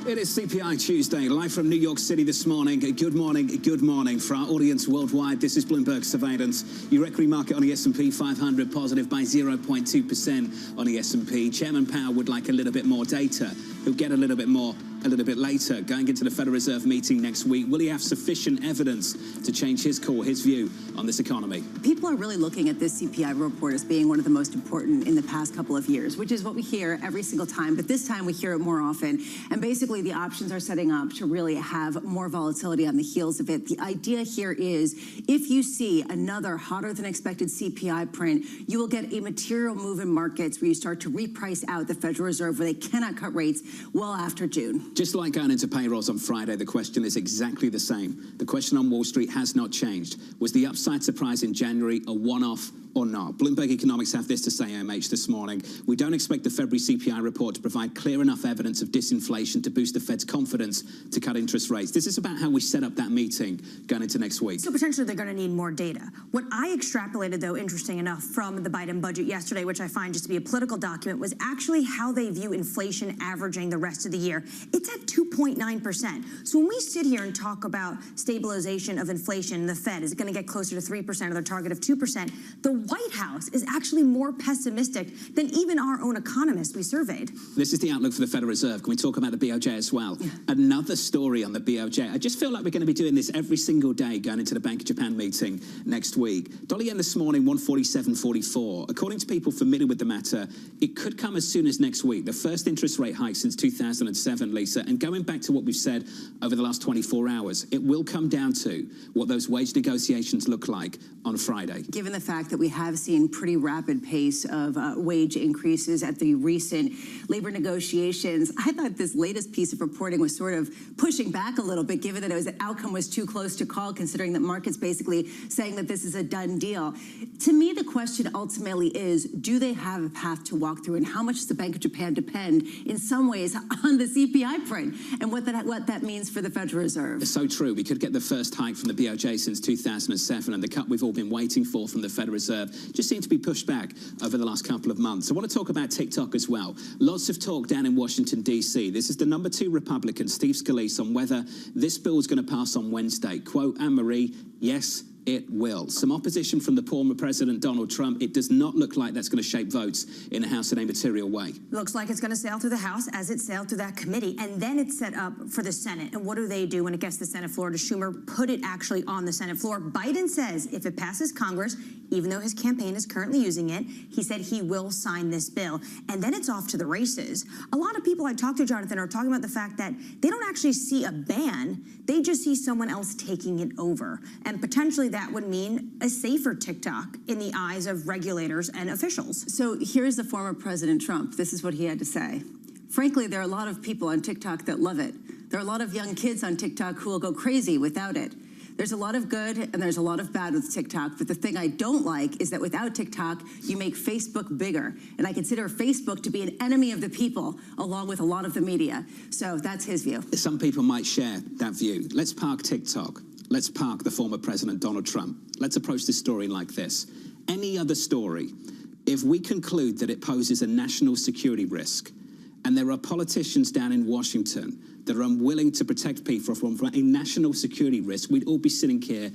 It is CPI Tuesday, live from New York City this morning. Good morning, good morning. For our audience worldwide, this is Bloomberg Surveillance. Your equity market on the S&P 500 positive by 0.2% on the S&P. Chairman Powell would like a little bit more data. He'll get a little bit more a little bit later. Going into the Federal Reserve meeting next week, will he have sufficient evidence to change his call, his view on this economy? People are really looking at this CPI report as being one of the most important in the past couple of years, which is what we hear every single time, but this time we hear it more often. And basically the options are setting up to really have more volatility on the heels of it. The idea here is if you see another hotter than expected CPI print, you will get a material move in markets where you start to reprice out the Federal Reserve where they cannot cut rates well after June. Just like going into payrolls on Friday, the question is exactly the same. The question on Wall Street has not changed. Was the upside surprise in January a one-off or not? Bloomberg Economics have this to say, MH, this morning. We don't expect the February CPI report to provide clear enough evidence of disinflation to boost the Fed's confidence to cut interest rates. This is about how we set up that meeting going into next week. So potentially they're going to need more data. What I extrapolated, though, interesting enough, from the Biden budget yesterday, which I find just to be a political document, was actually how they view inflation averaging the rest of the year. It's at 2.9%. So when we sit here and talk about stabilization of inflation, the Fed is going to get closer to 3% of their target of 2%. The White House is actually more pessimistic than even our own economists we surveyed. This is the outlook for the Federal Reserve. Can we talk about the BOJ as well? Yeah. Another story on the BOJ. I just feel like we're going to be doing this every single day going into the Bank of Japan meeting next week. Dollar yen this morning, 147.44. According to people familiar with the matter, it could come as soon as next week. The first interest rate hike since 2007, Lisa. Lisa. And going back to what we've said over the last 24 hours, it will come down to what those wage negotiations look like on Friday. Given the fact that we have seen pretty rapid pace of wage increases at the recent labor negotiations, I thought this latest piece of reporting was sort of pushing back a little bit, given that the outcome was too close to call, considering that markets basically saying that this is a done deal. To me, the question ultimately is, do they have a path to walk through, and how much does the Bank of Japan depend in some ways on the CPI print and what that means for the Federal Reserve? It's so true. We could get the first hike from the BOJ since 2007, and the cut we've all been waiting for from the Federal Reserve just seemed to be pushed back over the last couple of months. I want to talk about TikTok as well. Lots of talk down in Washington, D.C. This is the number 2 Republican, Steve Scalise, on whether this bill is going to pass on Wednesday. Quote, Anne-Marie, yes, it will. Some opposition from the former President Donald Trump. It does not look like that's going to shape votes in the House in a material way. Looks like it's going to sail through the House as it sailed through that committee, and then it's set up for the Senate. And what do they do when it gets to the Senate floor? Does Schumer put it actually on the Senate floor? Biden says if it passes Congress, even though his campaign is currently using it, he said he will sign this bill. And then it's off to the races. A lot of people I talked to, Jonathan, are talking about the fact that they don't actually see a ban. They just see someone else taking it over. And potentially that would mean a safer TikTok in the eyes of regulators and officials. So here's the former President Trump. This is what he had to say. Frankly, there are a lot of people on TikTok that love it. There are a lot of young kids on TikTok who will go crazy without it. There's a lot of good and there's a lot of bad with TikTok, but the thing I don't like is that without TikTok, you make Facebook bigger. And I consider Facebook to be an enemy of the people, along with a lot of the media. So that's his view. Some people might share that view. Let's park TikTok. Let's park the former President Donald Trump. Let's approach this story like this. Any other story, if we conclude that it poses a national security risk, and there are politicians down in Washington that are unwilling to protect people from a national security risk, we'd all be sitting here,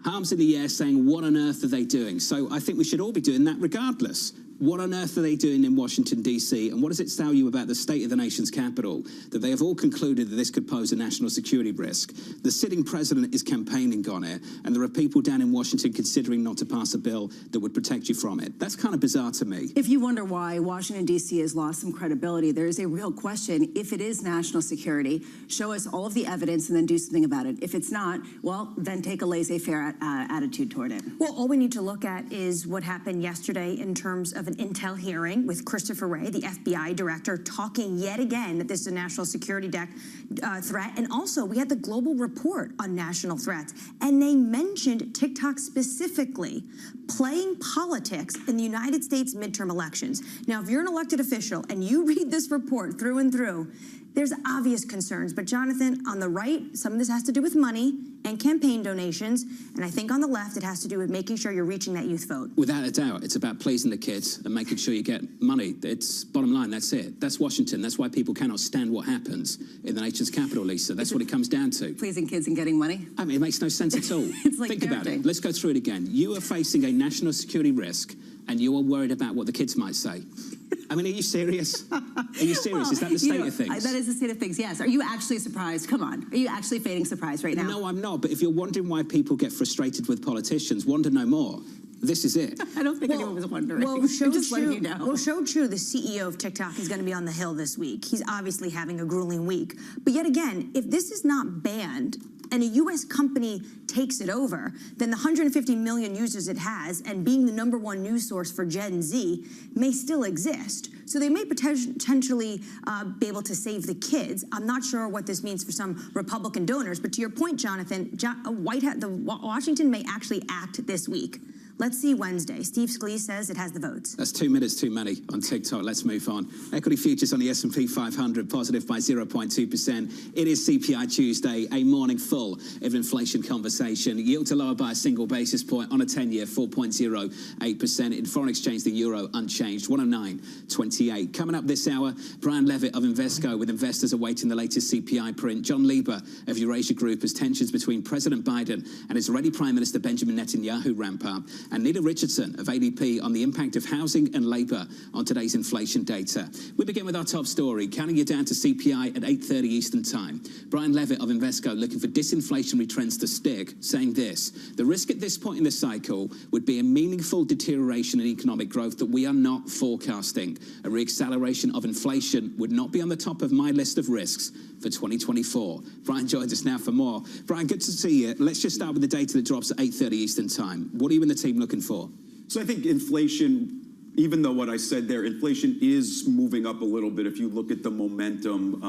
arms in the air, saying, what on earth are they doing? So I think we should all be doing that regardless. What on earth are they doing in Washington, D.C.? And what does it tell you about the state of the nation's capital? That they have all concluded that this could pose a national security risk. The sitting president is campaigning on it, and there are people down in Washington considering not to pass a bill that would protect you from it. That's kind of bizarre to me. If you wonder why Washington, D.C. has lost some credibility, there is a real question. If it is national security, show us all of the evidence and then do something about it. If it's not, well, then take a laissez-faire attitude toward it. Well, all we need to look at is what happened yesterday in terms of an intel hearing with Christopher Wray, the FBI director, talking yet again that this is a national security threat. And also, we had the global report on national threats, and they mentioned TikTok specifically playing politics in the United States midterm elections. Now, if you're an elected official and you read this report through and through, there's obvious concerns. But Jonathan, on the right, some of this has to do with money and campaign donations. And I think on the left, it has to do with making sure you're reaching that youth vote. Without a doubt, it's about pleasing the kids and making sure you get money. It's bottom line, that's it. That's Washington. That's why people cannot stand what happens in the nation's capital, Lisa. That's what it comes down to. Pleasing kids and getting money? I mean, it makes no sense at all. It's like Think about it. Let's go through it again. You are facing a national security risk, and you are worried about what the kids might say. I mean, are you serious? Are you serious? Well, is that the state of things? That is the state of things, yes. Are you actually surprised? Come on. Are you actually feigning surprise right now? No, I'm not. But if you're wondering why people get frustrated with politicians, wonder no more. This is it. I don't think anyone was wondering. Well, just letting you know. Well, Shou Chew, the CEO of TikTok, is going to be on the Hill this week. He's obviously having a grueling week. But yet again, if this is not banned and a U.S. company takes it over, then the 150 million users it has and being the #1 news source for Gen Z may still exist. So they may potentially be able to save the kids. I'm not sure what this means for some Republican donors, but to your point, Jonathan, Washington may actually act this week. Let's see Wednesday. Steve Scalise says it has the votes. That's 2 minutes too many on TikTok. Let's move on. Equity futures on the S&P 500 positive by 0.2%. It is CPI Tuesday, a morning full of inflation conversation. Yield to lower by a single basis point on a 10-year, 4.08%. In foreign exchange, the euro unchanged, 109.28. Coming up this hour, Brian Levitt of Invesco with investors awaiting the latest CPI print. John Lieber of Eurasia Group as tensions between President Biden and Israeli Prime Minister Benjamin Netanyahu ramp up. and Nita Richardson of ADP on the impact of housing and labour on today's inflation data. We begin with our top story, counting you down to CPI at 8:30 Eastern Time. Brian Levitt of Invesco looking for disinflationary trends to stick, saying this: the risk at this point in the cycle would be a meaningful deterioration in economic growth that we are not forecasting. A re-acceleration of inflation would not be on the top of my list of risks for 2024. Brian joins us now for more. Brian, good to see you. Let's just start with the data that drops at 8:30 Eastern Time. What are you and the team looking for? So I think inflation, even though what I said there, inflation is moving up a little bit if you look at the momentum.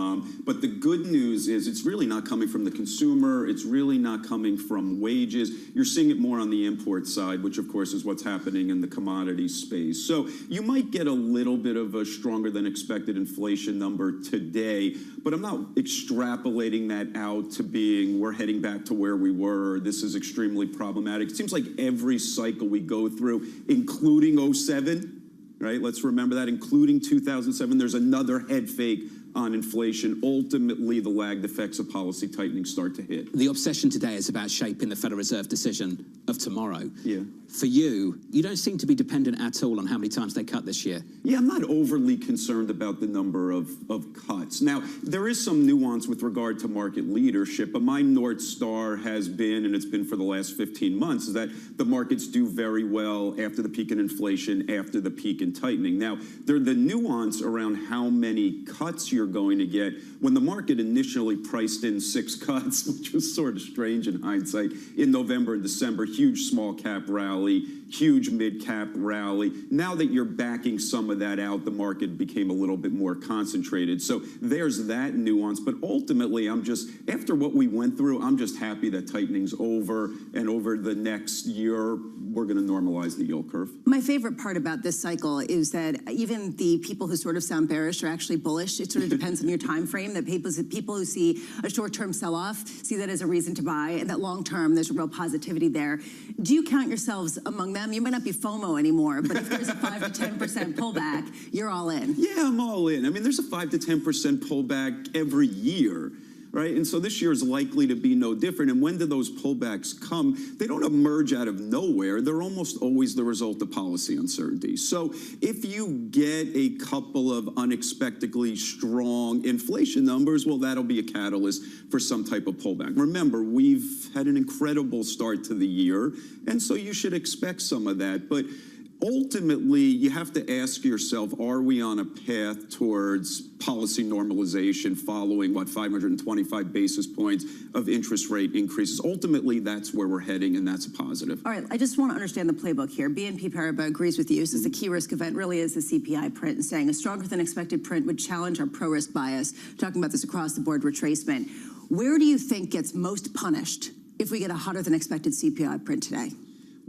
But the good news is it's really not coming from the consumer. It's really not coming from wages. You're seeing it more on the import side, which of course is what's happening in the commodity space. So you might get a little bit of a stronger than expected inflation number today, but I'm not extrapolating that out to being we're heading back to where we were. This is extremely problematic. It seems like every cycle we go through, including 07, right? Let's remember that, including 2007, there's another head fake on inflation. Ultimately, the lagged effects of policy tightening start to hit. The obsession today is about shaping the Federal Reserve decision of tomorrow. Yeah. For you don't seem to be dependent at all on how many times they cut this year. Yeah, I'm not overly concerned about the number of cuts. Now, there is some nuance with regard to market leadership, but my North Star has been, and it's been for the last 15 months, is that the markets do very well after the peak in inflation, after the peak in tightening. Now, the nuance around how many cuts you're going to get, when the market initially priced in 6 cuts, which was sort of strange in hindsight, in November and December, huge small cap rally, huge mid-cap rally. Now that you're backing some of that out, the market became a little bit more concentrated. So there's that nuance. But ultimately, after what we went through, I'm just happy that tightening's over. And over the next year, we're going to normalize the yield curve. My favorite part about this cycle is that even the people who sort of sound bearish are actually bullish. It sort of depends on your time frame. That people who see a short-term sell-off see that as a reason to buy, and that long-term, there's a real positivity there. Do you count yourselves among them? You might not be FOMO anymore, but if there's a 5 to 10% pullback, you're all in. Yeah, I'm all in. I mean, there's a 5 to 10% pullback every year, right? And so this year is likely to be no different. And when do those pullbacks come? They don't emerge out of nowhere. They're almost always the result of policy uncertainty. So if you get a couple of unexpectedly strong inflation numbers, well, that'll be a catalyst for some type of pullback. Remember, we've had an incredible start to the year, and so you should expect some of that. But ultimately, you have to ask yourself, are we on a path towards policy normalization following, 525 basis points of interest rate increases? Ultimately, that's where we're heading, and that's a positive. All right, I just want to understand the playbook here. BNP Paribas agrees with you. Says the key risk event really is the CPI print, and saying a stronger than expected print would challenge our pro-risk bias. Talking about this across-the-board retracement. Where do you think gets most punished if we get a hotter than expected CPI print today?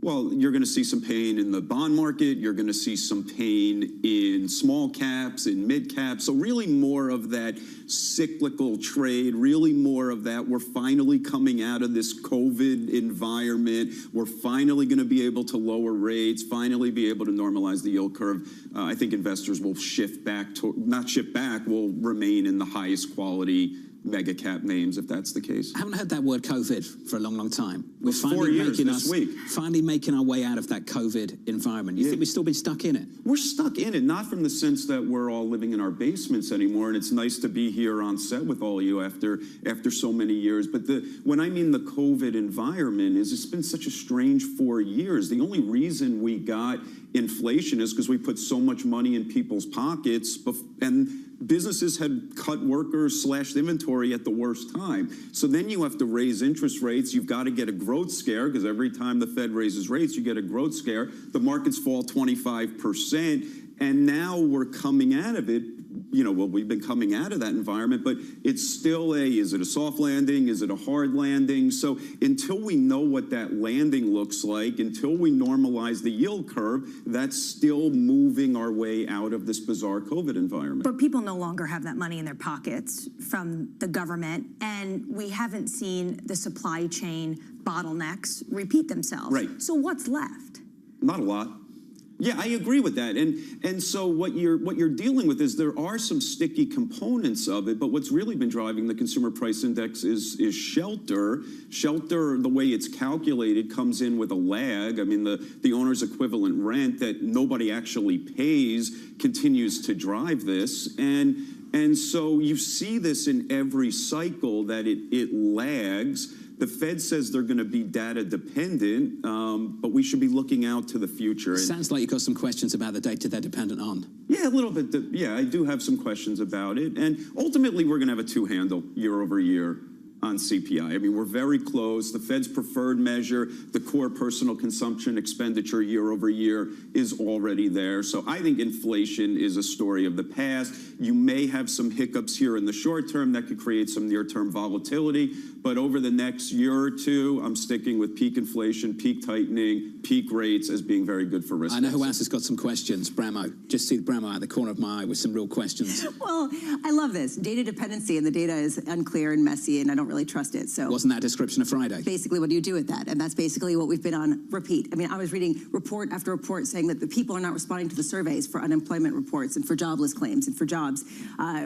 Well, you're going to see some pain in the bond market. You're going to see some pain in small caps, in mid caps. So really more of that cyclical trade, really more of that. We're finally coming out of this COVID environment. We're finally going to be able to lower rates, finally be able to normalize the yield curve. I think investors will shift back, not shift back, will remain in the highest quality mega cap names, if that's the case. I haven't heard that word COVID for a long, long time. We're finally making our way out of that COVID environment. You think we've still been stuck in it? We're stuck in it, not from the sense that we're all living in our basements anymore, and it's nice to be here on set with all you after so many years. But when I mean the COVID environment is it's been such a strange 4 years. The only reason we got inflation is because we put so much money in people's pockets, and businesses had cut workers, slashed inventory at the worst time. So then you have to raise interest rates. You've got to get a growth scare, because every time the Fed raises rates, you get a growth scare. The markets fall 25%. And now we're coming out of it. We've been coming out of that environment, but it's still is it a soft landing? Is it a hard landing? So until we know what that landing looks like, until we normalize the yield curve, that's still moving our way out of this bizarre COVID environment. But people no longer have that money in their pockets from the government, and we haven't seen the supply chain bottlenecks repeat themselves. Right. So what's left? Not a lot. Yeah, I agree with that. And so what you're dealing with is there are some sticky components of it, but what's really been driving the consumer price index is shelter. Shelter, the way it's calculated, comes in with a lag. I mean, the owner's equivalent rent that nobody actually pays continues to drive this. And so you see this in every cycle that it lags. The Fed says they're going to be data dependent, but we should be looking out to the future. Sounds like you've got some questions about the data they're dependent on. Yeah, a little bit. Yeah, I do have some questions about it. And ultimately, we're going to have a two-handle year over year on CPI. I mean, we're very close. The Fed's preferred measure, the core personal consumption expenditure year over year, is already there. So I think inflation is a story of the past. You may have some hiccups here in the short term that could create some near-term volatility. But over the next year or two, I'm sticking with peak inflation, peak tightening, peak rates as being very good for risk. I know who else has got some questions. Bramo. Just see Bramo out of the corner of my eye with some real questions. Well, I love this. Data dependency, and the data is unclear and messy, and I don't really trust it. So wasn't that a description of Friday? Basically, what do you do with that? And that's basically what we've been on repeat. I mean, I was reading report after report saying that the people are not responding to the surveys for unemployment reports and for jobless claims and for jobs,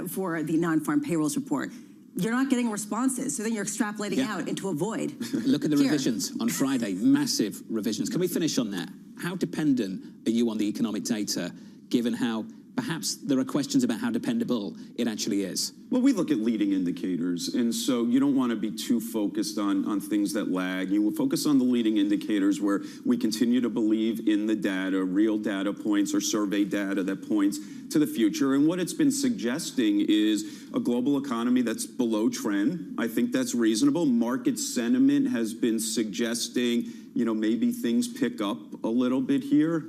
for the non-farm payrolls report. You're not getting responses, so then you're extrapolating out into a void. Look at the revisions on Friday, massive revisions. Can we finish on that? How dependent are you on the economic data, given how perhaps there are questions about how dependable it actually is? Well, we look at leading indicators, and so you don't want to be too focused on things that lag. You will focus on the leading indicators where we continue to believe in the data, real data points or survey data that points to the future. And what it's been suggesting is a global economy that's below trend. I think that's reasonable. Market sentiment has been suggesting, maybe things pick up a little bit here.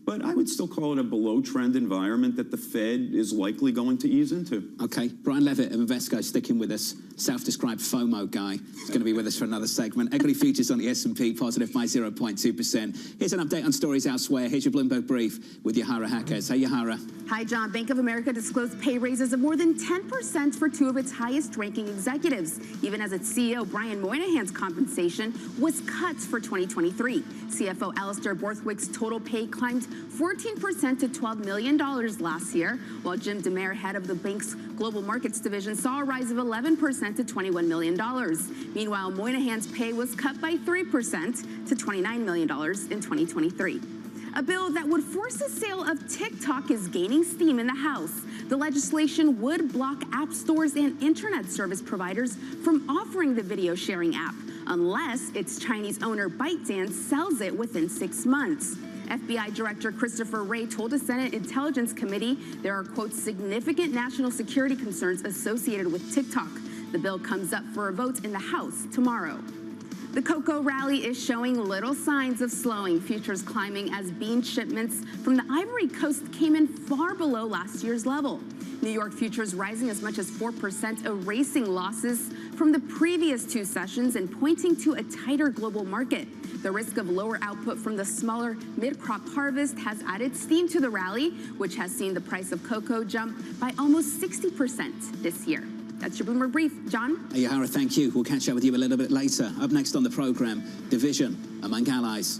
But I would still call it a below-trend environment that the Fed is likely going to ease into. Okay. Brian Levitt of Invesco sticking with us. Self-described FOMO guy. He's going to be with us for another segment. Equity futures on the S&P positive by 0.2%. Here's an update on stories elsewhere. Here's your Bloomberg Brief with Yahara Hackers. Hey, Yahara. Hi, John. Bank of America disclosed pay raises of more than 10% for two of its highest-ranking executives, even as its CEO, Brian Moynihan's compensation was cut for 2023. CFO Alistair Borthwick's total pay climbed 14% to $12 million last year, while Jim DeMare, head of the bank's global markets division, saw a rise of 11% to $21 million. Meanwhile, Moynihan's pay was cut by 3% to $29 million in 2023. A bill that would force the sale of TikTok is gaining steam in the House. The legislation would block app stores and internet service providers from offering the video sharing app, unless its Chinese owner ByteDance sells it within 6 months. FBI Director Christopher Wray told a Senate Intelligence Committee there are, quote, significant national security concerns associated with TikTok. The bill comes up for a vote in the House tomorrow. The cocoa rally is showing little signs of slowing, futures climbing as bean shipments from the Ivory Coast came in far below last year's level. New York futures rising as much as 4%, erasing losses from the previous two sessions and pointing to a tighter global market. The risk of lower output from the smaller mid-crop harvest has added steam to the rally, which has seen the price of cocoa jump by almost 60% this year. That's your Bloomberg Brief. John? Hey, Yahara, thank you. We'll catch up with you a little bit later. Up next on the program, division among allies.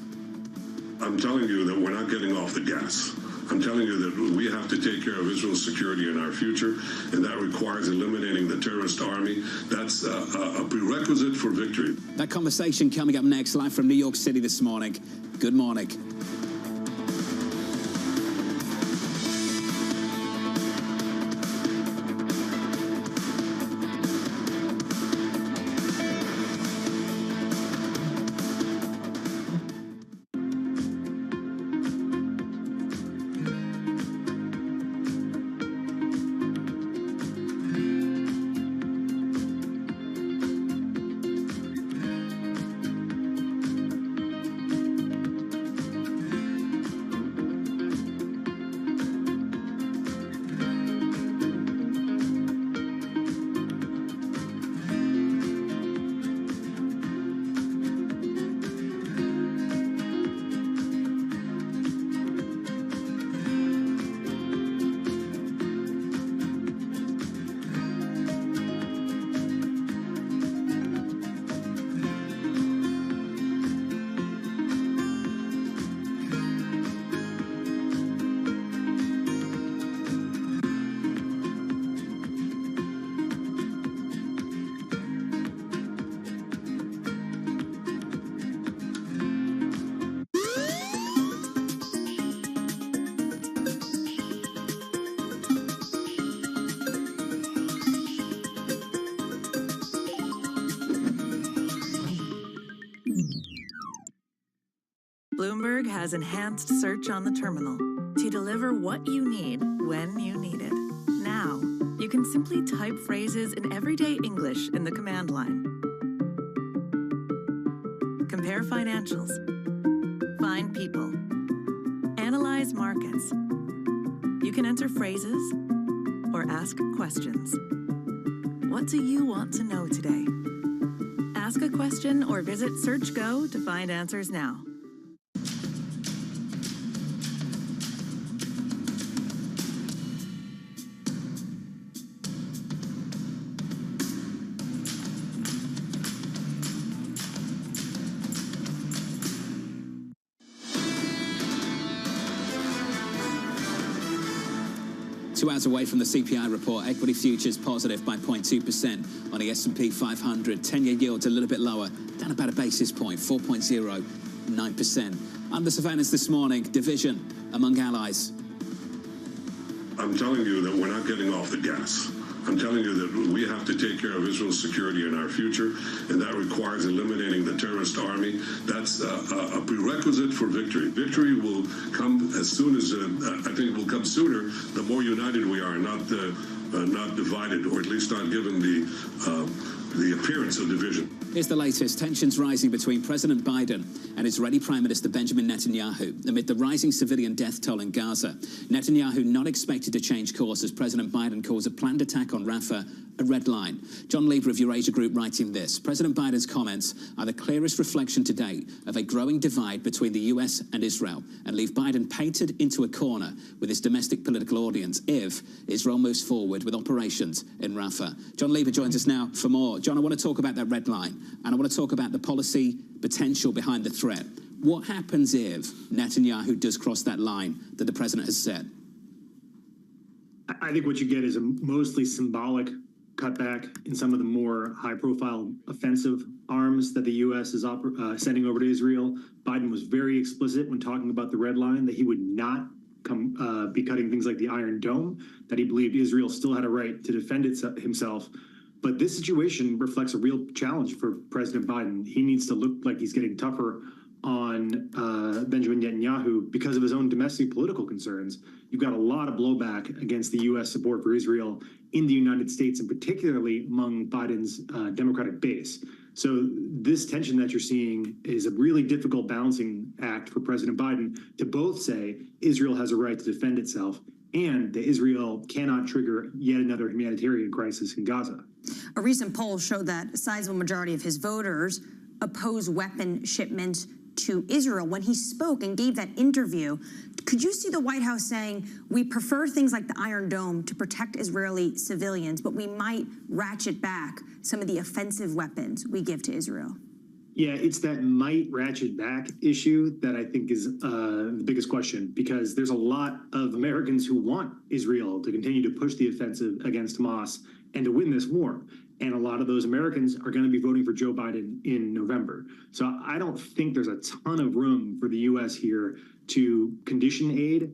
I'm telling you that we're not getting off the gas. I'm telling you that we have to take care of Israel's security in our future, and that requires eliminating the terrorist army. That's a prerequisite for victory. That conversation coming up next, live from New York City this morning. Good morning. Bloomberg has enhanced search on the terminal to deliver what you need when you need it. Now, you can simply type phrases in everyday English in the command line. Compare financials. Find people. Analyze markets. You can enter phrases or ask questions. What do you want to know today? Ask a question or visit SearchGo to find answers now. Two hours away from the CPI report, equity futures positive by 0.2% on the S&P 500. 10-year yields a little bit lower, down about a basis point, 4.09%. Under surveillance this morning, division among allies. I'm telling you that we're not getting off the gas. I'm telling you that we have to take care of Israel's security and our future, and that requires eliminating the terrorist army. That's a prerequisite for victory. Victory will come as soon as, I think it will come sooner, the more united we are, not divided, or at least not given the appearance of division. Here's the latest. Tensions rising between President Biden and Israeli Prime Minister Benjamin Netanyahu amid the rising civilian death toll in Gaza. Netanyahu not expected to change course as President Biden calls a planned attack on Rafah a red line. John Lieber of Eurasia Group writing this. President Biden's comments are the clearest reflection to date of a growing divide between the US and Israel and leave Biden painted into a corner with his domestic political audience if Israel moves forward with operations in Rafah. John Lieber joins us now for more. John, I want to talk about that red line, and I want to talk about the policy potential behind the threat. What happens if Netanyahu does cross that line that the president has set? I think what you get is a mostly symbolic cutback in some of the more high-profile offensive arms that the U.S. is sending over to Israel. Biden was very explicit when talking about the red line that he would not be cutting things like the Iron Dome, that he believed Israel still had a right to defend himself. But this situation reflects a real challenge for President Biden. He needs to look like he's getting tougher on Benjamin Netanyahu because of his own domestic political concerns. You've got a lot of blowback against the U.S. support for Israel in the United States, and particularly among Biden's Democratic base. So this tension that you're seeing is a really difficult balancing act for President Biden to both say Israel has a right to defend itself and that Israel cannot trigger yet another humanitarian crisis in Gaza. A recent poll showed that a sizable majority of his voters oppose weapon shipments to Israel. When he spoke and gave that interview, could you see the White House saying, we prefer things like the Iron Dome to protect Israeli civilians, but we might ratchet back some of the offensive weapons we give to Israel? Yeah, it's that might ratchet back issue that I think is the biggest question, because there's a lot of Americans who want Israel to continue to push the offensive against Hamas and to win this war. And a lot of those Americans are going to be voting for Joe Biden in November. So I don't think there's a ton of room for the U.S. here to condition aid.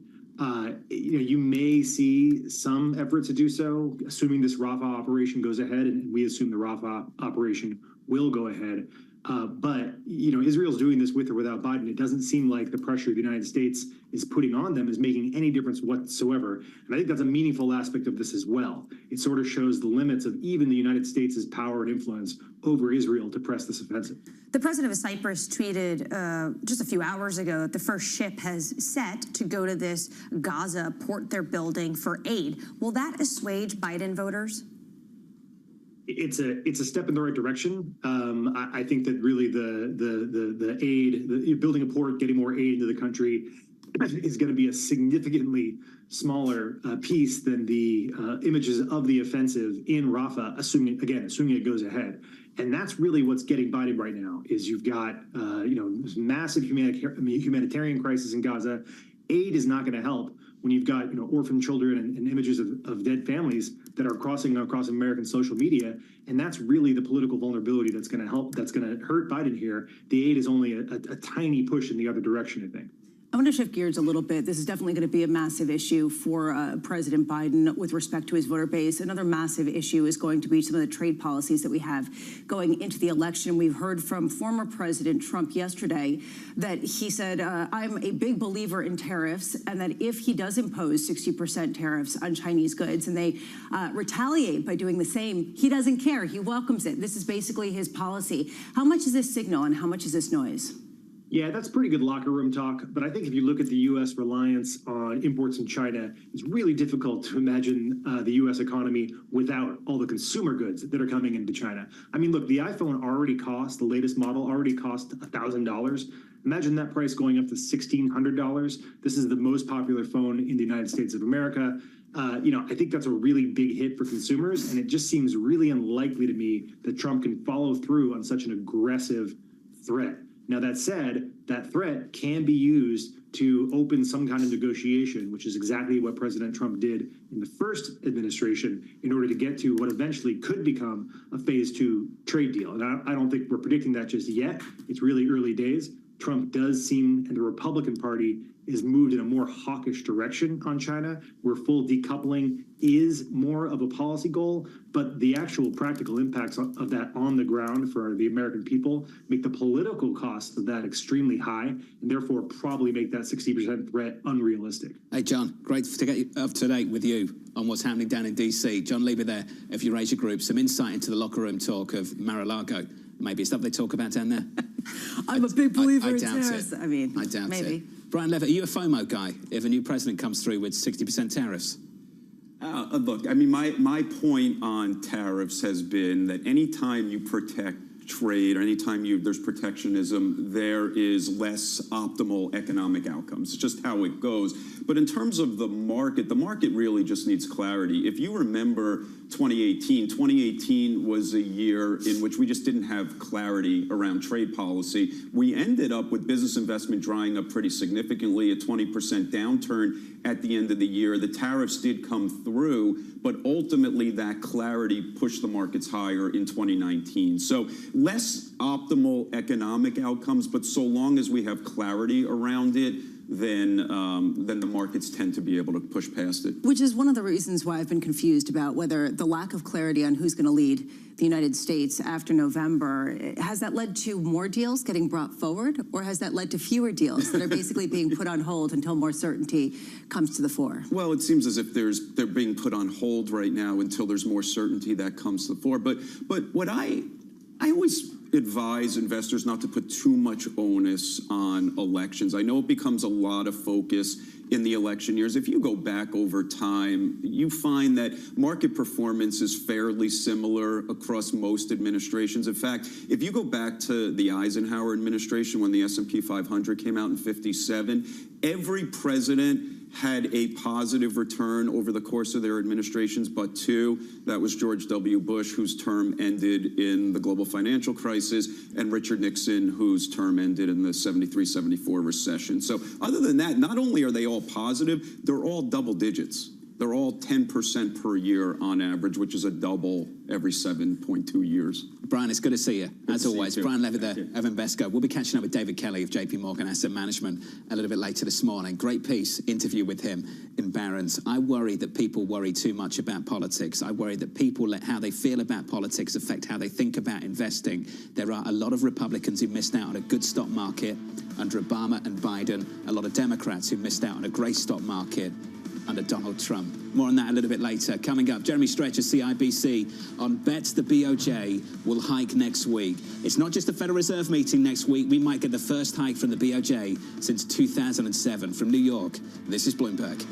You may see some efforts to do so, assuming this Rafah operation goes ahead, and we assume the Rafah operation will go ahead. But Israel's doing this with or without Biden. It doesn't seem like the pressure the United States is putting on them is making any difference whatsoever. And I think that's a meaningful aspect of this as well. It sort of shows the limits of even the United States' power and influence over Israel to press this offensive. The president of Cyprus tweeted just a few hours ago that the first ship has set to go to this Gaza port they're building for aid. Will that assuage Biden voters? It's a step in the right direction. I think that really the aid, building a port, getting more aid into the country is going to be a significantly smaller piece than the images of the offensive in Rafah, assuming it goes ahead. And that's really what's getting Biden right now. Is you've got this massive humanitarian crisis in Gaza. Aid is not going to help when you've got orphan children and images of dead families that are crossing across American social media, and that's really the political vulnerability that's going to hurt Biden here. The aid is only a tiny push in the other direction, I think. I want to shift gears a little bit. This is definitely going to be a massive issue for President Biden with respect to his voter base. Another massive issue is going to be some of the trade policies that we have going into the election. We've heard from former President Trump yesterday that he said, I'm a big believer in tariffs, and that if he does impose 60% tariffs on Chinese goods and they retaliate by doing the same, he doesn't care. He welcomes it. This is basically his policy. How much is this signal and how much is this noise? Yeah, that's pretty good locker room talk. But I think if you look at the U.S. reliance on imports from China, it's really difficult to imagine the U.S. economy without all the consumer goods that are coming into China. I mean, look, the iPhone already cost, the latest model already cost $1,000. Imagine that price going up to $1,600. This is the most popular phone in the United States of America. I think that's a really big hit for consumers, and it just seems really unlikely to me that Trump can follow through on such an aggressive threat. Now, that said, that threat can be used to open some kind of negotiation, which is exactly what President Trump did in the first administration in order to get to what eventually could become a phase 2 trade deal. And I don't think we're predicting that just yet. It's really early days. Trump does seem, and the Republican Party is moved in a more hawkish direction on China, where full decoupling is more of a policy goal, but the actual practical impacts of that on the ground for the American people make the political cost of that extremely high, and therefore probably make that 60% threat unrealistic. Hey, John, great to get up to date with you on what's happening down in D.C. John, leave it there. If you raise your group, some insight into the locker room talk of Mar-a-Lago. Maybe it's stuff they talk about down there. I'm a big believer in doubt tariffs. it. I mean, I doubt maybe. it. Brian Levitt, are you a FOMO guy if a new president comes through with 60% tariffs? Look, I mean, my point on tariffs has been that anytime you protect trade or anytime there's protectionism, there is less optimal economic outcomes. It's just how it goes. But in terms of the market really just needs clarity. If you remember 2018 was a year in which we just didn't have clarity around trade policy. We ended up with business investment drying up pretty significantly, a 20% downturn at the end of the year. The tariffs did come through, but ultimately that clarity pushed the markets higher in 2019. So less optimal economic outcomes, but so long as we have clarity around it, then the markets tend to be able to push past it. Which is one of the reasons why I've been confused about whether the lack of clarity on who's going to lead the United States after November, has that led to more deals getting brought forward, or has that led to fewer deals that are basically being put on hold until more certainty comes to the fore? Well, it seems as if they're being put on hold right now until there's more certainty that comes to the fore. But what I always advise investors not to put too much onus on elections. I know it becomes a lot of focus in the election years. If you go back over time, you find that market performance is fairly similar across most administrations. In fact, if you go back to the Eisenhower administration when the S&P 500 came out in '57, every president had a positive return over the course of their administrations, but two. That was George W. Bush, whose term ended in the global financial crisis, and Richard Nixon, whose term ended in the 73-74 recession. So other than that, not only are they all positive, they're all double digits. They're all 10% per year on average, which is a double every 7.2 years. Brian, it's good to see you, as always. Brian Levitt there of Invesco. We'll be catching up with David Kelly of JP Morgan Asset Management a little bit later this morning. Great piece, interview with him in Barron's. I worry that people worry too much about politics. I worry that people let how they feel about politics affect how they think about investing. There are a lot of Republicans who missed out on a good stock market under Obama and Biden, a lot of Democrats who missed out on a great stock market under Donald Trump. More on that a little bit later. Coming up, Jeremy Stretch of CIBC on bets the BOJ will hike next week. It's not just the Federal Reserve meeting next week. We might get the first hike from the BOJ since 2007. From New York, this is Bloomberg.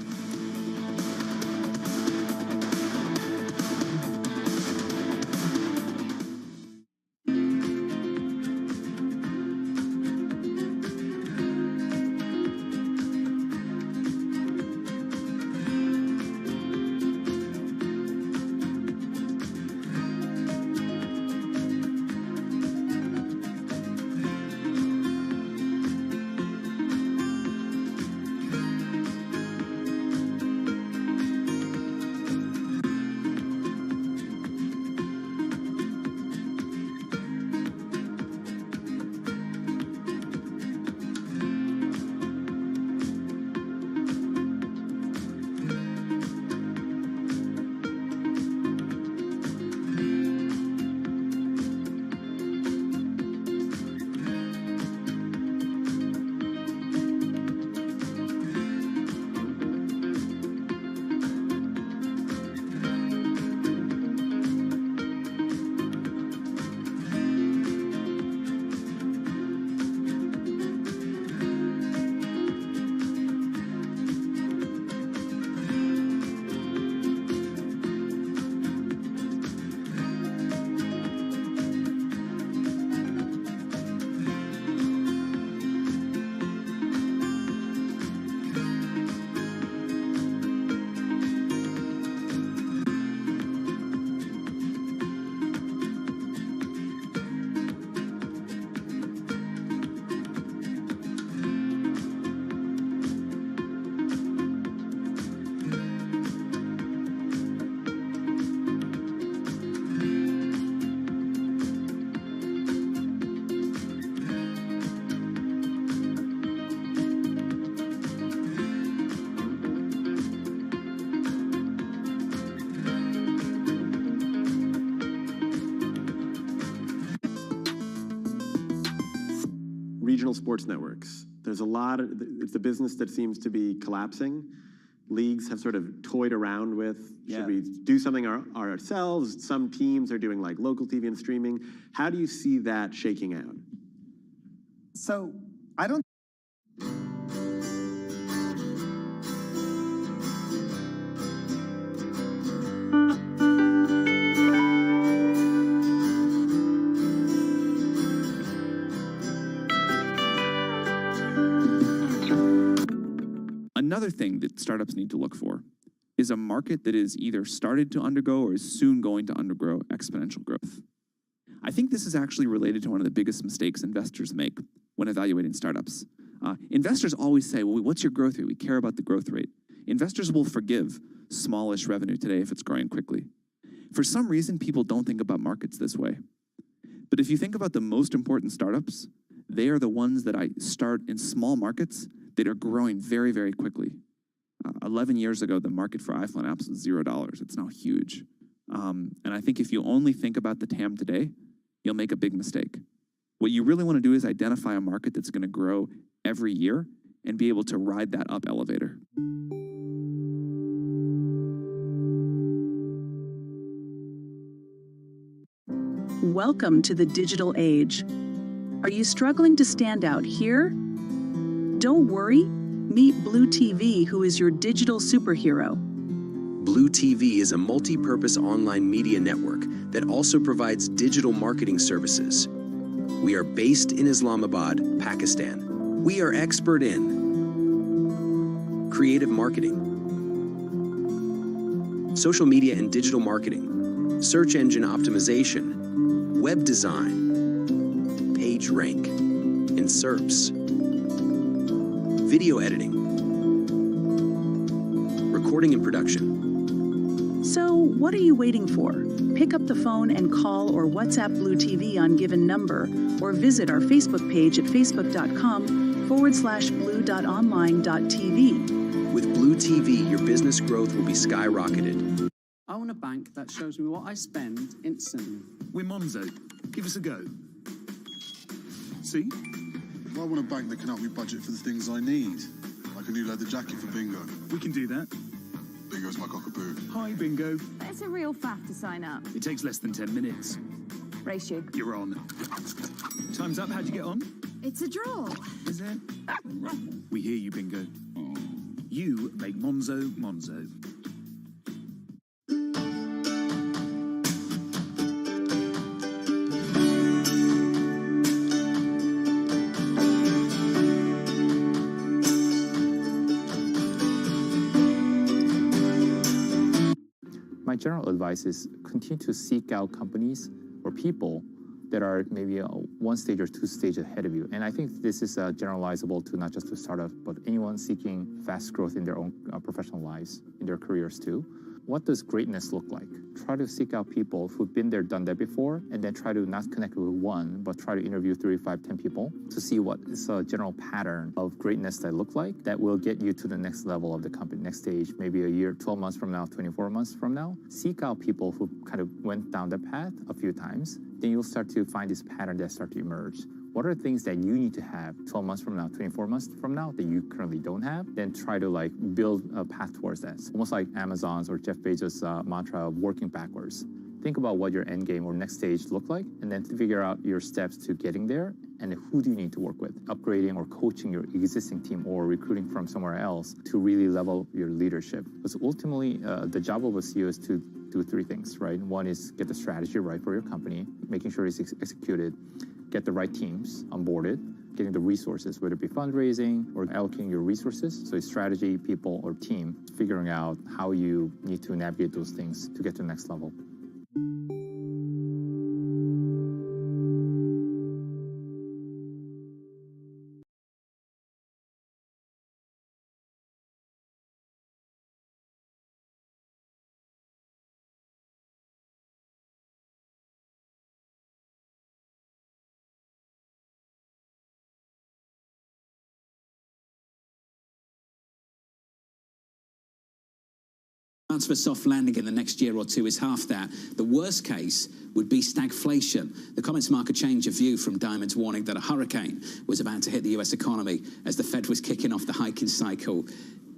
regional sports networks. There's a lot of, it's a business that seems to be collapsing. Leagues have sort of toyed around with, should we do something ourselves? Some teams are doing like local TV and streaming. How do you see that shaking out? So I don't. Another thing that startups need to look for is a market that is either started to undergo or is soon going to undergo exponential growth. I think this is actually related to one of the biggest mistakes investors make when evaluating startups. Investors always say, well, what's your growth rate? We care about the growth rate. Investors will forgive smallish revenue today if it's growing quickly. For some reason, people don't think about markets this way. But if you think about the most important startups, they are the ones that I start in small markets that are growing very, very quickly. 11 years ago, the market for iPhone apps was $0. It's now huge. And I think if you only think about the TAM today, you'll make a big mistake. What you really want to do is identify a market that's going to grow every year and be able to ride that up elevator. Welcome to the digital age. Are you struggling to stand out here? Don't worry. Meet Blue TV, who is your digital superhero. Blue TV is a multi-purpose online media network that also provides digital marketing services. We are based in Islamabad, Pakistan. We are expert in creative marketing, social media and digital marketing, search engine optimization, web design, page rank, and SERPs, video editing, recording and production. So, what are you waiting for? Pick up the phone and call or WhatsApp Blue TV on given number, or visit our Facebook page at facebook.com/blue.online.tv. With Blue TV, your business growth will be skyrocketed. I want a bank that shows me what I spend instantly. We're Monzo. Give us a go. See? I want a bank that can help me budget for the things I need, like a new leather jacket for Bingo. We can do that. Bingo's my cockapoo. Hi, Bingo. It's a real faff to sign up. It takes less than 10 minutes. Race you. You're on. Time's up. How'd you get on? It's a draw. Is it? We hear you, Bingo. You make Monzo Monzo. My general advice is continue to seek out companies or people that are maybe one stage or two stages ahead of you. And I think this is generalizable to not just to startups, but anyone seeking fast growth in their own professional lives, in their careers too. What does greatness look like? Try to seek out people who've been there, done that before, and then try to not connect with one, but try to interview 3, 5, 10 people to see what is a general pattern of greatness that look like that will get you to the next level of the company, next stage, maybe a year, 12 months from now, 24 months from now. Seek out people who kind of went down the path a few times. Then you'll start to find this pattern that start to emerge. What are things that you need to have 12 months from now, 24 months from now that you currently don't have? Then try to like build a path towards that. It's almost like Amazon's or Jeff Bezos' mantra of working backwards. Think about what your end game or next stage look like, and then figure out your steps to getting there and who do you need to work with, upgrading or coaching your existing team or recruiting from somewhere else to really level your leadership. Because ultimately, the job of a CEO is to do 3 things, right? One is get the strategy right for your company, making sure it's executed, get the right teams onboarded, getting the resources, whether it be fundraising or allocating your resources. So strategy, people, or team, figuring out how you need to navigate those things to get to the next level. chance for a soft landing in the next year or two is half that. The worst case would be stagflation. The comments mark a change of view from Diamond's warning that a hurricane was about to hit the US economy as the Fed was kicking off the hiking cycle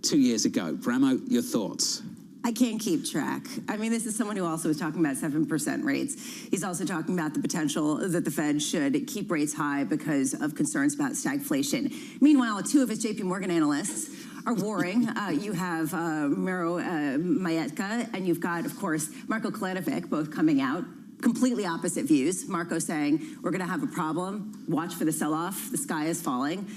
2 years ago. Bramo, your thoughts? I can't keep track. I mean, this is someone who also was talking about 7% rates. He's also talking about the potential that the Fed should keep rates high because of concerns about stagflation. Meanwhile, two of his JP Morgan analysts are warring. You have Miro Mayetka, and you've got, of course, Marko Kolanovic, both coming out. Completely opposite views. Marco saying, we're going to have a problem. Watch for the sell-off. The sky is falling.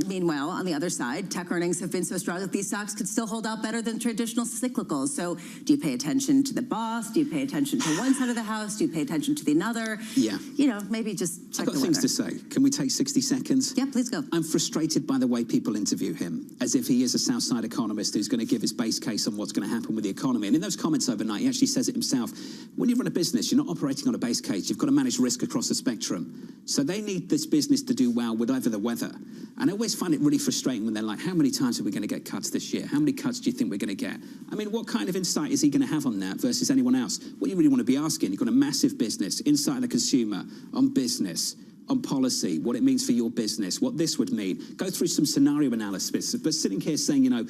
Meanwhile, on the other side, tech earnings have been so strong that these stocks could still hold out better than traditional cyclicals. So do you pay attention to the boss? Do you pay attention to one side of the house? Do you pay attention to the another? Yeah. You know, maybe just check I've got things to say. Can we take 60 seconds? Yeah, please go. I'm frustrated by the way people interview him, as if he is a Southside economist who's going to give his base case on what's going to happen with the economy. And in those comments overnight, he actually says it himself. When you run a business, you're not operating on a base case. You've got to manage risk across the spectrum. So they need this business to do well whatever the weather. And I always find it really frustrating when they're like, how many times are we going to get cuts this year? How many cuts do you think we're going to get? I mean, what kind of insight is he going to have on that versus anyone else? What you really want to be asking, you've got a massive business, insight the consumer, on business, on policy, what it means for your business, what this would mean. Go through some scenario analysis. But sitting here saying, you know,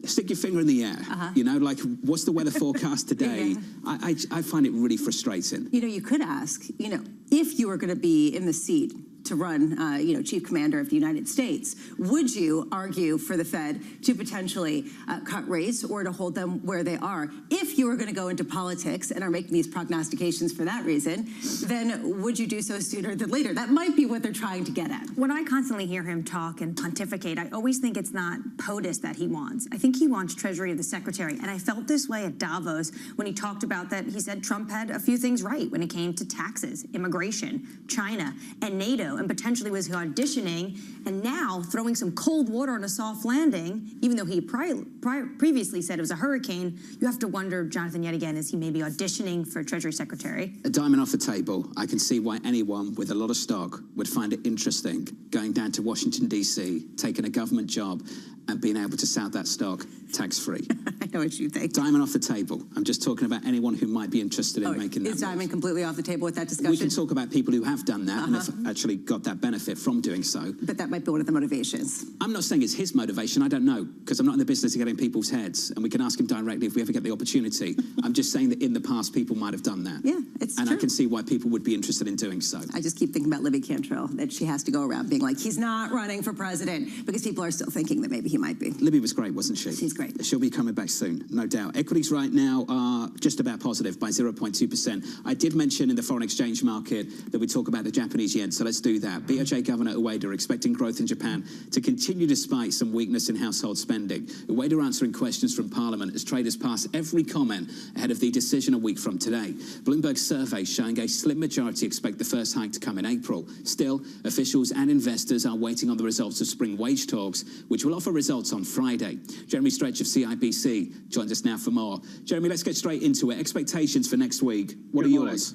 stick your finger in the air, you know, like, what's the weather forecast today? I find it really frustrating. You know, you could ask, you know, if you were going to be in the seat to run, you know, chief commander of the United States, would you argue for the Fed to potentially cut rates or to hold them where they are? If you were going to go into politics and are making these prognostications for that reason, then would you do so sooner than later? That might be what they're trying to get at. When I constantly hear him talk and pontificate, I always think it's not POTUS that he wants. I think he wants Treasury of the Secretary. And I felt this way at Davos when he talked about that. He said Trump had a few things right when it came to taxes, immigration, China, and NATO, and potentially was auditioning, and now throwing some cold water on a soft landing, even though he previously said it was a hurricane. You have to wonder, Jonathan, yet again, is he maybe auditioning for Treasury Secretary? A diamond off the table. I can see why anyone with a lot of stock would find it interesting going down to Washington, D.C., taking a government job and being able to sell that stock tax-free. I know what you think. Diamond off the table. I'm just talking about anyone who might be interested in making that Is Diamond completely off the table with that discussion? We can talk about people who have done that and have actually got that benefit from doing so. But that might be one of the motivations. I'm not saying it's his motivation. I don't know, because I'm not in the business of getting people's heads, and we can ask him directly if we ever get the opportunity. I'm just saying that in the past, people might have done that. Yeah, it's and true. I can see why people would be interested in doing so. I just keep thinking about Libby Cantrell, that she has to go around being like, he's not running for president, because people are still thinking that maybe he might be. Libby was great, wasn't she? She's great. She'll be coming back soon, no doubt. Equities right now are just about positive by 0.2%. I did mention in the foreign exchange market that we talk about the Japanese yen, so let's do that. BOJ Governor Ueda expecting growth in Japan to continue despite some weakness in household spending. Ueda answering questions from Parliament as traders pass every comment ahead of the decision a week from today. Bloomberg survey showing a slim majority expect the first hike to come in April. Still, officials and investors are waiting on the results of spring wage talks, which will offer results on Friday. Jeremy Stretch of CIBC joins us now for more. Jeremy, let's get straight into it. Expectations for next week. What are yours?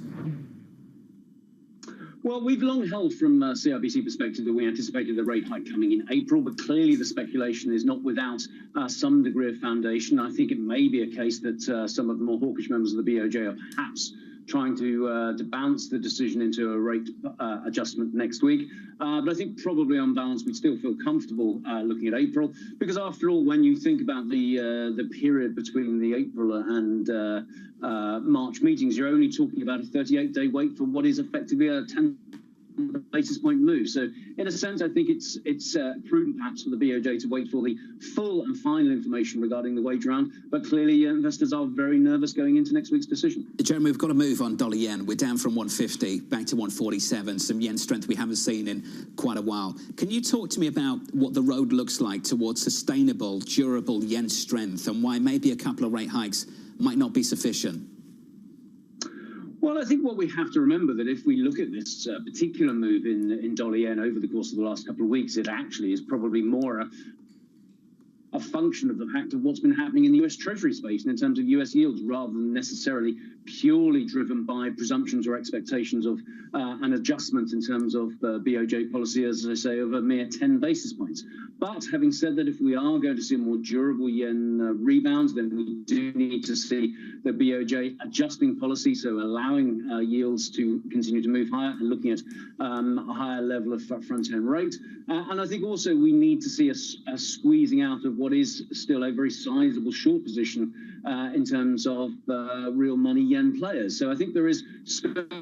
Well, we've long held from CIBC perspective that we anticipated the rate hike coming in April, but clearly the speculation is not without some degree of foundation. I think it may be a case that some of the more hawkish members of the BOJ are perhaps trying to bounce the decision into a rate adjustment next week. But I think probably on balance, we'd still feel comfortable looking at April, because after all, when you think about the period between the April and March meetings, you're only talking about a 38-day wait for what is effectively a 10 basis point move. So in a sense, I think it's prudent perhaps for the BOJ to wait for the full and final information regarding the wage round. But clearly, investors are very nervous going into next week's decision. Jeremy, we've got to move on dollar yen. We're down from 150 back to 147, some yen strength we haven't seen in quite a while. Can you talk to me about what the road looks like towards sustainable, durable yen strength, and why maybe a couple of rate hikes might not be sufficient? Well, I think what we have to remember that if we look at this particular move in dollar yen over the course of the last couple of weeks, it actually is probably more a function of the fact of what's been happening in the US Treasury space and in terms of US yields, rather than necessarily purely driven by presumptions or expectations of an adjustment in terms of BOJ policy, as I say, of a mere 10 basis points. But having said that, if we are going to see a more durable yen rebound, then we do need to see the BOJ adjusting policy, so allowing yields to continue to move higher and looking at a higher level of front-end rate. And I think also we need to see a squeezing out of what is still a very sizable short position in terms of real money yen players. So I think there is scope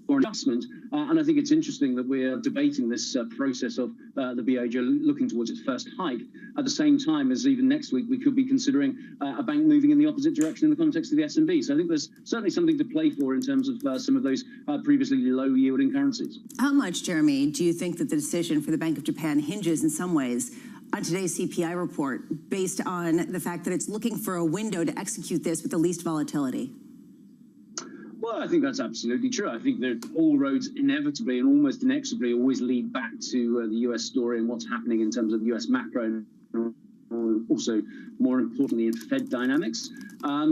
for adjustment, and I think it's interesting that we're debating this process of the BOJ looking towards its first hike at the same time as even next week we could be considering a bank moving in the opposite direction in the context of the S&B. So I think there's certainly something to play for in terms of some of those previously low-yielding currencies. How much, Jeremy, do you think that the decision for the Bank of Japan hinges in some ways on today's CPI report based on the fact that it's looking for a window to execute this with the least volatility? Well, I think that's absolutely true. I think that all roads inevitably and almost inexorably always lead back to the US story and what's happening in terms of US macro and also, more importantly, in Fed dynamics.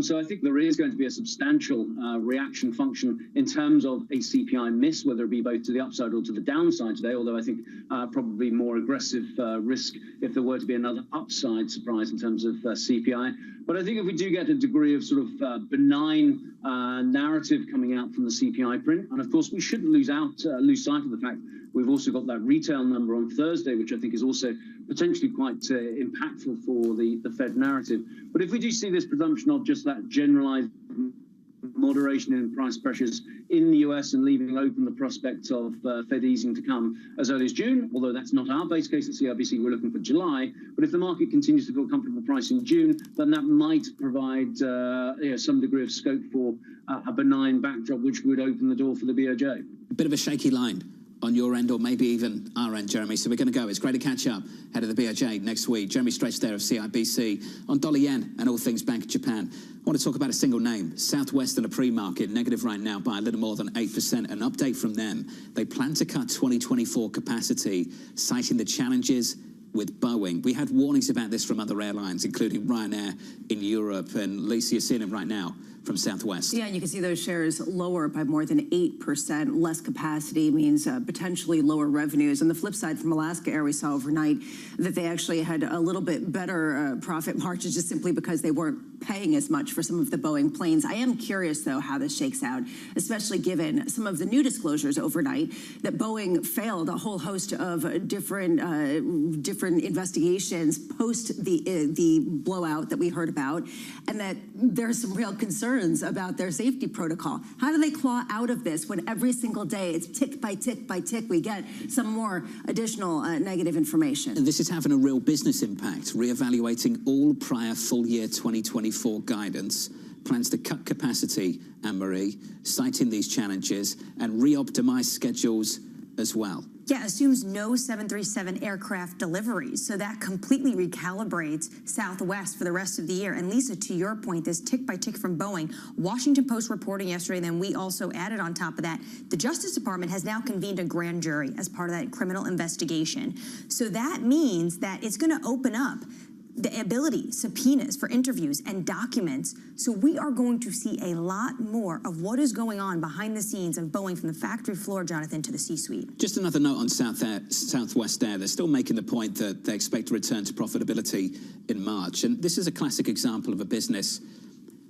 So I think there is going to be a substantial reaction function in terms of a CPI miss, whether it be both to the upside or to the downside today, although I think probably more aggressive risk if there were to be another upside surprise in terms of CPI. But I think if we do get a degree of sort of benign narrative coming out from the CPI print, and of course we shouldn't lose sight of the fact we've also got that retail number on Thursday, which I think is also potentially quite impactful for the Fed narrative. But if we do see this presumption of just that generalized moderation in price pressures in the US and leaving open the prospect of Fed easing to come as early as June, although that's not our base case at CIBC, we're looking for July. But if the market continues to feel comfortable pricing June, then that might provide some degree of scope for a benign backdrop, which would open the door for the BOJ. A bit of a shaky line on your end, or maybe even our end, Jeremy. So we're going to go. It's great to catch up ahead of the BOJ next week. Jeremy Stretch there of CIBC on dollar yen and all things Bank of Japan. I want to talk about a single name, Southwest in a pre-market, negative right now by a little more than 8%. An update from them. They plan to cut 2024 capacity, citing the challenges with Boeing. We had warnings about this from other airlines, including Ryanair in Europe, and Lisa, you're seeing it right now from Southwest. Yeah, and you can see those shares lower by more than 8%. Less capacity means potentially lower revenues. On the flip side, from Alaska Air, we saw overnight that they actually had a little bit better profit margins just simply because they weren't paying as much for some of the Boeing planes. I am curious, though, how this shakes out, especially given some of the new disclosures overnight that Boeing failed a whole host of different investigations post the blowout that we heard about, and that there's some real concerns about their safety protocol. How do they claw out of this when every single day it's tick by tick by tick we get some more additional negative information? And this is having a real business impact, reevaluating all prior full year 2024 guidance, plans to cut capacity, Anne-Marie, citing these challenges, and re-optimize schedules as well. Yeah, assumes no 737 aircraft deliveries. So that completely recalibrates Southwest for the rest of the year. And Lisa, to your point, this tick by tick from Boeing, Washington Post reporting yesterday, and then we also added on top of that, the Justice Department has now convened a grand jury as part of that criminal investigation. So that means that it's going to open up the ability, subpoenas for interviews and documents. So we are going to see a lot more of what is going on behind the scenes of Boeing from the factory floor, Jonathan, to the C-suite. Just another note on Southwest Air. They're still making the point that they expect to return to profitability in March. And this is a classic example of a business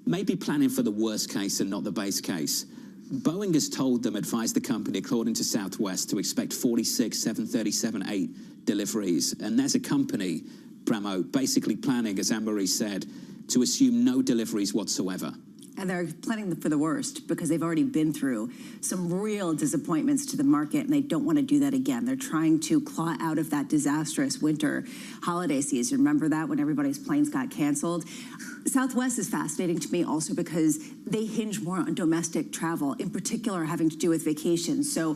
maybe planning for the worst case and not the base case. Boeing has told them, advised the company, according to Southwest, to expect 46 737-8 deliveries. And there's a company, Bramo, basically planning, as Anne-Marie said, to assume no deliveries whatsoever. And they're planning for the worst because they've already been through some real disappointments to the market, and they don't want to do that again. They're trying to claw out of that disastrous winter holiday season. Remember that when everybody's planes got canceled? Southwest is fascinating to me also because they hinge more on domestic travel, in particular having to do with vacations. So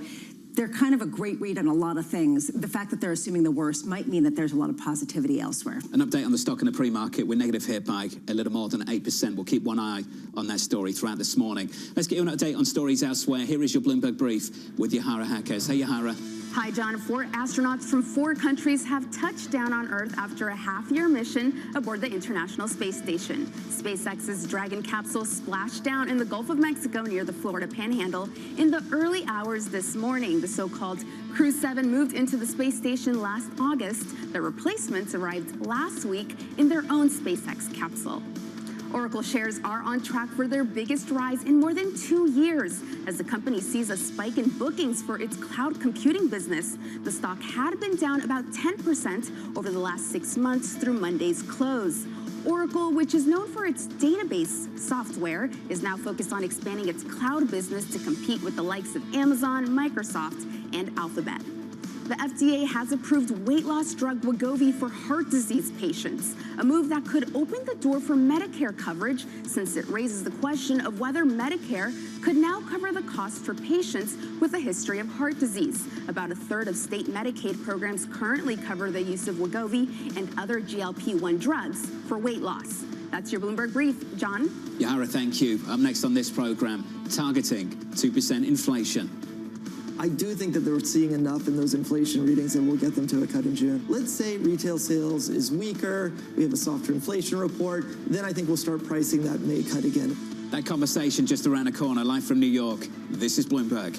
they're kind of a great read on a lot of things. The fact that they're assuming the worst might mean that there's a lot of positivity elsewhere. An update on the stock in the pre-market. We're negative here by a little more than 8%. We'll keep one eye on that story throughout this morning. Let's get you an update on stories elsewhere. Here is your Bloomberg Brief with Yahara Hackers. Hey, Yahara. Hi, John. 4 astronauts from 4 countries have touched down on Earth after a half-year mission aboard the International Space Station. SpaceX's Dragon capsule splashed down in the Gulf of Mexico near the Florida Panhandle in the early hours this morning. The so-called Crew 7 moved into the space station last August. The replacements arrived last week in their own SpaceX capsule. Oracle shares are on track for their biggest rise in more than 2 years as the company sees a spike in bookings for its cloud computing business. The stock had been down about 10% over the last 6 months through Monday's close. Oracle, which is known for its database software, is now focused on expanding its cloud business to compete with the likes of Amazon, Microsoft, and Alphabet. The FDA has approved weight loss drug Wegovy for heart disease patients, a move that could open the door for Medicare coverage since it raises the question of whether Medicare could now cover the cost for patients with a history of heart disease. About a third of state Medicaid programs currently cover the use of Wegovy and other GLP-1 drugs for weight loss. That's your Bloomberg Brief. John? Yahara, thank you. Up next on this program, targeting 2% inflation. I do think that they're seeing enough in those inflation readings that we'll get them to a cut in June. Let's say retail sales is weaker, we have a softer inflation report, then I think we'll start pricing that May cut again. That conversation just around the corner, live from New York. This is Bloomberg.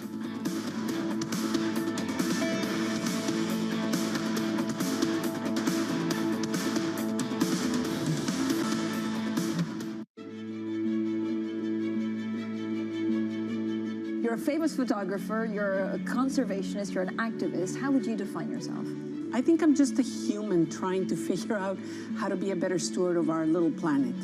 You're a famous photographer, you're a conservationist, you're an activist. How would you define yourself? I think I'm just a human trying to figure out how to be a better steward of our little planet.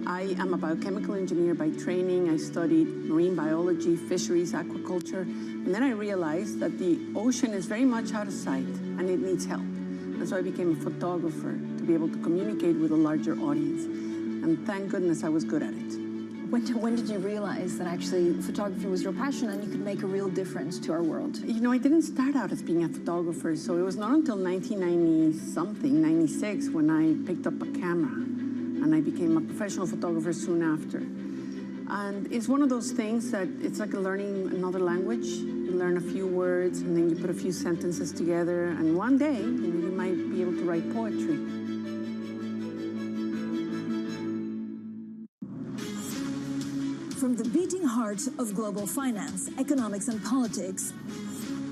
I am a biochemical engineer by training. I studied marine biology, fisheries, aquaculture, and then I realized that the ocean is very much out of sight and it needs help. And so I became a photographer to be able to communicate with a larger audience. And thank goodness I was good at it. When did you realize that actually photography was your passion and you could make a real difference to our world? You know, I didn't start out as being a photographer, so it was not until 1990-something, 96, when I picked up a camera, and I became a professional photographer soon after. And it's one of those things that it's like learning another language. You learn a few words, and then you put a few sentences together, and one day, you might be able to write poetry. From the beating heart of global finance, economics, and politics,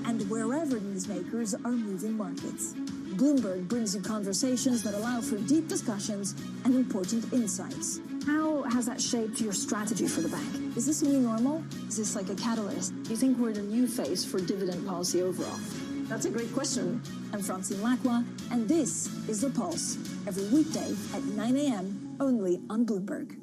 and wherever newsmakers are moving markets, Bloomberg brings you conversations that allow for deep discussions and important insights. How has that shaped your strategy for the bank? Is this a new normal? Is this like a catalyst? Do you think we're in a new phase for dividend policy overall? That's a great question. I'm Francine Lacqua, and this is The Pulse, every weekday at 9 a.m. only on Bloomberg.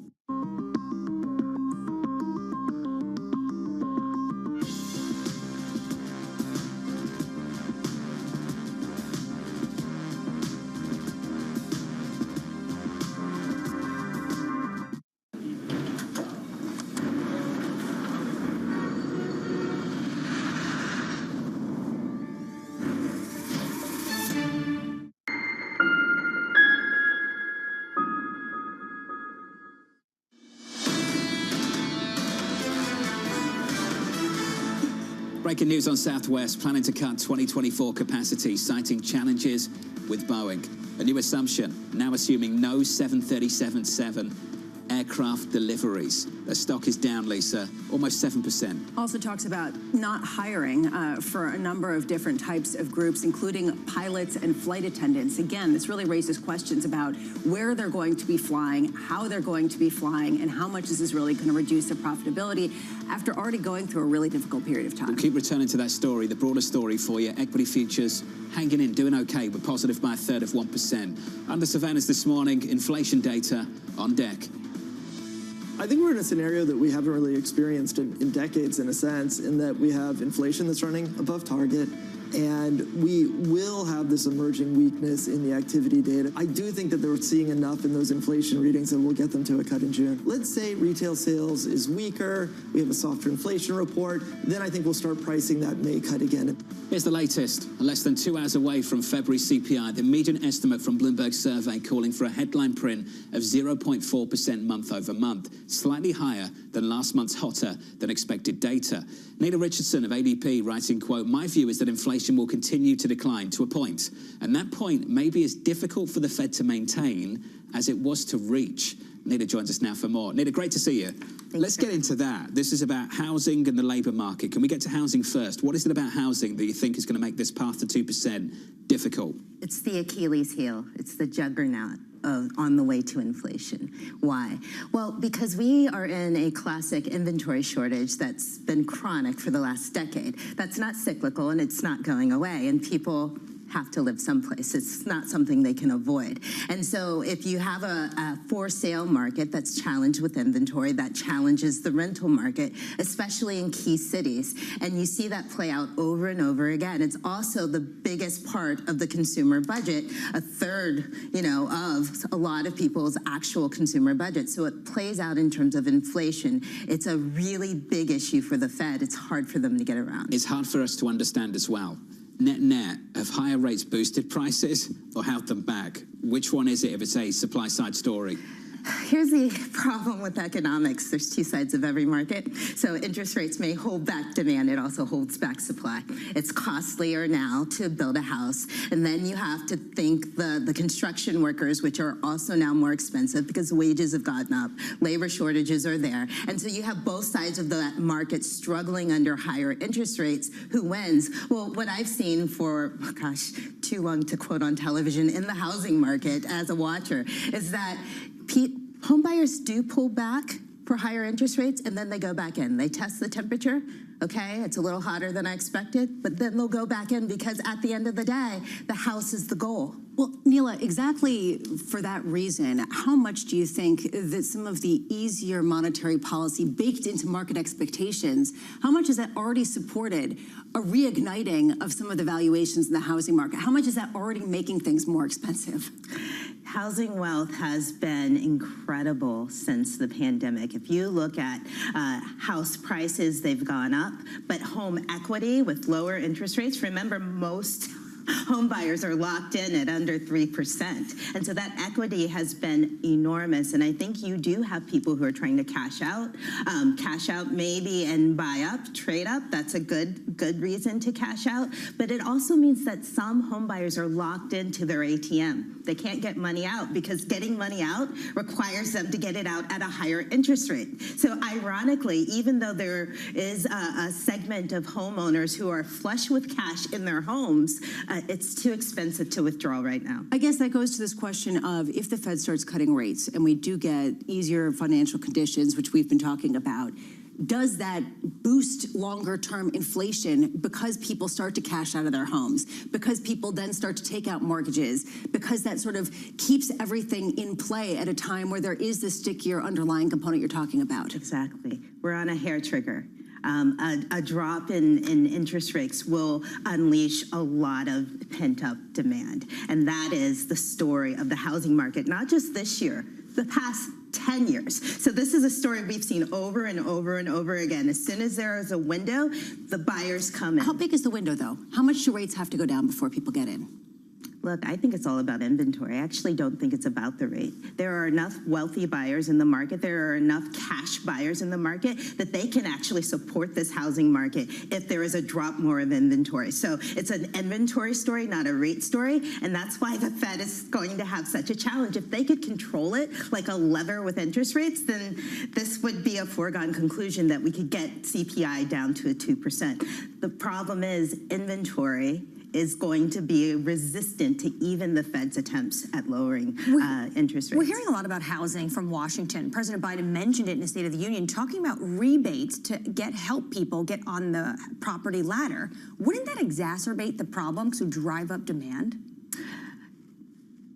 Breaking news on Southwest, planning to cut 2024 capacity, citing challenges with Boeing. A new assumption, now assuming no 737-7 aircraft deliveries. The stock is down, Lisa, almost 7%. Also talks about not hiring for a number of different types of groups, including pilots and flight attendants. Again, this really raises questions about where they're going to be flying, how they're going to be flying, and how much this is really going to reduce their profitability after already going through a really difficult period of time. We'll keep returning to that story, the broader story for you. Equity futures hanging in, doing okay. We're positive by a third of 1%. Under surveillance this morning, inflation data on deck. I think we're in a scenario that we haven't really experienced in decades, in a sense, in that we have inflation that's running above target, and we will have this emerging weakness in the activity data. I do think that they're seeing enough in those inflation readings that we'll get them to a cut in June. Let's say retail sales is weaker, we have a softer inflation report, then I think we'll start pricing that May cut again. Here's the latest. Less than 2 hours away from February CPI, the median estimate from Bloomberg survey calling for a headline print of 0.4% month over month, slightly higher than last month's hotter than expected data. Nita Richardson of ADP writing, quote, "My view is that inflation inflation will continue to decline to a point. And that point may be as difficult for the Fed to maintain as it was to reach. Nita joins us now for more. Nita, great to see you. Let's get into that. This is about housing and the labour market. Can we get to housing first? What is it about housing that you think is going to make this path to 2% difficult? It's the Achilles heel. It's the juggernaut on the way to inflation. Why? Well, because we are in a classic inventory shortage that's been chronic for the last decade. That's not cyclical and it's not going away, and people have to live someplace. It's not something they can avoid. And so if you have a for-sale market that's challenged with inventory, that challenges the rental market, especially in key cities. And you see that play out over and over again. It's also the biggest part of the consumer budget, a third, of a lot of people's actual consumer budget. So it plays out in terms of inflation. It's a really big issue for the Fed. It's hard for them to get around. It's hard for us to understand as well. Net, have higher rates boosted prices or held them back? Which one is it if it's a supply-side story? Here's the problem with economics. There's two sides of every market. So interest rates may hold back demand. It also holds back supply. It's costlier now to build a house. And then you have to think the construction workers, which are also now more expensive because wages have gotten up. Labor shortages are there. And so you have both sides of the market struggling under higher interest rates. Who wins? Well, what I've seen for, too long to quote on television, in the housing market as a watcher, is that home buyers do pull back for higher interest rates, and then they go back in. They test the temperature. Okay, it's a little hotter than I expected, but then they'll go back in because at the end of the day, the house is the goal. Well, Neela, exactly for that reason, how much do you think that some of the easier monetary policy baked into market expectations, how much has that already supported a reigniting of some of the valuations in the housing market? How much is that already making things more expensive? Housing wealth has been incredible since the pandemic. If you look at house prices, they've gone up, but home equity with lower interest rates, remember most home buyers are locked in at under 3%. And so that equity has been enormous. And I think you do have people who are trying to cash out maybe and buy up, trade up. That's a good reason to cash out. But it also means that some home buyers are locked into their ATM. They can't get money out because getting money out requires them to get it out at a higher interest rate. So ironically, even though there is a segment of homeowners who are flush with cash in their homes, it's too expensive to withdraw right now. I guess that goes to this question of if the Fed starts cutting rates and we do get easier financial conditions, which we've been talking about, does that boost longer-term inflation because people start to cash out of their homes, because people then start to take out mortgages, because that sort of keeps everything in play at a time where there is this stickier underlying component you're talking about? Exactly. We're on a hair trigger. A drop in interest rates will unleash a lot of pent-up demand. And that is the story of the housing market, not just this year, the past 10 years. So this is a story we've seen over and over and over again. As soon as there is a window, the buyers come in. How big is the window, though? How much do rates have to go down before people get in? Look, I think it's all about inventory. I actually don't think it's about the rate. There are enough wealthy buyers in the market, there are enough cash buyers in the market that they can actually support this housing market if there is a drop more of inventory. So it's an inventory story, not a rate story, and that's why the Fed is going to have such a challenge. If they could control it like a lever with interest rates, then this would be a foregone conclusion that we could get CPI down to a 2%. The problem is inventory is going to be resistant to even the Fed's attempts at lowering interest rates. We're hearing a lot about housing from Washington. President Biden mentioned it in his State of the Union, talking about rebates to help people get on the property ladder. Wouldn't that exacerbate the problems to drive up demand?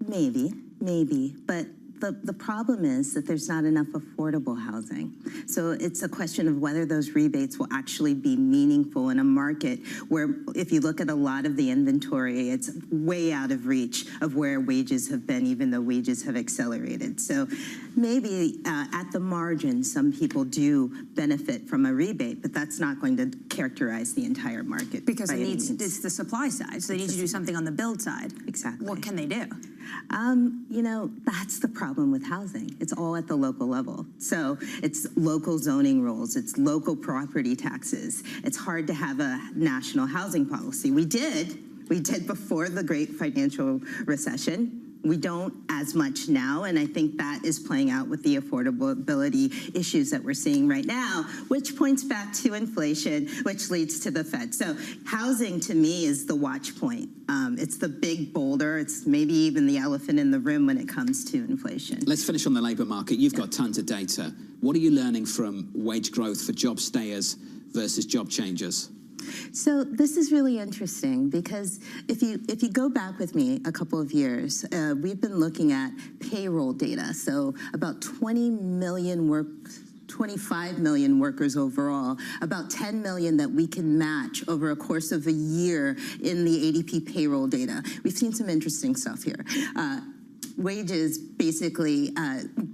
Maybe, but the problem is that there's not enough affordable housing. So it's a question of whether those rebates will actually be meaningful in a market where, if you look at a lot of the inventory, it's way out of reach of where wages have been, even though wages have accelerated. So maybe at the margin, some people do benefit from a rebate, but that's not going to characterize the entire market. Because it's the supply side, so they need to do something on the build side. Exactly. What can they do? That's the problem with housing. It's all at the local level. So it's local zoning rules, it's local property taxes. It's hard to have a national housing policy. We did before the great financial recession. We don't as much now, and I think that is playing out with the affordability issues that we're seeing right now, which points back to inflation, which leads to the Fed. So housing, to me, is the watch point. It's the big boulder. It's maybe even the elephant in the room when it comes to inflation. Let's finish on the labour market. You've got tons of data. What are you learning from wage growth for job stayers versus job changers? So this is really interesting because if you go back with me a couple of years, we've been looking at payroll data. So about 25 million workers overall, about 10 million that we can match over a course of a year in the ADP payroll data. We've seen some interesting stuff here. Wages basically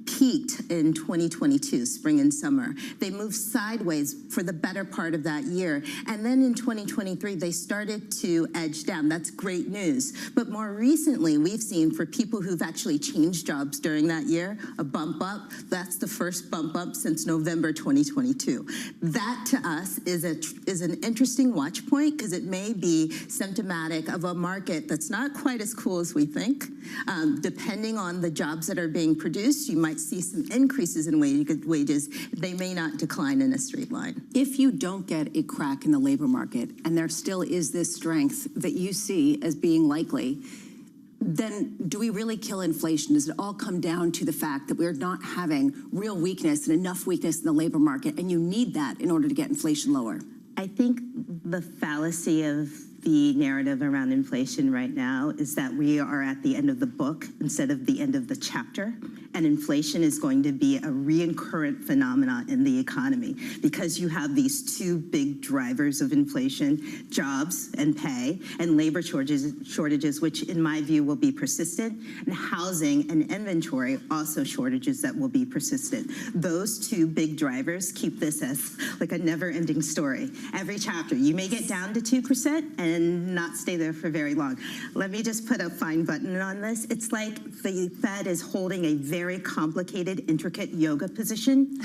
peaked in 2022, spring and summer. They moved sideways for the better part of that year. And then in 2023, they started to edge down. That's great news. But more recently, we've seen for people who've actually changed jobs during that year, a bump up. That's the first bump up since November 2022. That to us is an interesting watch point because it may be symptomatic of a market that's not quite as cool as we think. Depending on the jobs that are being produced, you might see some increases in wages. They may not decline in a straight line. If you don't get a crack in the labor market, and there still is this strength that you see as being likely, then do we really kill inflation? Does it all come down to the fact that we're not having real weakness and enough weakness in the labor market, and you need that in order to get inflation lower? I think the fallacy of the narrative around inflation right now is that we are at the end of the book instead of the end of the chapter. And inflation is going to be a recurrent phenomenon in the economy because you have these two big drivers of inflation, jobs and pay, and labor shortages, which in my view will be persistent, and housing and inventory, also shortages that will be persistent. Those two big drivers keep this as like a never-ending story. Every chapter, you may get down to 2% and not stay there for very long. Let me just put a fine button on this. It's like the Fed is holding a very complicated, intricate yoga position,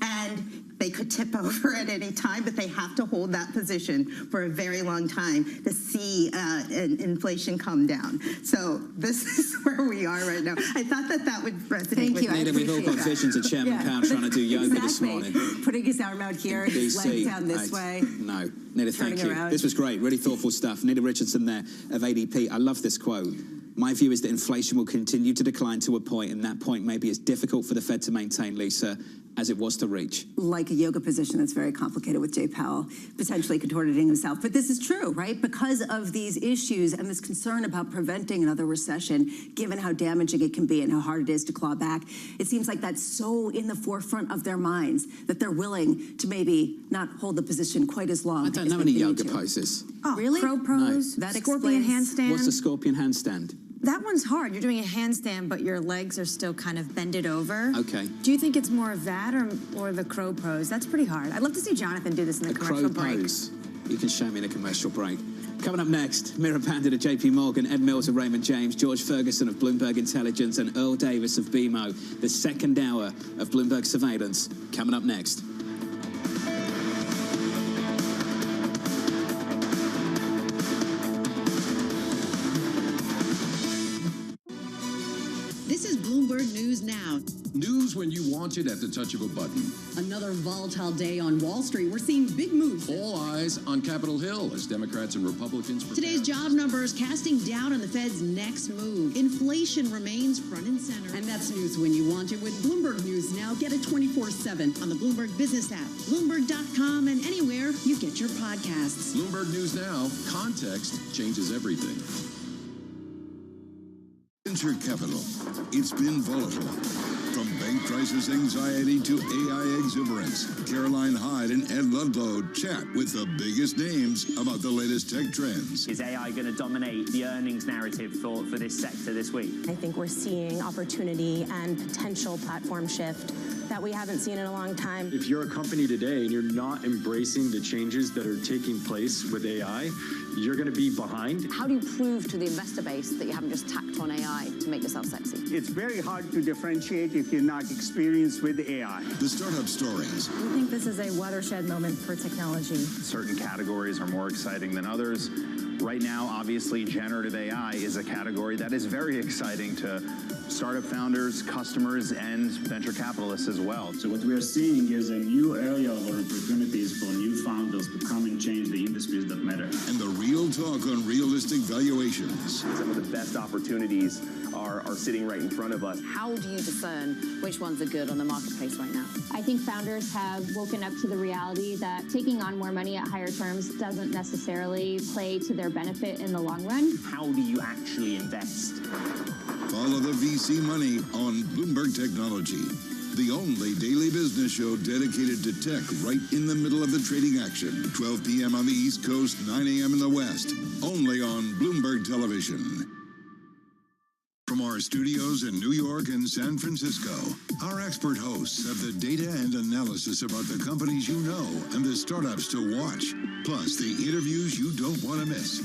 and they could tip over at any time, but they have to hold that position for a very long time to see inflation come down. So this is where we are right now. I thought that would resonate with you. Nita, we've all got visions of Chairman Powell trying to do yoga this morning. Putting his arm out here, his leg down this way. No. Nita, thank you. Around. This was great. Really thoughtful stuff. Nita Richardson there of ADP. I love this quote. My view is that inflation will continue to decline to a point, and that point may be as difficult for the Fed to maintain, Lisa, as it was to reach. Like a yoga position that's very complicated with Jay Powell potentially contorting himself. But this is true, right? Because of these issues and this concern about preventing another recession, given how damaging it can be and how hard it is to claw back, it seems like that's so in the forefront of their minds that they're willing to maybe not hold the position quite as long. I don't know any yoga poses. Oh, really? Crow pose, No. that scorpion handstand. What's the scorpion handstand? That one's hard. You're doing a handstand, but your legs are still kind of bended over. Okay. Do you think it's more of that or the crow pose? That's pretty hard. I'd love to see Jonathan do this in the commercial break. Crow pose. You can show me in a commercial break. Coming up next, Mira Pandit of JP Morgan, Ed Mills of Raymond James, George Ferguson of Bloomberg Intelligence, and Earl Davis of BMO. The second hour of Bloomberg Surveillance. Coming up next. This is Bloomberg News Now. News when you want it at the touch of a button. Another volatile day on Wall Street. We're seeing big moves. All eyes on Capitol Hill as Democrats and Republicans prepare. Today's job numbers casting doubt on the Fed's next move. Inflation remains front and center. And that's news when you want it with Bloomberg News Now. Get it 24/7 on the Bloomberg Business app, Bloomberg.com, and anywhere you get your podcasts. Bloomberg News Now. Context changes everything. Venture capital. It's been volatile. From bank crisis anxiety to AI exuberance, Caroline Hyde and Ed Ludlow chat with the biggest names about the latest tech trends. Is AI going to dominate the earnings narrative for this sector this week? I think we're seeing opportunity and potential platform shift that we haven't seen in a long time. If you're a company today and you're not embracing the changes that are taking place with AI, you're going to be behind. How do you prove to the investor base that you haven't just tacked on AI AI to make yourself sexy. It's very hard to differentiate if you're not experienced with AI. The startup stories. We think this is a watershed moment for technology. Certain categories are more exciting than others. Right now, obviously, generative AI is a category that is very exciting to startup founders, customers, and venture capitalists as well. So what we are seeing is a new area of opportunities for new founders to come and change the industries that matter. And the real talk on realistic valuations. Some of the best opportunities are sitting right in front of us. How do you discern which ones are good on the marketplace right now? I think founders have woken up to the reality that taking on more money at higher terms doesn't necessarily play to their benefit in the long run. How do you actually invest? Follow the VC money on Bloomberg Technology, the only daily business show dedicated to tech right in the middle of the trading action. 12 p.m. on the East Coast, 9 a.m. in the West, only on Bloomberg Television. From our studios in New York and San Francisco, our expert hosts have the data and analysis about the companies you know and the startups to watch, plus the interviews you don't want to miss.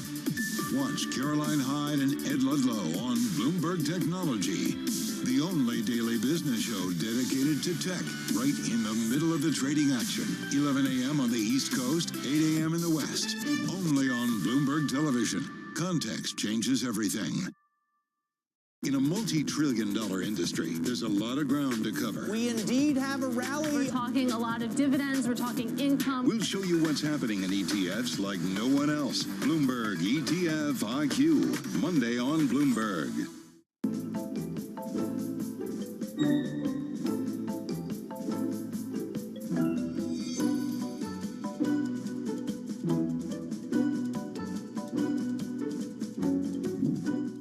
Watch Caroline Hyde and Ed Ludlow on Bloomberg Technology, the only daily business show dedicated to tech, right in the middle of the trading action. 11 a.m. on the East Coast, 8 a.m. in the West, only on Bloomberg Television. Context changes everything. In a multi-trillion-dollar industry, there's a lot of ground to cover. We indeed have a rally. We're talking a lot of dividends. We're talking income. We'll show you what's happening in ETFs like no one else. Bloomberg ETF IQ, Monday on Bloomberg.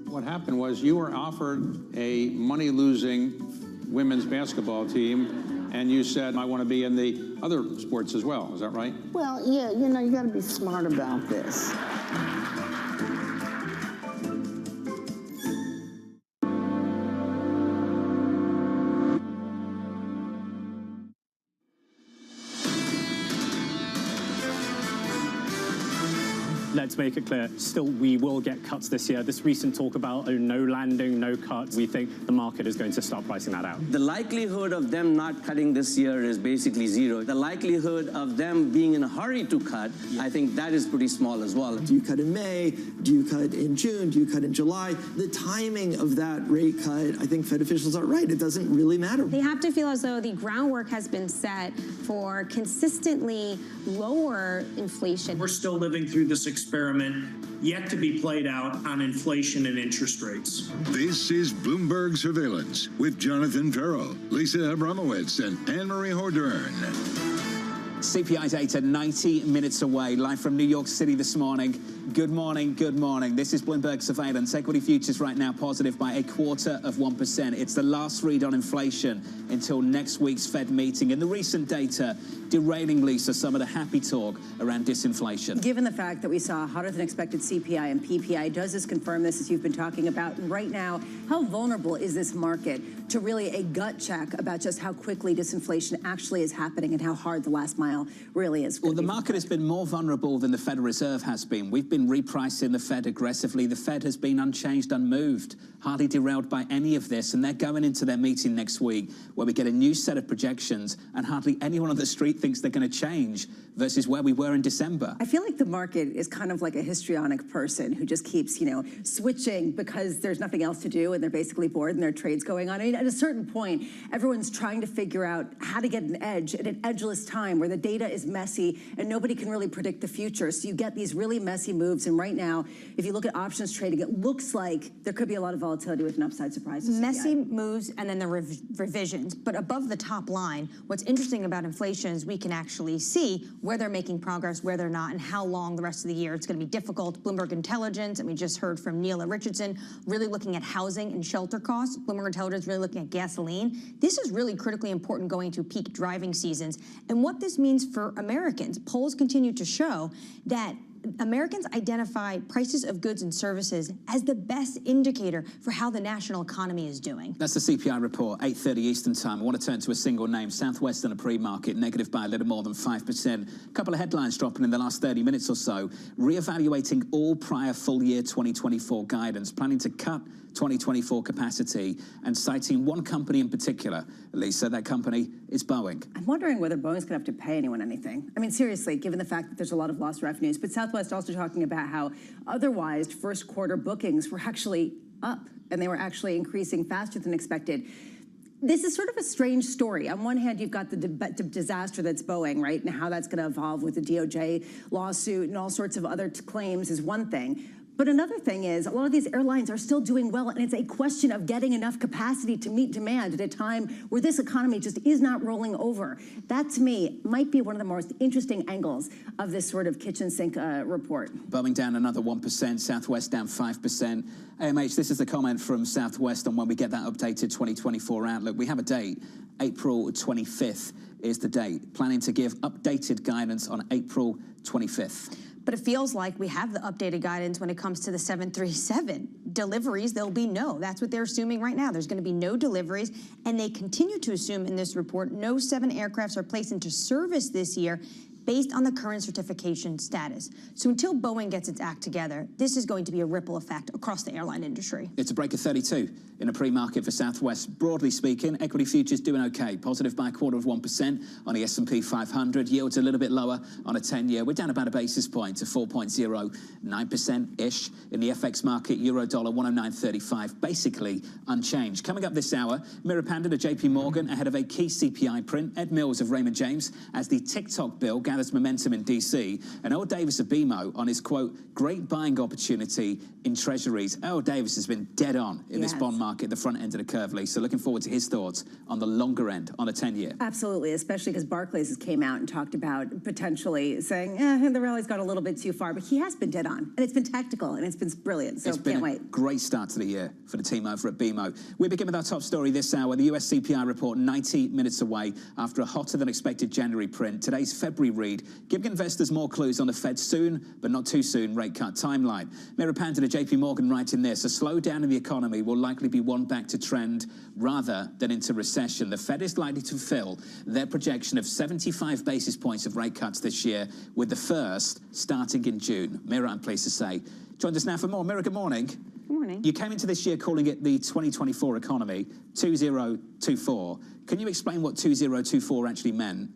What happened was you were offered a money-losing women's basketball team, and you said, I want to be in the other sports as well. Is that right? Well, yeah, you know, you got to be smart about this. Let's make it clear, still we will get cuts this year. This recent talk about no landing, no cuts, we think the market is going to start pricing that out. The likelihood of them not cutting this year is basically zero. The likelihood of them being in a hurry to cut, I think that is pretty small as well. Do you cut in May? Do you cut in June? Do you cut in July? The timing of that rate cut, I think Fed officials are right. It doesn't really matter. They have to feel as though the groundwork has been set for consistently lower inflation. We're still living through this experiment yet to be played out on inflation and interest rates. This is Bloomberg Surveillance with Jonathan Ferro, Lisa Abramowitz, and Anne-Marie Hordern. CPI data 90 minutes away, live from New York City this morning. Good morning, good morning. This is Bloomberg Surveillance. Equity futures right now positive by 0.25%. It's the last read on inflation until next week's Fed meeting. And the recent data derailing, Lisa, some of the happy talk around disinflation. Given the fact that we saw hotter than expected CPI and PPI, does this confirm this, as you've been talking about? And right now, how vulnerable is this market to really a gut check about just how quickly disinflation actually is happening and how hard the last mile really is? Well, the market has been more vulnerable than the Federal Reserve has been. We've been repricing the Fed aggressively. The Fed has been unchanged, unmoved, hardly derailed by any of this. And they're going into their meeting next week where we get a new set of projections and hardly anyone on the street thinks they're going to change versus where we were in December. I feel like the market is kind of like a histrionic person who just keeps, switching because there's nothing else to do and they're basically bored and there are trades going on. I mean, at a certain point, everyone's trying to figure out how to get an edge at an edgeless time where the data is messy and nobody can really predict the future. So you get these really messy moves. And right now, if you look at options trading, it looks like there could be a lot of volatility with an upside surprise. Messy moves and then the revisions. But above the top line, what's interesting about inflation is we can actually see where they're making progress, where they're not, and how long the rest of the year. It's going to be difficult. Bloomberg Intelligence, and we just heard from Neela Richardson, really looking at housing and shelter costs. Bloomberg Intelligence really looking at gasoline. This is really critically important going to peak driving seasons. And what this means for Americans, polls continue to show that Americans identify prices of goods and services as the best indicator for how the national economy is doing. That's the CPI report, 8:30 Eastern Time. I want to turn to a single name, Southwest on a pre-market, negative by a little more than 5%. A couple of headlines dropping in the last 30 minutes or so. Reevaluating all prior full year 2024 guidance, planning to cut 2024 capacity, and citing one company in particular. Lisa, that company is Boeing. I'm wondering whether Boeing's going to have to pay anyone anything. I mean, seriously, given the fact that there's a lot of lost revenues. But Southwest also talking about how otherwise first quarter bookings were actually up, and they were actually increasing faster than expected. This is sort of a strange story. On one hand, you've got the disaster that's Boeing, right? And how that's going to evolve with the DOJ lawsuit and all sorts of other claims is one thing. But another thing is, a lot of these airlines are still doing well, and it's a question of getting enough capacity to meet demand at a time where this economy just is not rolling over. That, to me, might be one of the most interesting angles of this sort of kitchen sink report. Boeing down another 1%, Southwest down 5%. AMH, this is the comment from Southwest on when we get that updated 2024 outlook. We have a date, April 25th is the date. Planning to give updated guidance on April 25th. But it feels like we have the updated guidance when it comes to the 737. Deliveries, there'll be no. That's what they're assuming right now. There's going to be no deliveries. And they continue to assume in this report no 7 aircrafts are placed into service this year based on the current certification status. So until Boeing gets its act together, this is going to be a ripple effect across the airline industry. It's a break of 32 in a pre-market for Southwest. Broadly speaking, equity futures doing okay. Positive by 0.25% on the S&P 500. Yields a little bit lower on a 10-year. We're down about a basis point to 4.09%-ish. In the FX market, euro-dollar 109.35, basically unchanged. Coming up this hour, Mira Pandit of JP Morgan ahead of a key CPI print. Ed Mills of Raymond James as the TikTok bill gathers momentum in DC. And Earl Davis of BMO on his, quote, great buying opportunity in treasuries. Earl Davis has been dead on in this bond market, the front end of the curve, Lisa. Looking forward to his thoughts on the longer end, on a 10-year. Absolutely, especially because Barclays came out and talked about potentially saying, the rally's got a little bit too far, but he has been dead on, and it's been tactical, and it's been brilliant, so can't wait. Great start to the year for the team over at BMO. We begin with our top story this hour, the US CPI report 90 minutes away after a hotter than expected January print. Today's February read, giving investors more clues on the Fed's soon, but not too soon, rate cut timeline. Mira Pandit of JP Morgan writing this, a slowdown in the economy will likely be one back to trend rather than into recession. The Fed is likely to fulfill their projection of 75 basis points of rate cuts this year, with the first starting in June. Mira, I'm pleased to say, joins us now for more. Mira, good morning. Good morning. You came into this year calling it the 2024 economy, 2024. Can you explain what 2024 actually meant,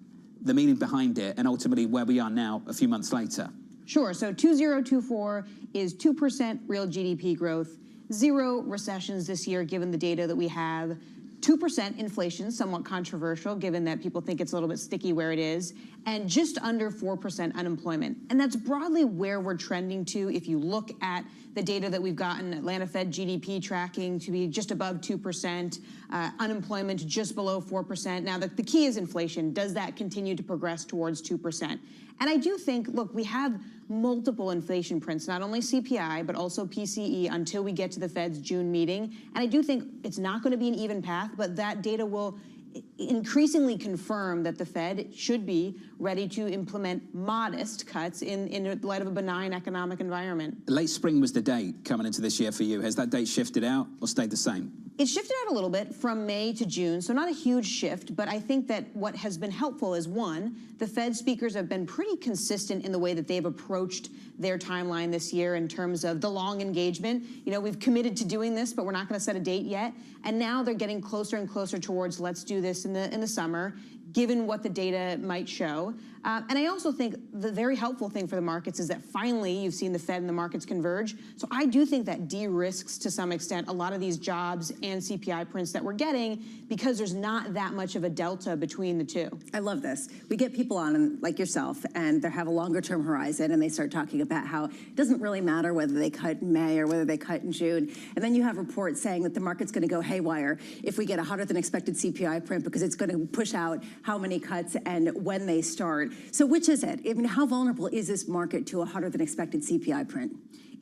the meaning behind it, and ultimately where we are now a few months later? Sure. So 2024 is 2% real GDP growth, 0 recessions this year, given the data that we have. 2% inflation, somewhat controversial, given that people think it's a little bit sticky where it is, and just under 4% unemployment. And that's broadly where we're trending to. If you look at the data that we've gotten, Atlanta Fed GDP tracking to be just above 2%, unemployment just below 4%. Now, the key is inflation. Does that continue to progress towards 2%? And I do think, look, we have multiple inflation prints, not only CPI, but also PCE until we get to the Fed's June meeting. And I do think it's not going to be an even path, but that data will increasingly confirm that the Fed should be ready to implement modest cuts in light of a benign economic environment. Late spring was the date coming into this year for you. Has that date shifted out or stayed the same? It shifted out a little bit from May to June, so not a huge shift, but I think that what has been helpful is, one, the Fed speakers have been pretty consistent in the way that they've approached their timeline this year in terms of the long engagement. You know, we've committed to doing this, but we're not going to set a date yet. And now they're getting closer and closer towards let's do this in the summer, given what the data might show. And I also think the very helpful thing for the markets is that finally you've seen the Fed and the markets converge. So I do think that de-risks to some extent a lot of these jobs and CPI prints that we're getting because there's not that much of a delta between the two. I love this. We get people on like yourself and they have a longer term horizon and they start talking about how it doesn't really matter whether they cut in May or whether they cut in June. And then you have reports saying that the market's going to go haywire if we get a hotter than expected CPI print because it's going to push out how many cuts and when they start. So which is it? I mean, how vulnerable is this market to a hotter than expected CPI print?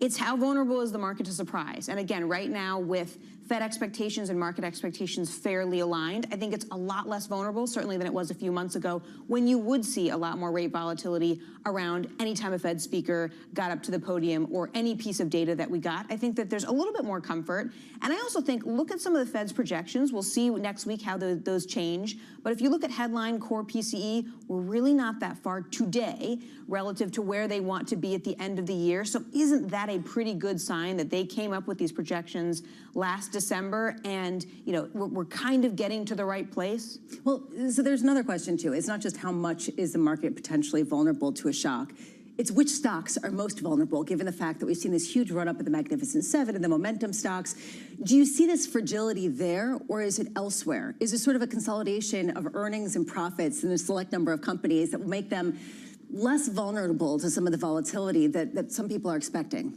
It's how vulnerable is the market to surprise. And again, right now with Fed expectations and market expectations fairly aligned. I think it's a lot less vulnerable, certainly than it was a few months ago, when you would see a lot more rate volatility around any time a Fed speaker got up to the podium or any piece of data that we got. I think that there's a little bit more comfort. And I also think, look at some of the Fed's projections. We'll see next week how those change. But if you look at headline core PCE, we're really not that far today relative to where they want to be at the end of the year. So isn't that a pretty good sign that they came up with these projections last December and, you know, we're kind of getting to the right place? Well, so there's another question too. It's not just how much is the market potentially vulnerable to a shock. It's which stocks are most vulnerable, given the fact that we've seen this huge run-up in the Magnificent Seven and the momentum stocks. Do you see this fragility there, or is it elsewhere? Is it sort of a consolidation of earnings and profits in a select number of companies that will make them less vulnerable to some of the volatility that some people are expecting?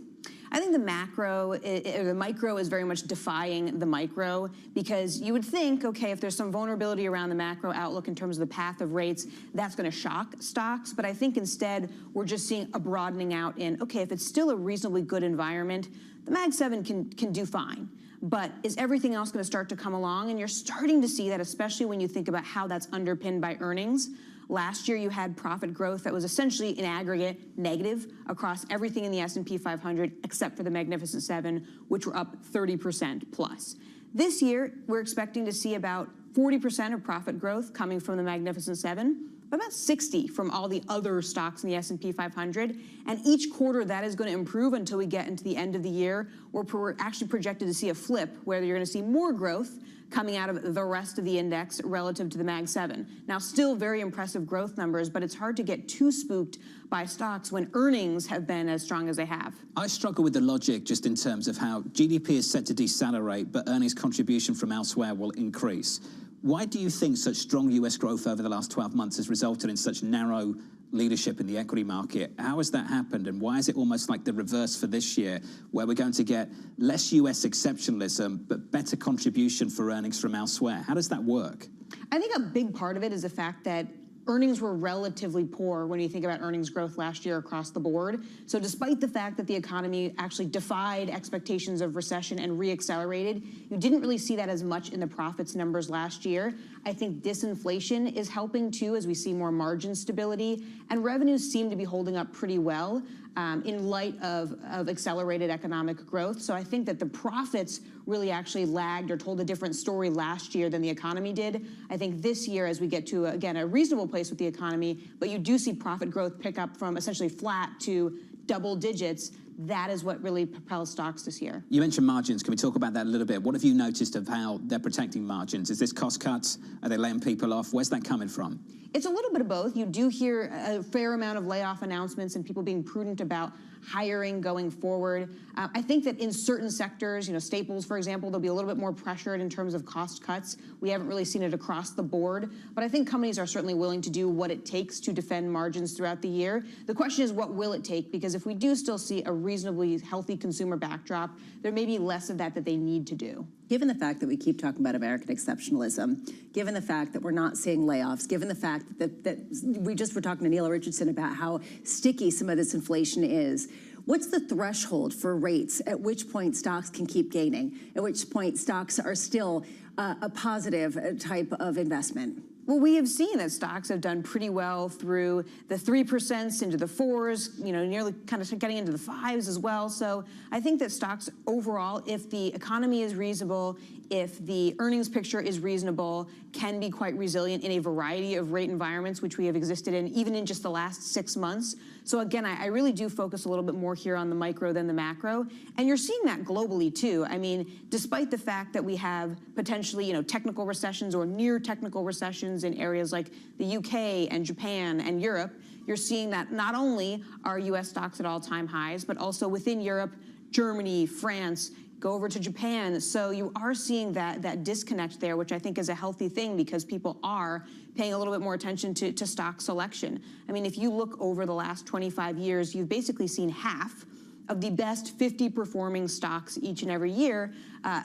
I think the macro, or the micro is very much defying the micro, because you would think, okay, if there's some vulnerability around the macro outlook in terms of the path of rates, that's going to shock stocks. But I think instead we're just seeing a broadening out in, okay, if it's still a reasonably good environment, the Mag 7 can do fine. But is everything else going to start to come along? And you're starting to see that, especially when you think about how that's underpinned by earnings. Last year, you had profit growth that was essentially in aggregate negative across everything in the S&P 500 except for the Magnificent Seven, which were up 30% plus. This year, we're expecting to see about 40% of profit growth coming from the Magnificent Seven, about 60 from all the other stocks in the S&P 500. And each quarter, that is going to improve until we get into the end of the year, where we're actually projected to see a flip, where you're going to see more growth coming out of the rest of the index relative to the Mag 7. Now, still very impressive growth numbers, but it's hard to get too spooked by stocks when earnings have been as strong as they have. I struggle with the logic just in terms of how GDP is set to decelerate, but earnings contribution from elsewhere will increase. Why do you think such strong US growth over the last 12 months has resulted in such narrow leadership in the equity market? How has that happened, and why is it almost like the reverse for this year, where we're going to get less US exceptionalism but better contribution for earnings from elsewhere? How does that work? I think a big part of it is the fact that earnings were relatively poor when you think about earnings growth last year across the board. So despite the fact that the economy actually defied expectations of recession and reaccelerated, you didn't really see that as much in the profits numbers last year. I think disinflation is helping too, as we see more margin stability, and revenues seem to be holding up pretty well in light of accelerated economic growth. So I think that the profits really actually lagged or told a different story last year than the economy did. I think this year, as we get to, again, a reasonable place with the economy, but you do see profit growth pick up from essentially flat to double digits. That is what really propels stocks this year. You mentioned margins. Can we talk about that a little bit? What have you noticed of how they're protecting margins? Is this cost cuts? Are they laying people off? Where's that coming from? It's a little bit of both. You do hear a fair amount of layoff announcements and people being prudent about hiring going forward. I think that in certain sectors, you know, staples, for example, they'll be a little bit more pressured in terms of cost cuts. We haven't really seen it across the board, but I think companies are certainly willing to do what it takes to defend margins throughout the year. The question is, what will it take? Because if we do still see a reasonably healthy consumer backdrop, there may be less of that they need to do. Given the fact that we keep talking about American exceptionalism, given the fact that we're not seeing layoffs, given the fact that we just were talking to Neil Richardson about how sticky some of this inflation is, what's the threshold for rates at which point stocks can keep gaining, at which point stocks are still a positive type of investment? Well, we have seen that stocks have done pretty well through the 3% into the 4s, you know, nearly kind of getting into the 5s as well. So I think that stocks overall, if the economy is reasonable, if the earnings picture is reasonable, can be quite resilient in a variety of rate environments, which we have existed in even in just the last 6 months. So again, I really do focus a little bit more here on the micro than the macro. And you're seeing that globally too. I mean, despite the fact that we have potentially, you know, technical recessions or near technical recessions in areas like the UK and Japan and Europe, you're seeing that not only are US stocks at all-time highs, but also within Europe, Germany, France, go over to Japan. So you are seeing that disconnect there, which I think is a healthy thing because people are paying a little bit more attention to stock selection. I mean, if you look over the last 25 years, you've basically seen half of the best 50 performing stocks each and every year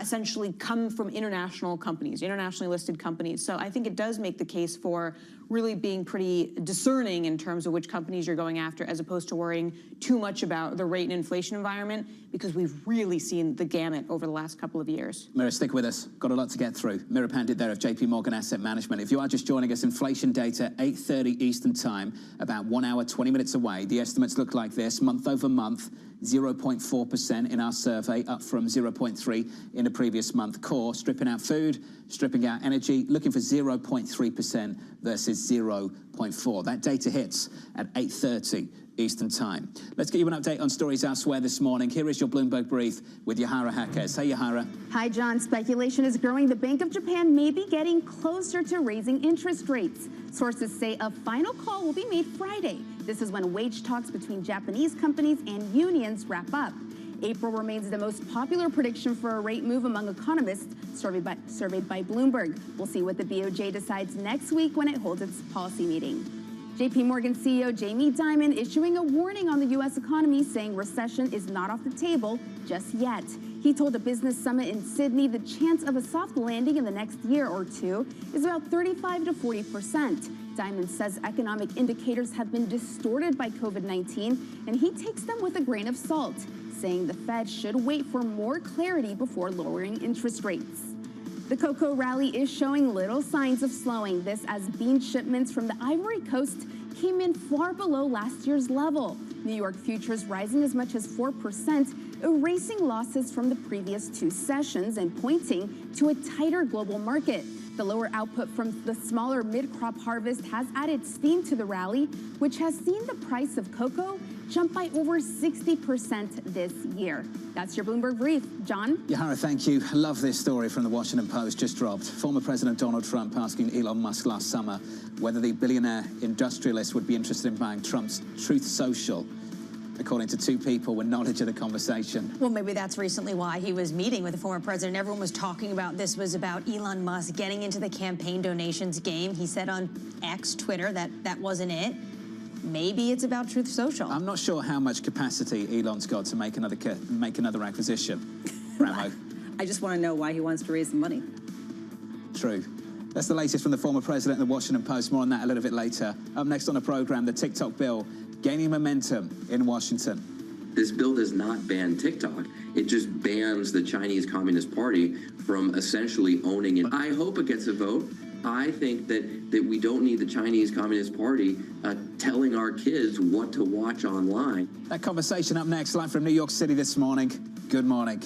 essentially come from international companies, internationally listed companies. So I think it does make the case for really being pretty discerning in terms of which companies you're going after, as opposed to worrying too much about the rate and inflation environment, because we've really seen the gamut over the last couple of years. Mira, stick with us. Got a lot to get through. Mira Pandit there of JP Morgan Asset Management. If you are just joining us, inflation data, 8:30 Eastern Time, about 1 hour, 20 minutes away. The estimates look like this. Month over month, 0.4% in our survey, up from 0.3 in the previous month. Core, stripping out food, stripping out energy, looking for 0.3% versus 0.4. That data hits at 8:30 Eastern Time. Let's get you an update on stories elsewhere this morning. Here is your Bloomberg Brief with Yahara Hakez. Hey, Yahara. Hi, John. Speculation is growing. The Bank of Japan may be getting closer to raising interest rates. Sources say a final call will be made Friday. This is when wage talks between Japanese companies and unions wrap up. April remains the most popular prediction for a rate move among economists surveyed by Bloomberg. We'll see what the BOJ decides next week when it holds its policy meeting. JP Morgan CEO Jamie Dimon issuing a warning on the U.S. economy, saying recession is not off the table just yet. He told a business summit in Sydney the chance of a soft landing in the next year or two is about 35 to 40%. Dimon says economic indicators have been distorted by COVID-19, and he takes them with a grain of salt, saying the Fed should wait for more clarity before lowering interest rates. The cocoa rally is showing little signs of slowing. This as bean shipments from the Ivory Coast came in far below last year's level. New York futures rising as much as 4%, erasing losses from the previous two sessions and pointing to a tighter global market. The lower output from the smaller mid-crop harvest has added steam to the rally, which has seen the price of cocoa jump by over 60% this year. That's your Bloomberg Brief. John? Yahara, thank you. Love this story from the Washington Post, just dropped. Former President Donald Trump asking Elon Musk last summer whether the billionaire industrialist would be interested in buying Trump's Truth Social, according to two people with knowledge of the conversation. Well, maybe that's recently why he was meeting with the former president. Everyone was talking about this was about Elon Musk getting into the campaign donations game. He said on X, Twitter, that wasn't it. Maybe it's about Truth Social. I'm not sure how much capacity Elon's got to make another acquisition. Ramo. I just want to know why he wants to raise the money. True. That's the latest from the former president of the Washington Post. More on that a little bit later. Up next on the program, the TikTok bill gaining momentum in Washington. This bill does not ban TikTok. It just bans the Chinese Communist Party from essentially owning it. I hope it gets a vote. I think that we don't need the Chinese Communist Party telling our kids what to watch online. That conversation up next, live from New York City this morning. Good morning.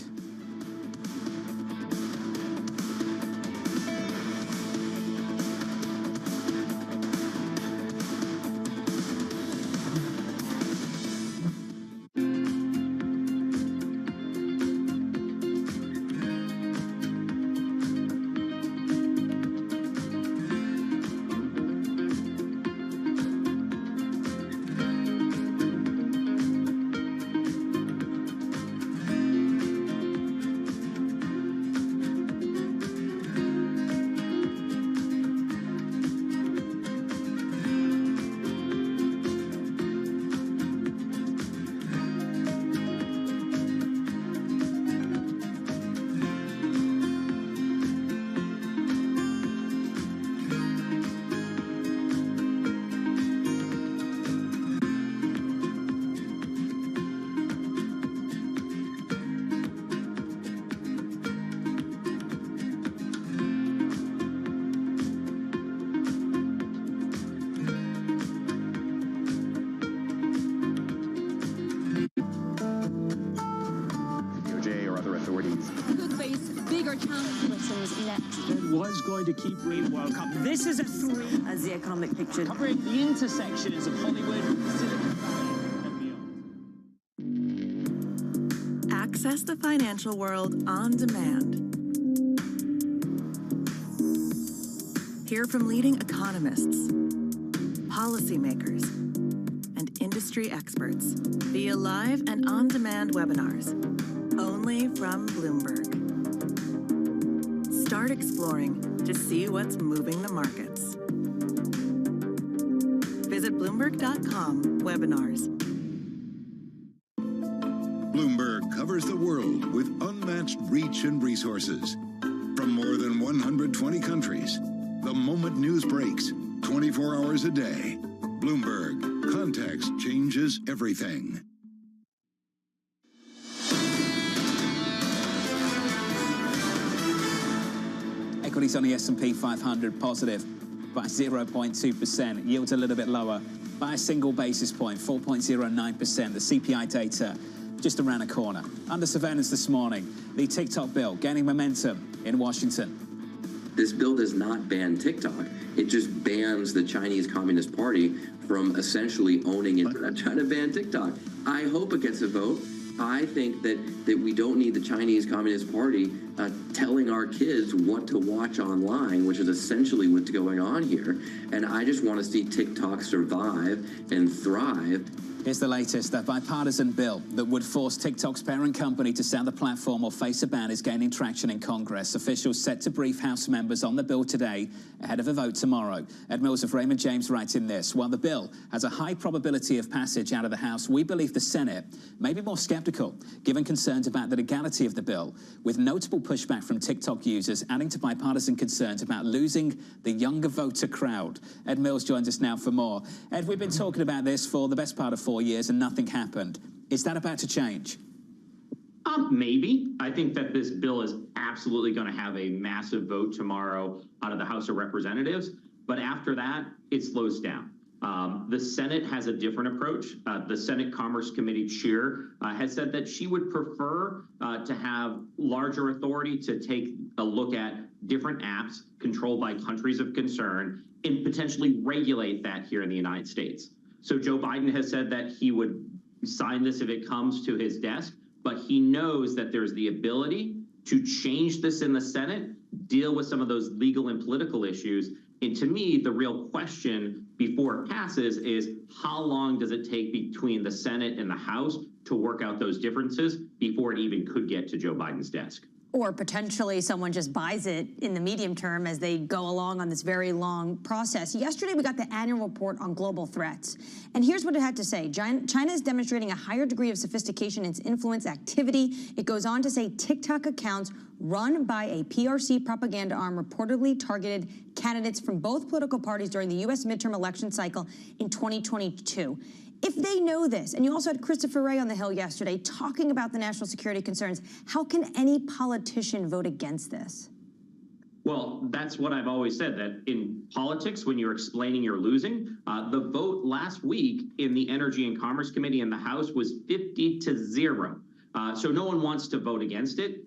Was going to keep Rain World Cup. This is a three as the economic picture covering the intersections of Hollywood, Silicon Valley, and beyond. Access the financial world on demand. Hear from leading economists, policymakers, and industry experts via live and on-demand webinars, only from Bloomberg. Start exploring to see what's moving the markets. Visit Bloomberg.com/webinars. with unmatched reach and resources. From more than 120 countries, the moment news breaks, 24 hours a day. Bloomberg, context changes everything. Equities on the S&P 500 positive by 0.2%. Yields a little bit lower by a single basis point, 4.09%. The CPI data just around the corner. Under surveillance this morning, the TikTok bill gaining momentum in Washington. This bill does not ban TikTok. It just bans the Chinese Communist Party from essentially owning it. I'm trying to ban TikTok. I hope it gets a vote. I think that we don't need the Chinese Communist Party telling our kids what to watch online, which is essentially what's going on here. And I just want to see TikTok survive and thrive. Here's the latest. A bipartisan bill that would force TikTok's parent company to sell the platform or face a ban is gaining traction in Congress. Officials set to brief House members on the bill today ahead of a vote tomorrow. Ed Mills of Raymond James writing this. While the bill has a high probability of passage out of the House, we believe the Senate may be more skeptical, given concerns about the legality of the bill, with notable pushback from TikTok users, adding to bipartisan concerns about losing the younger voter crowd. Ed Mills joins us now for more. Ed, we've been talking about this for the best part of 4 years and nothing happened. Is that about to change? Maybe. I think that this bill is absolutely going to have a massive vote tomorrow out of the House of Representatives. But after that, it slows down. The Senate has a different approach. The Senate Commerce Committee chair has said that she would prefer to have larger authority to take a look at different apps controlled by countries of concern and potentially regulate that here in the United States. So Joe Biden has said that he would sign this if it comes to his desk, but he knows that there's the ability to change this in the Senate, deal with some of those legal and political issues. And to me, the real question before it passes is how long does it take between the Senate and the House to work out those differences before it even could get to Joe Biden's desk? Or potentially someone just buys it in the medium term as they go along on this very long process. Yesterday, we got the annual report on global threats. And here's what it had to say. China is demonstrating a higher degree of sophistication in its influence activity. It goes on to say TikTok accounts run by a PRC propaganda arm reportedly targeted candidates from both political parties during the U.S. midterm election cycle in 2022. If they know this, and you also had Christopher Wray on the Hill yesterday talking about the national security concerns, how can any politician vote against this? Well, that's what I've always said, that in politics, when you're explaining you're losing, the vote last week in the Energy and Commerce Committee in the House was 50-0. So no one wants to vote against it.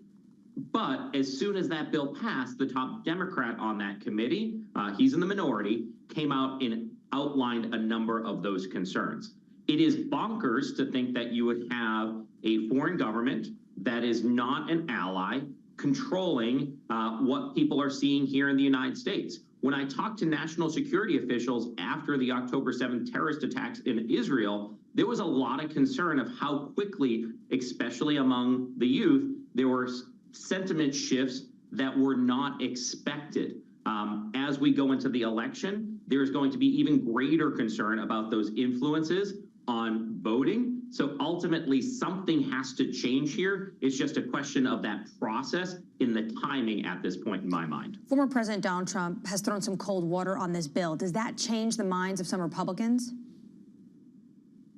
But as soon as that bill passed, the top Democrat on that committee, he's in the minority, came out and outlined a number of those concerns. It is bonkers to think that you would have a foreign government that is not an ally controlling what people are seeing here in the United States. When I talked to national security officials after the October 7th terrorist attacks in Israel, there was a lot of concern of how quickly, especially among the youth, there were sentiment shifts that were not expected. As we go into the election, there's going to be even greater concern about those influences on voting. So ultimately, something has to change here. It's just a question of that process in the timing at this point in my mind. Former President Donald Trump has thrown some cold water on this bill. Does that change the minds of some Republicans?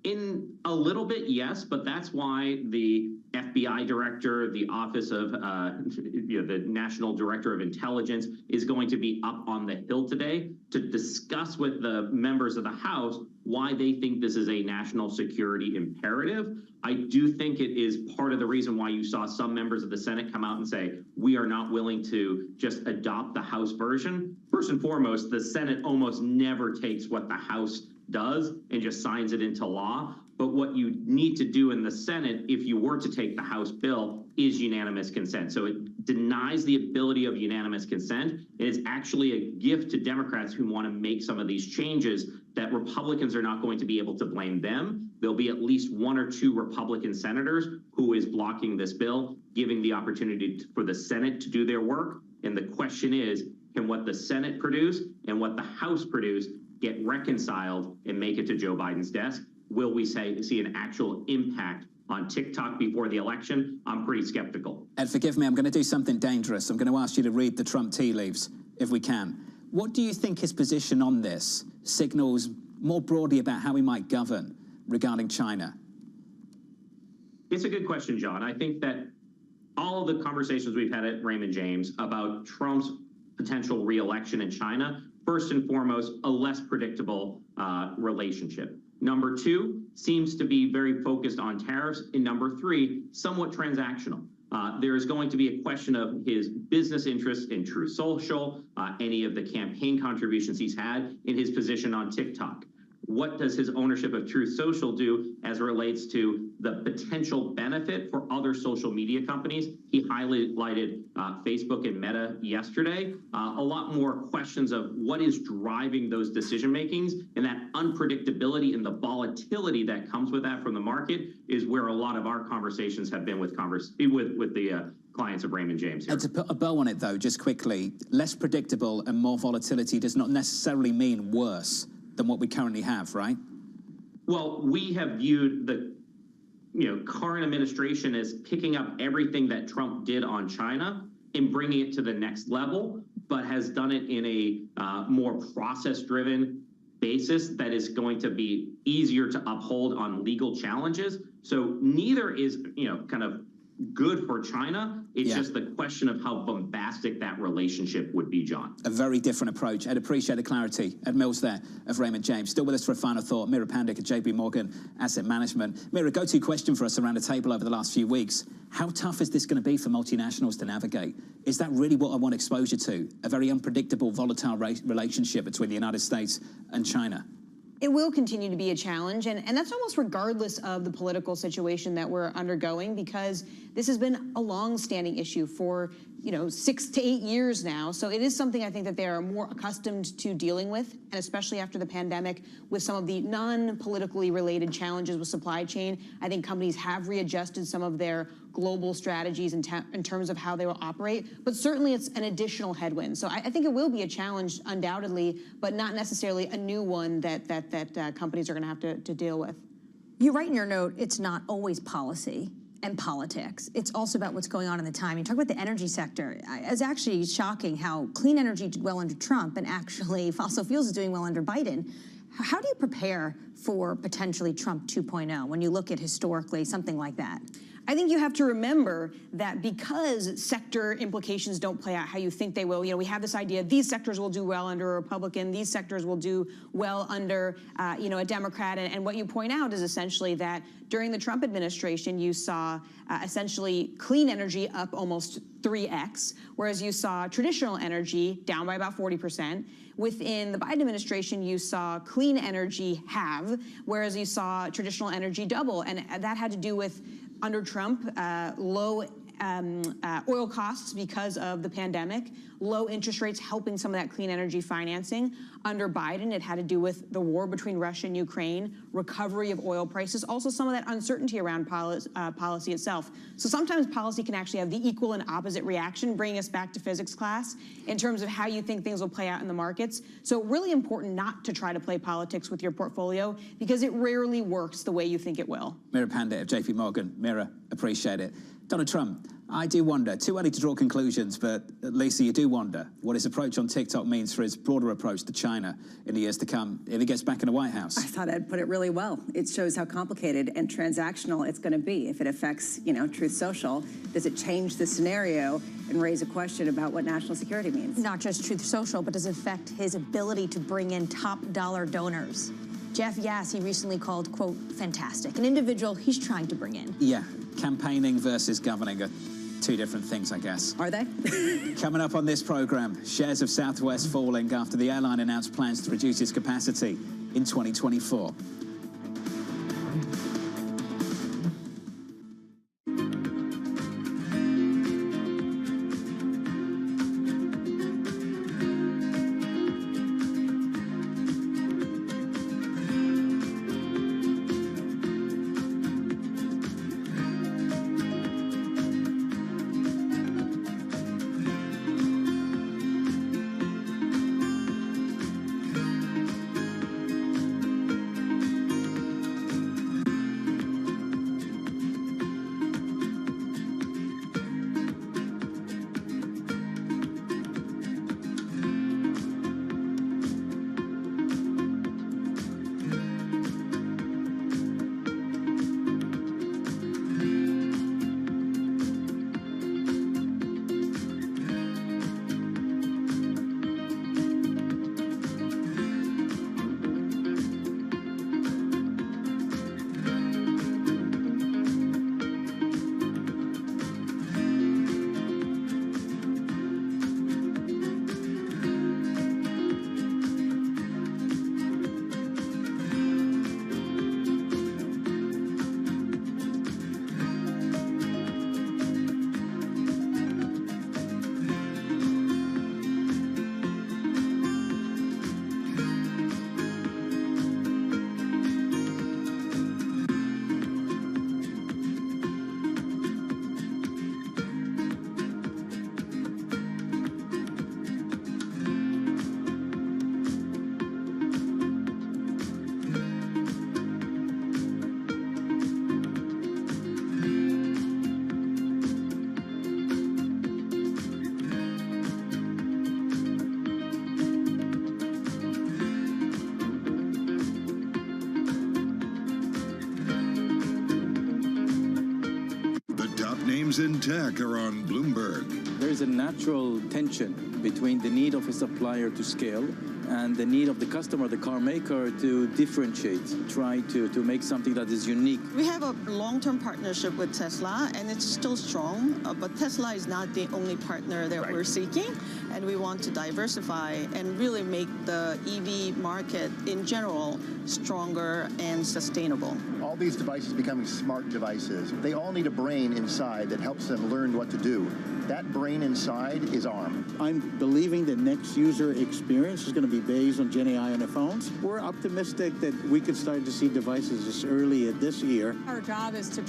In a little bit, yes, but that's why the FBI director, the Office of the National Director of Intelligence is going to be up on the Hill today to discuss with the members of the House why they think this is a national security imperative. I do think it is part of the reason why you saw some members of the Senate come out and say, we are not willing to just adopt the House version. First and foremost, the Senate almost never takes what the House does and just signs it into law. But what you need to do in the Senate, if you were to take the House bill, is unanimous consent. So it denies the ability of unanimous consent. It is actually a gift to Democrats who want to make some of these changes that Republicans are not going to be able to blame them. There'll be at least one or two Republican senators who is blocking this bill, giving the opportunity for the Senate to do their work. And the question is, can what the Senate produce and what the House produce get reconciled and make it to Joe Biden's desk? Will we see an actual impact on TikTok before the election, I'm pretty skeptical. And forgive me, I'm going to do something dangerous. I'm going to ask you to read the Trump tea leaves, if we can. What do you think his position on this signals more broadly about how he might govern regarding China? It's a good question, John. I think that all of the conversations we've had at Raymond James about Trump's potential re-election in China, first and foremost, a less predictable relationship. Number two seems to be very focused on tariffs. And number three, somewhat transactional. There is going to be a question of his business interests in Truth Social, any of the campaign contributions he's had in his position on TikTok. What does his ownership of Truth Social do as it relates to the potential benefit for other social media companies? He highlighted Facebook and Meta yesterday. A lot more questions of what is driving those decision makings, and that unpredictability and the volatility that comes with that from the market is where a lot of our conversations have been with the clients of Raymond James here. And to put a bow on it, though, just quickly, less predictable and more volatility does not necessarily mean worse than what we currently have, right? Well, we have viewed the current administration as picking up everything that Trump did on China and bringing it to the next level, but has done it in a more process-driven basis that is going to be easier to uphold on legal challenges. So neither is, kind of good for China. It's just the question of how bombastic that relationship would be, John. A very different approach. I'd appreciate the clarity. Ed Mills there of Raymond James. Still with us for a final thought. Mira Pandic at JP Morgan Asset Management. Mira, go-to question for us around the table over the last few weeks. How tough is this going to be for multinationals to navigate? Is that really what I want exposure to? A very unpredictable, volatile relationship between the United States and China? It will continue to be a challenge, and that's almost regardless of the political situation that we're undergoing, because this has been a long-standing issue for 6 to 8 years now. So it is something I think that they are more accustomed to dealing with, and especially after the pandemic with some of the non-politically related challenges with supply chain. I think companies have readjusted some of their global strategies in terms of how they will operate, but certainly it's an additional headwind. So I think it will be a challenge, undoubtedly, but not necessarily a new one that companies are going to have to deal with. You write in your note, it's not always policy and politics. It's also about what's going on in the time. You talk about the energy sector. It's actually shocking how clean energy did well under Trump, and actually fossil fuels is doing well under Biden. How do you prepare for potentially Trump 2.0 when you look at historically something like that? I think you have to remember that because sector implications don't play out how you think they will, we have this idea these sectors will do well under a Republican, these sectors will do well under, a Democrat. And what you point out is essentially that during the Trump administration, you saw essentially clean energy up almost 3x, whereas you saw traditional energy down by about 40%. Within the Biden administration, you saw clean energy halve, whereas you saw traditional energy double. And that had to do with, under Trump, low oil costs because of the pandemic, low interest rates helping some of that clean energy financing. Under Biden, it had to do with the war between Russia and Ukraine, recovery of oil prices, also some of that uncertainty around policy itself. So sometimes policy can actually have the equal and opposite reaction, bringing us back to physics class in terms of how you think things will play out in the markets. So really important not to try to play politics with your portfolio, because it rarely works the way you think it will. Mira Pandic of JP Morgan. Mira, appreciate it. Donald Trump, I do wonder, too early to draw conclusions, but Lisa, you do wonder what his approach on TikTok means for his broader approach to China in the years to come if he gets back in the White House. I thought Ed put it really well. It shows how complicated and transactional it's going to be. If it affects, Truth Social, does it change the scenario and raise a question about what national security means? Not just Truth Social, but does it affect his ability to bring in top dollar donors? Jeff Yass, he recently called, quote, fantastic. An individual he's trying to bring in. Yeah, campaigning versus governing are two different things, I guess. Are they? Coming up on this program, shares of Southwest falling after the airline announced plans to reduce its capacity in 2024. News and Tech are on Bloomberg. There is a natural tension between the need of a supplier to scale and the need of the customer, the car maker, to differentiate, try to make something that is unique. We have a long-term partnership with Tesla, and it's still strong, but Tesla is not the only partner that we're seeking, and we want to diversify and really make the EV market in general stronger and sustainable. All these devices becoming smart devices, they all need a brain inside that helps them learn what to do. That brain inside is ARM. I'm believing the next user experience is going to be based on Gen AI on the phones. We're optimistic that we could start to see devices as early as this year. Our job is to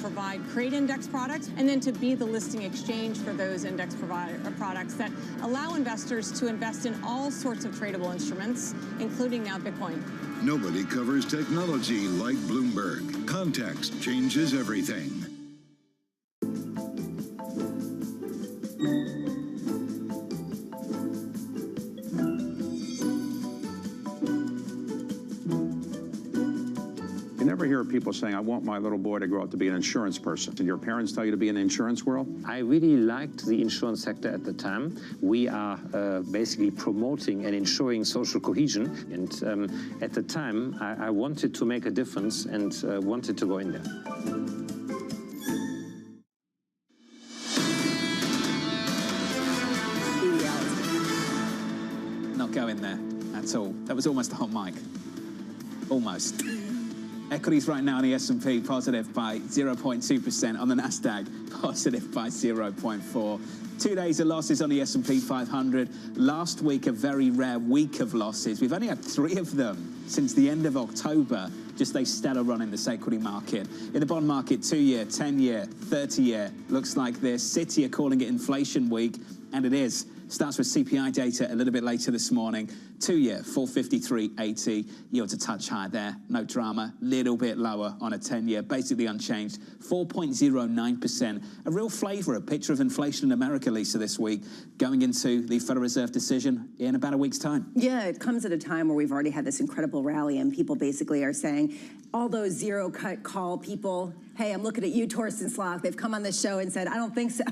create index products, and then to be the listing exchange for those index products that allow investors to invest in all sorts of tradable instruments, including now Bitcoin. Nobody covers technology like Bloomberg. Context changes everything. You never hear people saying, I want my little boy to grow up to be an insurance person. Did your parents tell you to be in the insurance world? I really liked the insurance sector at the time. We are basically promoting and ensuring social cohesion. And at the time, I wanted to make a difference and wanted to go in there. Not going there at all. That was almost a hot mic. Almost. Equities right now on the S&P positive by 0.2%, on the Nasdaq positive by 0.4%. 2 days of losses on the S&P 500. Last week, a very rare week of losses. We've only had 3 of them since the end of October. Just a stellar run in this equity market. In the bond market, 2-year, 10-year, 30-year, looks like this. Citi are calling it inflation week, and it is. Starts with CPI data a little bit later this morning. 2-year, 453.80. Yields a touch higher there. No drama. Little bit lower on a 10-year. Basically unchanged. 4.09%. A real flavour, a picture of inflation in America, Lisa, this week, going into the Federal Reserve decision in about a week's time. Yeah, it comes at a time where we've already had this incredible rally, and people basically are saying, all those zero-cut call people, hey, I'm looking at you, Torsten Slok. They've come on this show and said, I don't think so.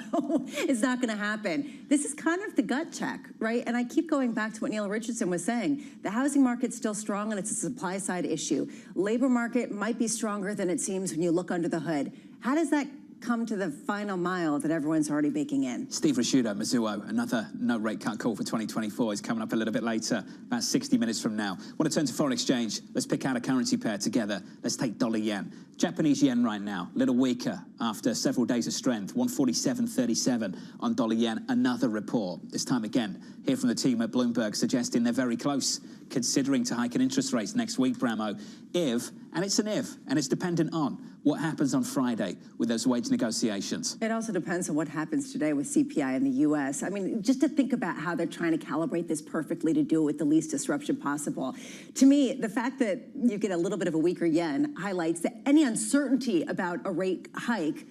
It's not going to happen. This is kind of the gut check, right? And I keep going back to what Neil Richardson was saying. The housing market's still strong, and it's a supply-side issue. Labor market might be stronger than it seems when you look under the hood. How does that come to the final mile that everyone's already baking in? Steve Rasciuto, Mizuho, another no rate cut call for 2024 is coming up a little bit later, about 60 minutes from now. Want to turn to foreign exchange. Let's pick out a currency pair together. Let's take dollar yen. Japanese yen right now, a little weaker after several days of strength, 147.37 on dollar yen. Another report, this time again, here from the team at Bloomberg, suggesting they're very close, considering to hike in interest rates next week, Bramo, if, and it's an if, and it's dependent on what happens on Friday with those wage negotiations. It also depends on what happens today with CPI in the U.S. I mean, just to think about how they're trying to calibrate this perfectly to do it with the least disruption possible. To me, the fact that you get a little bit of a weaker yen highlights that any uncertainty about a rate hike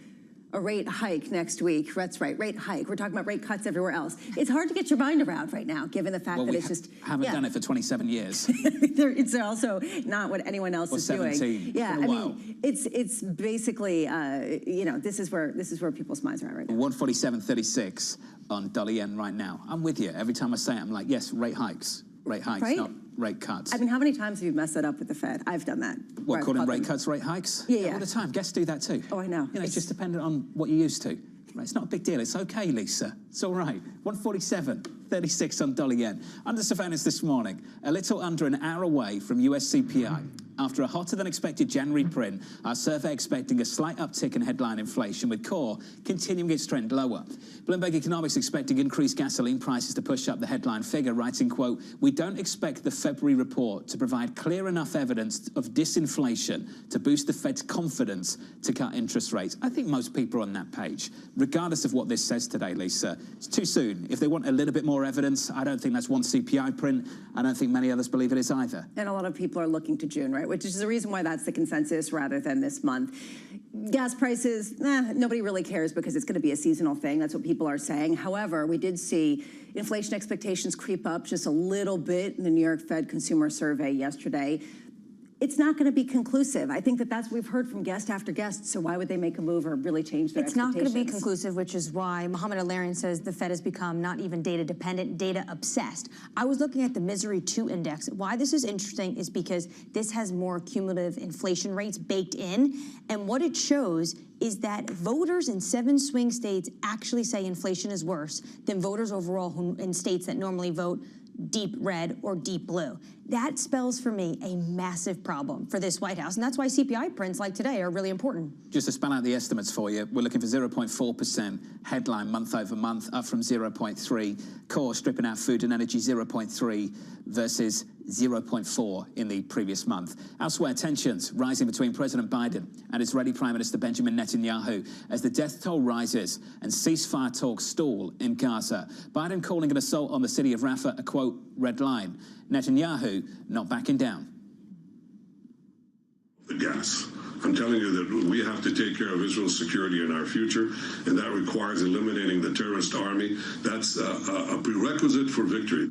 next week. That's right, rate hike. We're talking about rate cuts everywhere else. It's hard to get your mind around right now, given the fact that it's just haven't done it for 27 years. It's also not what anyone else is 17. doing. Yeah, I mean, it's basically you know, this is where people's minds are at right now. 147.36 on dollar yen right now. I'm with you. Every time I say it, I'm like, yes, rate hikes, right? Not rate cuts. I mean, how many times have you messed that up with the Fed? I've done that. What, calling rate cuts rate hikes? Yeah. All the time. Guests do that too. Oh, I know. You know, it's just dependent on what you're used to. Right? It's not a big deal. It's okay, Lisa. It's all right. 147.36 on dollar yen. Under surveillance this morning, a little under an hour away from US CPI. After a hotter than expected January print, our survey expecting a slight uptick in headline inflation, with core continuing its trend lower. Bloomberg Economics expecting increased gasoline prices to push up the headline figure, writing, quote, we don't expect the February report to provide clear enough evidence of disinflation to boost the Fed's confidence to cut interest rates. I think most people are on that page. Regardless of what this says today, Lisa, it's too soon. If they want a little bit more evidence, I don't think that's one CPI print. I don't think many others believe it is either. And a lot of people are looking to June, right? Which is the reason why that's the consensus rather than this month. Gas prices, nobody really cares because it's going to be a seasonal thing. That's what people are saying. However, we did see inflation expectations creep up just a little bit in the New York Fed Consumer Survey yesterday. it's not going to be conclusive. I think that that's what we've heard from guest after guest. So why would they make a move or really change their It's not going to be expectations? conclusive, which is why Mohamed Al-Arian says the Fed has become not even data dependent, data obsessed. I was looking at the Misery 2 index. Why this is interesting is because this has more cumulative inflation rates baked in. And what it shows is that voters in 7 swing states actually say inflation is worse than voters overall who, in states that normally vote deep red or deep blue. That spells for me a massive problem for this White House. And that's why CPI prints like today are really important. Just to spell out the estimates for you, we're looking for 0.4% headline month over month, up from 0.3. Core, stripping out food and energy, 0.3 versus 0.4 in the previous month. Elsewhere, tensions rising between President Biden and Israeli Prime Minister Benjamin Netanyahu as the death toll rises and ceasefire talks stall in Gaza. Biden calling an assault on the city of Rafah a, quote, red line. Netanyahu not backing down. The gas. I'm telling you that we have to take care of Israel's security and our future, and that requires eliminating the terrorist army. That's a prerequisite for victory.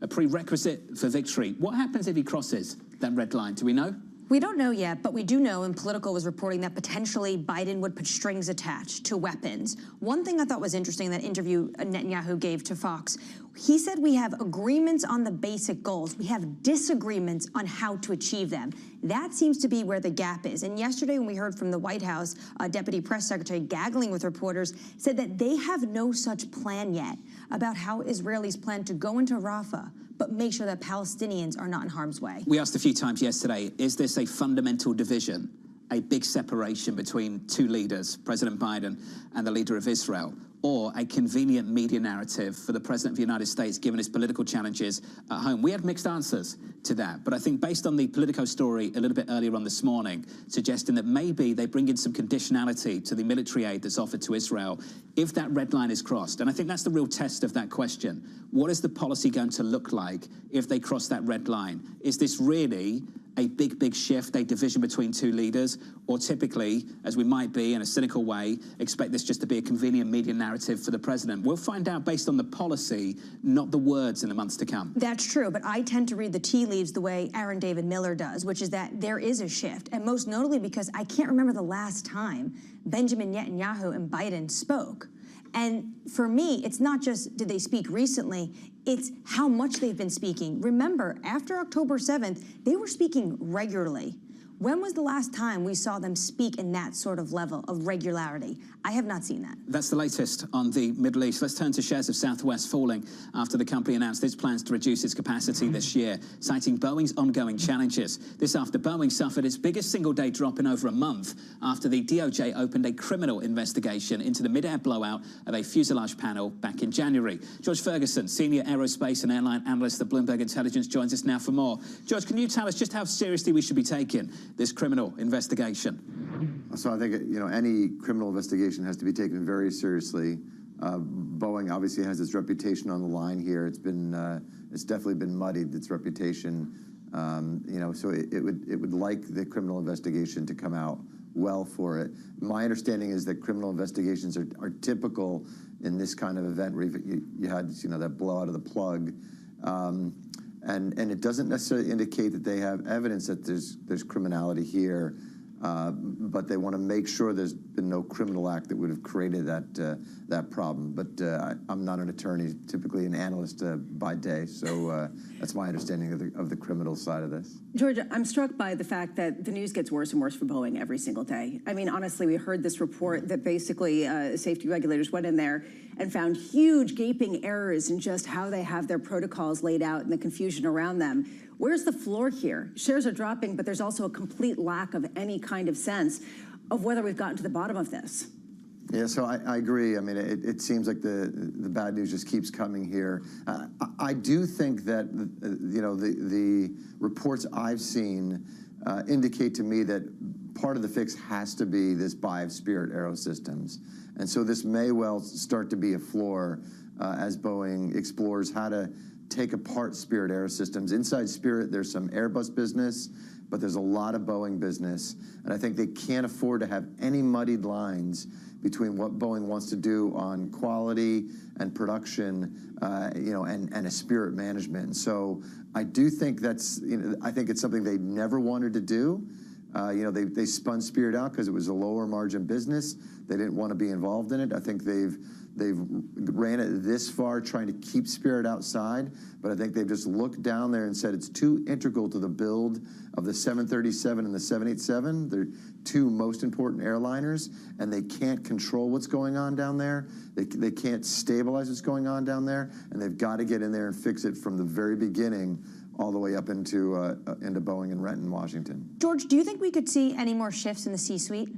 A prerequisite for victory. What happens if he crosses that red line? Do we know? We don't know yet, but we do know, and Politico was reporting that potentially Biden would put strings attached to weapons. One thing I thought was interesting in that interview Netanyahu gave to Fox, he said we have agreements on the basic goals. We have disagreements on how to achieve them. That seems to be where the gap is. And yesterday when we heard from the White House, Deputy Press Secretary gaggling with reporters, said that they have no such plan yet about how Israelis plan to go into Rafah, but make sure that Palestinians are not in harm's way. We asked a few times yesterday, is this a fundamental division, a big separation between two leaders, President Biden and the leader of Israel, or a convenient media narrative for the President of the United States given his political challenges at home? We had mixed answers to that, but I think based on the Politico story a little bit earlier on this morning, suggesting that maybe they bring in some conditionality to the military aid that's offered to Israel if that red line is crossed. And I think that's the real test of that question. What is the policy going to look like if they cross that red line? Is this really a big shift, a division between two leaders, or typically, as we might be in a cynical way, expect this just to be a convenient media narrative for the president? We'll find out based on the policy, not the words in the months to come. That's true, but I tend to read the tea leaves the way Aaron David Miller does, which is that there is a shift, and most notably because I can't remember the last time Benjamin Netanyahu and Biden spoke. And for me, it's not just did they speak recently, it's how much they've been speaking. Remember, after October 7th, they were speaking regularly. When was the last time we saw them speak in that sort of level of regularity? I have not seen that. That's the latest on the Middle East. Let's turn to shares of Southwest falling after the company announced its plans to reduce its capacity this year, citing Boeing's ongoing challenges. This after Boeing suffered its biggest single-day drop in over a month after the DOJ opened a criminal investigation into the mid-air blowout of a fuselage panel back in January. George Ferguson, senior aerospace and airline analyst at Bloomberg Intelligence, joins us now for more. George, can you tell us just how seriously we should be taking this criminal investigation? So I think, any criminal investigation has to be taken very seriously. Boeing obviously has its reputation on the line here. It's definitely been muddied, its reputation. So it would like the criminal investigation to come out well for it. My understanding is that criminal investigations are typical in this kind of event where you had that blowout of the plug. And it doesn't necessarily indicate that they have evidence that there's criminality here, but they want to make sure there's been no criminal act that would have created that problem. But I'm not an attorney, typically an analyst by day, so that's my understanding of the criminal side of this. George, I'm struck by the fact that the news gets worse and worse for Boeing every single day. I mean, honestly, we heard this report that basically safety regulators went in there and found huge gaping errors in just how they have their protocols laid out and the confusion around them. Where's the floor here? Shares are dropping, but there's also a complete lack of any kind of sense of whether we've gotten to the bottom of this. Yeah, so I agree. I mean, it seems like the bad news just keeps coming here. I do think that the reports I've seen indicate to me that part of the fix has to be this buy of Spirit Aerosystems, and so this may well start to be a floor as Boeing explores how to take apart Spirit Aerosystems. Inside Spirit, there's some Airbus business, but there's a lot of Boeing business, and I think they can't afford to have any muddied lines between what Boeing wants to do on quality and production, and a Spirit management. And so I do think I think it's something they never wanted to do. They spun Spirit out because it was a lower margin business. They didn't want to be involved in it. I think they've ran it this far trying to keep Spirit outside, but I think they've just looked down there and said it's too integral to the build of the 737 and the 787. They're two most important airliners, and they can't control what's going on down there. They can't stabilize what's going on down there, and they've got to get in there and fix it from the very beginning all the way up into Boeing and Renton, Washington. George, do you think we could see any more shifts in the C-suite?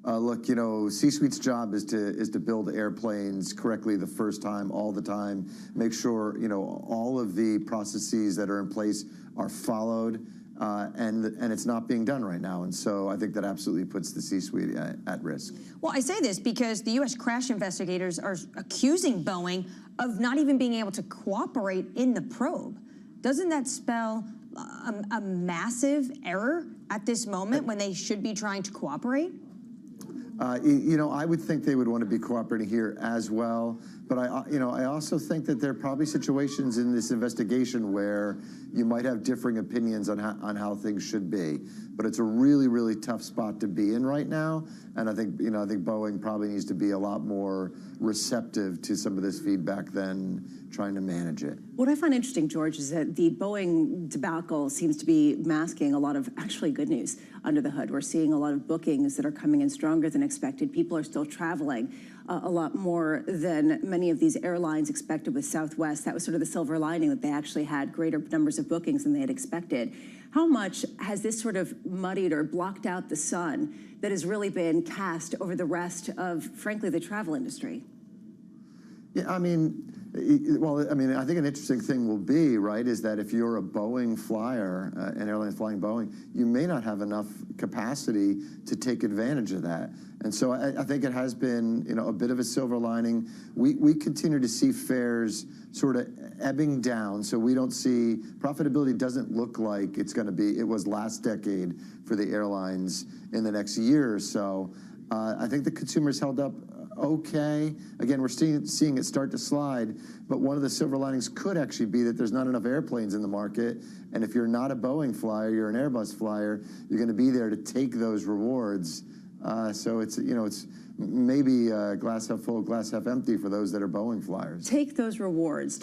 Look, C-suite's job is to build airplanes correctly the first time, all the time, make sure, all of the processes that are in place are followed, and it's not being done right now. And so I think that absolutely puts the C-suite at risk. Well, I say this because the U.S. crash investigators are accusing Boeing of not even being able to cooperate in the probe. Doesn't that spell a massive error at this moment when they should be trying to cooperate? I would think they would want to be cooperating here as well. But I also think that there are probably situations in this investigation where you might have differing opinions on how things should be. But it's a really, really tough spot to be in right now. And I think Boeing probably needs to be a lot more receptive to some of this feedback than trying to manage it. What I find interesting, George, is that the Boeing debacle seems to be masking a lot of actually good news under the hood. We're seeing a lot of bookings that are coming in stronger than expected. People are still traveling a lot more than many of these airlines expected with Southwest. That was sort of the silver lining, that they actually had greater numbers of bookings than they had expected. How much has this sort of muddied or blocked out the sun that has really been cast over the rest of, frankly, the travel industry? Yeah, I think an interesting thing will be, right, is that if you're a Boeing flyer, an airline flying Boeing, you may not have enough capacity to take advantage of that. And so I think it has been, a bit of a silver lining. We continue to see fares sort of ebbing down, so we don't see, profitability doesn't look like it's going to be, it was last decade for the airlines in the next year or so. I think the consumers held up okay. Again, we're seeing it start to slide, but one of the silver linings could actually be that there's not enough airplanes in the market, and if you're not a Boeing flyer, you're an Airbus flyer, you're going to be there to take those rewards. So it's maybe glass half full, glass half empty for those that are Boeing flyers. Take those rewards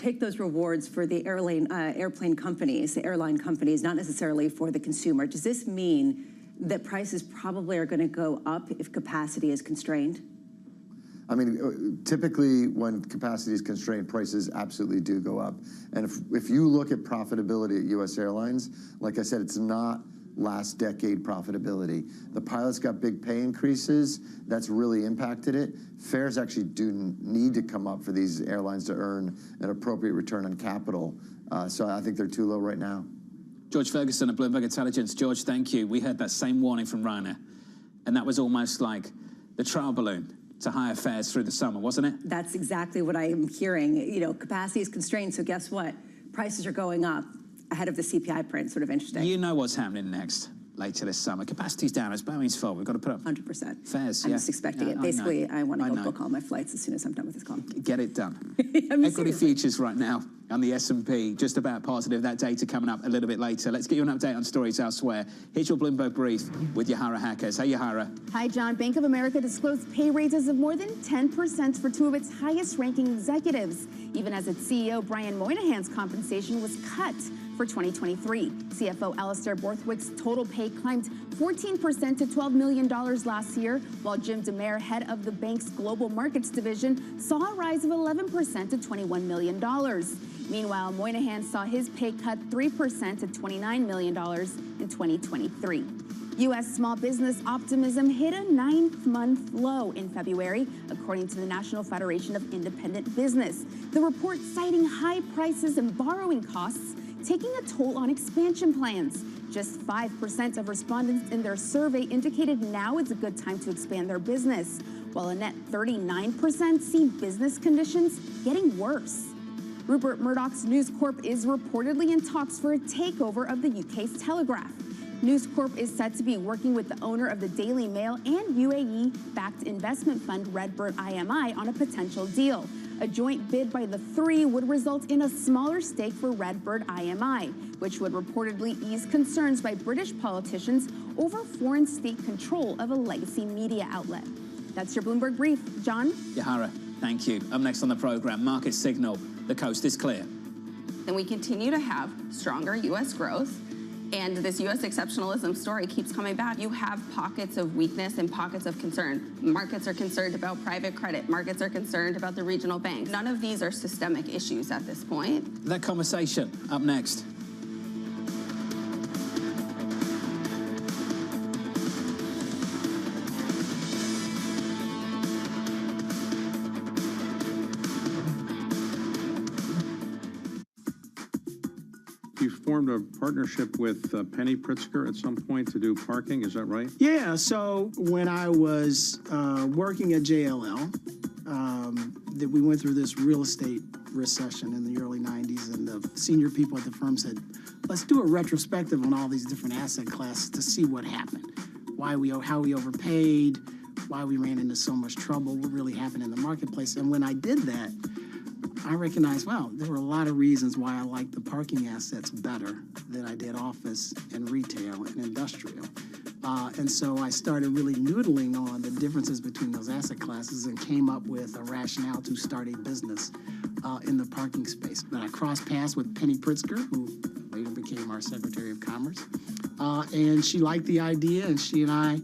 for the airplane companies, the airline companies, not necessarily for the consumer. Does this mean that prices probably are going to go up if capacity is constrained? Typically when capacity is constrained, prices absolutely do go up. And if you look at profitability at U.S. airlines, like I said, it's not last decade profitability. The pilots got big pay increases. That's really impacted it. Fares actually do need to come up for these airlines to earn an appropriate return on capital. So I think they're too low right now. George Ferguson of Bloomberg Intelligence. George, thank you. We heard that same warning from Ryanair, and that was almost like the trial balloon to higher fares through the summer, wasn't it? That's exactly what I am hearing. Capacity is constrained, so guess what? Prices are going up ahead of the CPI print. Sort of interesting. You know what's happening next, later this summer. Capacity's down. It's Boeing's fault. We've got to put up 100% fares. I'm just expecting it. Basically, I want to go book all my flights as soon as I'm done with this call. Get it done. Equity futures right now on the S&P, just about positive. That data coming up a little bit later. Let's get you an update on stories elsewhere. Here's your Bloomberg Brief with Yahara Hackers. Hey, Yahara. Hi, John. Bank of America disclosed pay raises of more than 10% for two of its highest-ranking executives, even as its CEO, Brian Moynihan's compensation was cut for 2023. CFO Alastair Borthwick's total pay climbed 14% to $12 million last year, while Jim DeMare, head of the bank's global markets division, saw a rise of 11% to $21 million. Meanwhile, Moynihan saw his pay cut 3% to $29 million in 2023. U.S. small business optimism hit a 9-month low in February, according to the National Federation of Independent Business. The report citing high prices and borrowing costs taking a toll on expansion plans. Just 5% of respondents in their survey indicated now is a good time to expand their business, while a net 39% see business conditions getting worse. Rupert Murdoch's News Corp is reportedly in talks for a takeover of the UK's Telegraph. News Corp is set to be working with the owner of the Daily Mail and UAE-backed investment fund Redbird IMI on a potential deal. A joint bid by the three would result in a smaller stake for Redbird IMI, which would reportedly ease concerns by British politicians over foreign state control of a legacy media outlet. That's your Bloomberg Brief. John? Yahara, thank you. Up next on the program, market signal. The coast is clear. Then we continue to have stronger U.S. growth, and this U.S. exceptionalism story keeps coming back. You have pockets of weakness and pockets of concern. Markets are concerned about private credit. Markets are concerned about the regional banks. None of these are systemic issues at this point. That conversation up next. You formed a partnership with Penny Pritzker at some point to do parking, is that right? Yeah, so when I was working at JLL, that we went through this real estate recession in the early 90s, and the senior people at the firm said, let's do a retrospective on all these different asset classes to see what happened, how we overpaid, why we ran into so much trouble, what really happened in the marketplace. And when I did that, I recognized, wow, there were a lot of reasons why I liked the parking assets better than I did office and retail and industrial. And so I started really noodling on the differences between those asset classes and came up with a rationale to start a business in the parking space. But I crossed paths with Penny Pritzker, who later became our Secretary of Commerce. And she liked the idea, and she and I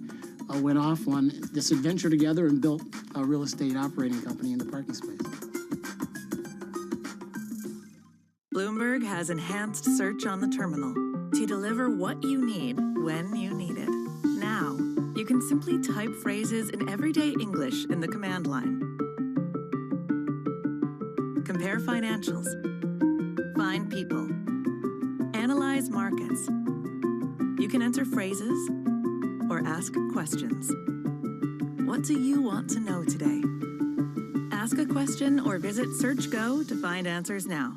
went off on this adventure together and built a real estate operating company in the parking space. Bloomberg has enhanced search on the terminal to deliver what you need when you need it. Now, you can simply type phrases in everyday English in the command line. Compare financials. Find people. Analyze markets. You can enter phrases or ask questions. What do you want to know today? Ask a question or visit SearchGo to find answers now.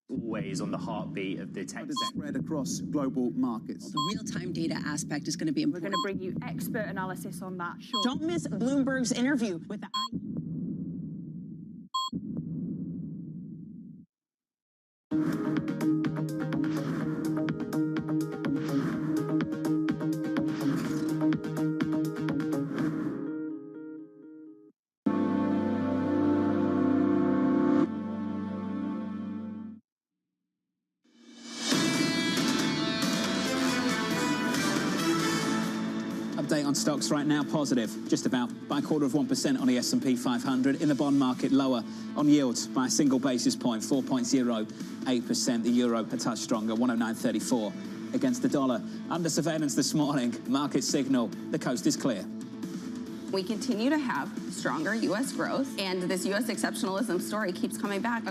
Always on the heartbeat of the tech spread across global markets. The real-time data aspect is going to be important. We're going to bring you expert analysis on that. Sure. Don't miss Bloomberg's interview with the Update on stocks right now, positive, just about by 0.25% on the S&P 500. In the bond market, lower on yields by a single basis point, 4.08%. The euro a touch stronger, 109.34 against the dollar. Under surveillance this morning, market signal, the coast is clear. We continue to have stronger U.S. growth, and this U.S. exceptionalism story keeps coming back.